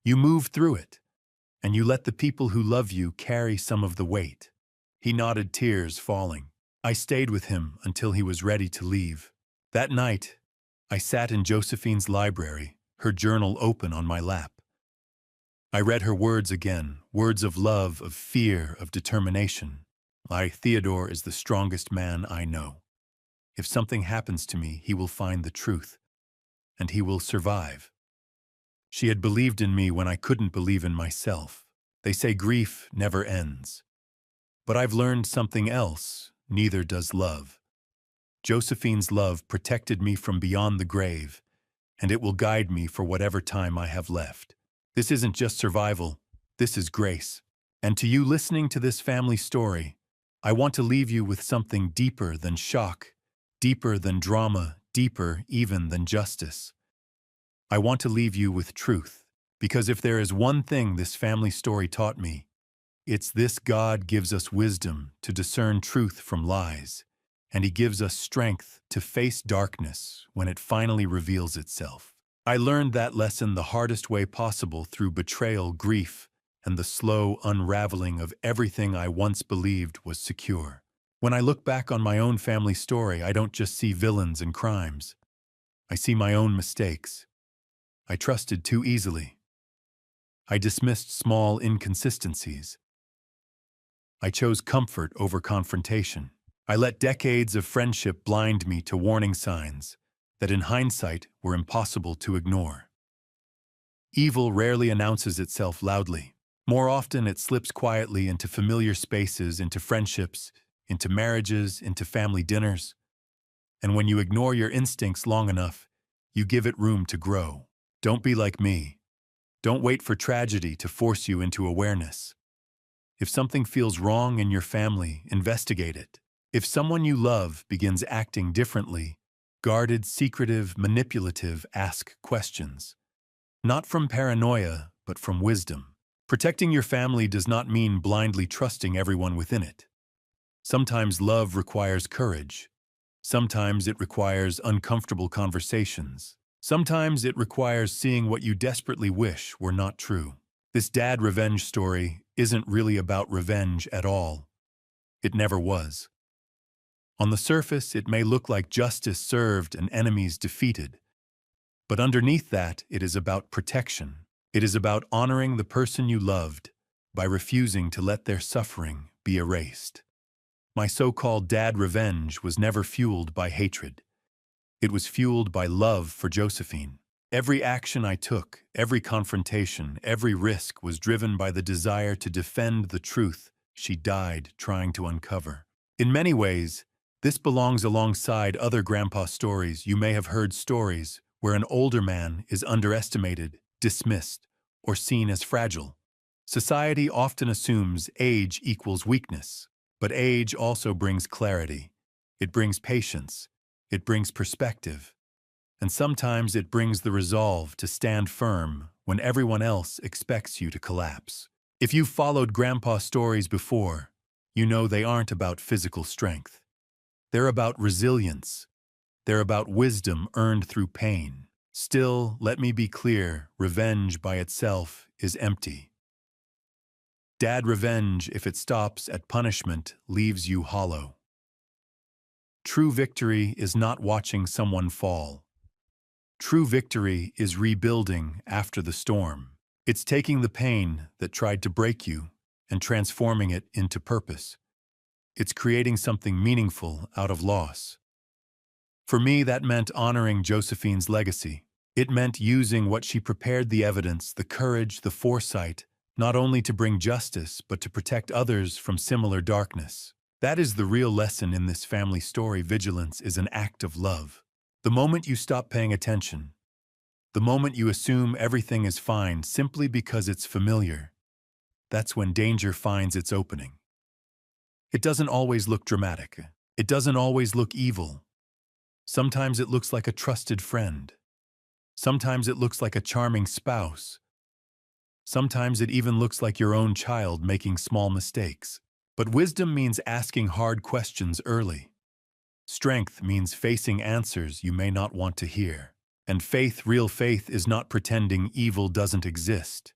"You move through it, and you let the people who love you carry some of the weight." He nodded, tears falling. I stayed with him until he was ready to leave. That night, I sat in Josephine's library, her journal open on my lap. I read her words again, words of love, of fear, of determination. Theodore is the strongest man I know. If something happens to me, he will find the truth, and he will survive. She had believed in me when I couldn't believe in myself. They say grief never ends. But I've learned something else, neither does love. Josephine's love protected me from beyond the grave, and it will guide me for whatever time I have left. This isn't just survival, this is grace. And to you listening to this family story, I want to leave you with something deeper than shock, deeper than drama, deeper even than justice. I want to leave you with truth, because if there is one thing this family story taught me, it's this: God gives us wisdom to discern truth from lies, and He gives us strength to face darkness when it finally reveals itself. I learned that lesson the hardest way possible, through betrayal, grief, and the slow unraveling of everything I once believed was secure. When I look back on my own family story, I don't just see villains and crimes. I see my own mistakes. I trusted too easily. I dismissed small inconsistencies. I chose comfort over confrontation. I let decades of friendship blind me to warning signs that in hindsight were impossible to ignore. Evil rarely announces itself loudly. More often it slips quietly into familiar spaces, into friendships, into marriages, into family dinners. And when you ignore your instincts long enough, you give it room to grow. Don't be like me. Don't wait for tragedy to force you into awareness. If something feels wrong in your family, investigate it. If someone you love begins acting differently, guarded, secretive, manipulative, ask questions. Not from paranoia, but from wisdom. Protecting your family does not mean blindly trusting everyone within it. Sometimes love requires courage. Sometimes it requires uncomfortable conversations. Sometimes it requires seeing what you desperately wish were not true. This dad revenge story isn't really about revenge at all. It never was. On the surface, it may look like justice served and enemies defeated. But underneath that, it is about protection. It is about honoring the person you loved by refusing to let their suffering be erased. My so-called dad revenge was never fueled by hatred. It was fueled by love for Josephine. Every action I took, every confrontation, every risk was driven by the desire to defend the truth she died trying to uncover. In many ways, this belongs alongside other grandpa stories. You may have heard stories where an older man is underestimated, dismissed, or seen as fragile. Society often assumes age equals weakness, but age also brings clarity. It brings patience. It brings perspective. And sometimes it brings the resolve to stand firm when everyone else expects you to collapse. If you've followed grandpa stories before, you know they aren't about physical strength. They're about resilience. They're about wisdom earned through pain. Still, let me be clear, revenge by itself is empty. Dad revenge, if it stops at punishment, leaves you hollow. True victory is not watching someone fall. True victory is rebuilding after the storm. It's taking the pain that tried to break you and transforming it into purpose. It's creating something meaningful out of loss. For me, that meant honoring Josephine's legacy. It meant using what she prepared: the evidence, the courage, the foresight, not only to bring justice, but to protect others from similar darkness. That is the real lesson in this family story. Vigilance is an act of love. The moment you stop paying attention, the moment you assume everything is fine simply because it's familiar, that's when danger finds its opening. It doesn't always look dramatic. It doesn't always look evil. Sometimes it looks like a trusted friend. Sometimes it looks like a charming spouse. Sometimes it even looks like your own child making small mistakes. But wisdom means asking hard questions early. Strength means facing answers you may not want to hear. And faith, real faith, is not pretending evil doesn't exist.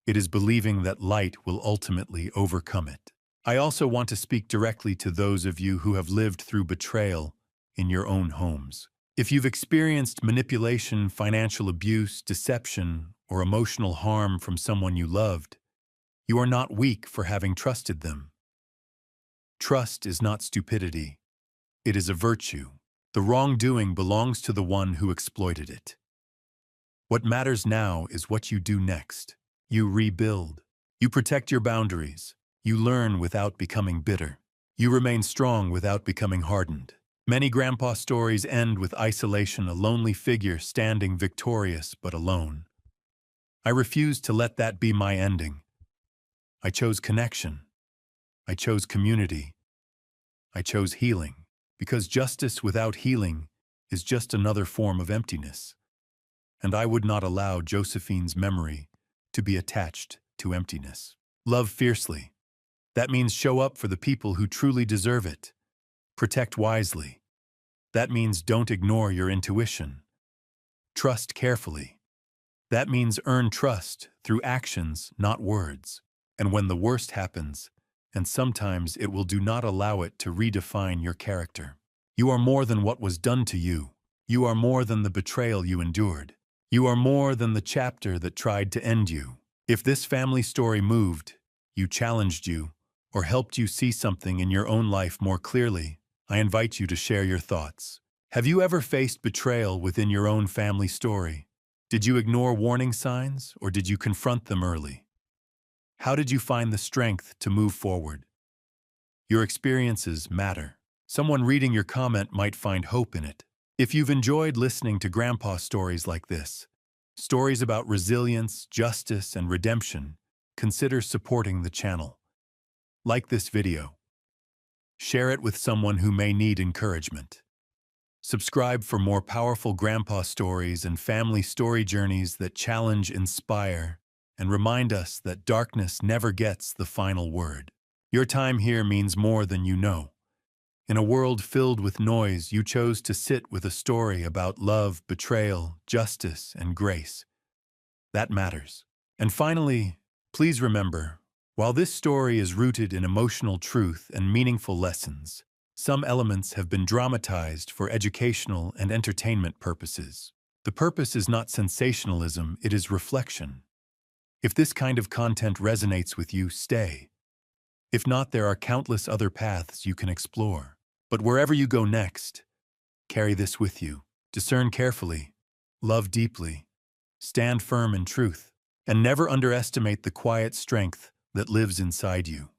It is believing that light will ultimately overcome it. I also want to speak directly to those of you who have lived through betrayal in your own homes. If you've experienced manipulation, financial abuse, deception, or emotional harm from someone you loved, you are not weak for having trusted them. Trust is not stupidity. It is a virtue. The wrongdoing belongs to the one who exploited it. What matters now is what you do next. You rebuild. You protect your boundaries. You learn without becoming bitter. You remain strong without becoming hardened. Many grandpa stories end with isolation, a lonely figure standing victorious but alone. I refuse to let that be my ending. I chose connection. I chose community. I chose healing. Because justice without healing is just another form of emptiness. And I would not allow Josephine's memory to be attached to emptiness. Love fiercely. That means show up for the people who truly deserve it. Protect wisely. That means don't ignore your intuition. Trust carefully. That means earn trust through actions, not words. And when the worst happens, and sometimes it will, do not allow it to redefine your character. You are more than what was done to you. You are more than the betrayal you endured. You are more than the chapter that tried to end you. If this family story moved you, challenged you, or helped you see something in your own life more clearly, I invite you to share your thoughts. Have you ever faced betrayal within your own family story? Did you ignore warning signs, or did you confront them early? How did you find the strength to move forward? Your experiences matter. Someone reading your comment might find hope in it. If you've enjoyed listening to grandpa stories like this, stories about resilience, justice, and redemption, consider supporting the channel. Like this video. Share it with someone who may need encouragement. Subscribe for more powerful grandpa stories and family story journeys that challenge, inspire, and remind us that darkness never gets the final word. Your time here means more than you know. In a world filled with noise, you chose to sit with a story about love, betrayal, justice, and grace. That matters. And finally, please remember, while this story is rooted in emotional truth and meaningful lessons, some elements have been dramatized for educational and entertainment purposes. The purpose is not sensationalism, it is reflection. If this kind of content resonates with you, stay. If not, there are countless other paths you can explore. But wherever you go next, carry this with you. Discern carefully, love deeply, stand firm in truth, and never underestimate the quiet strength that lives inside you.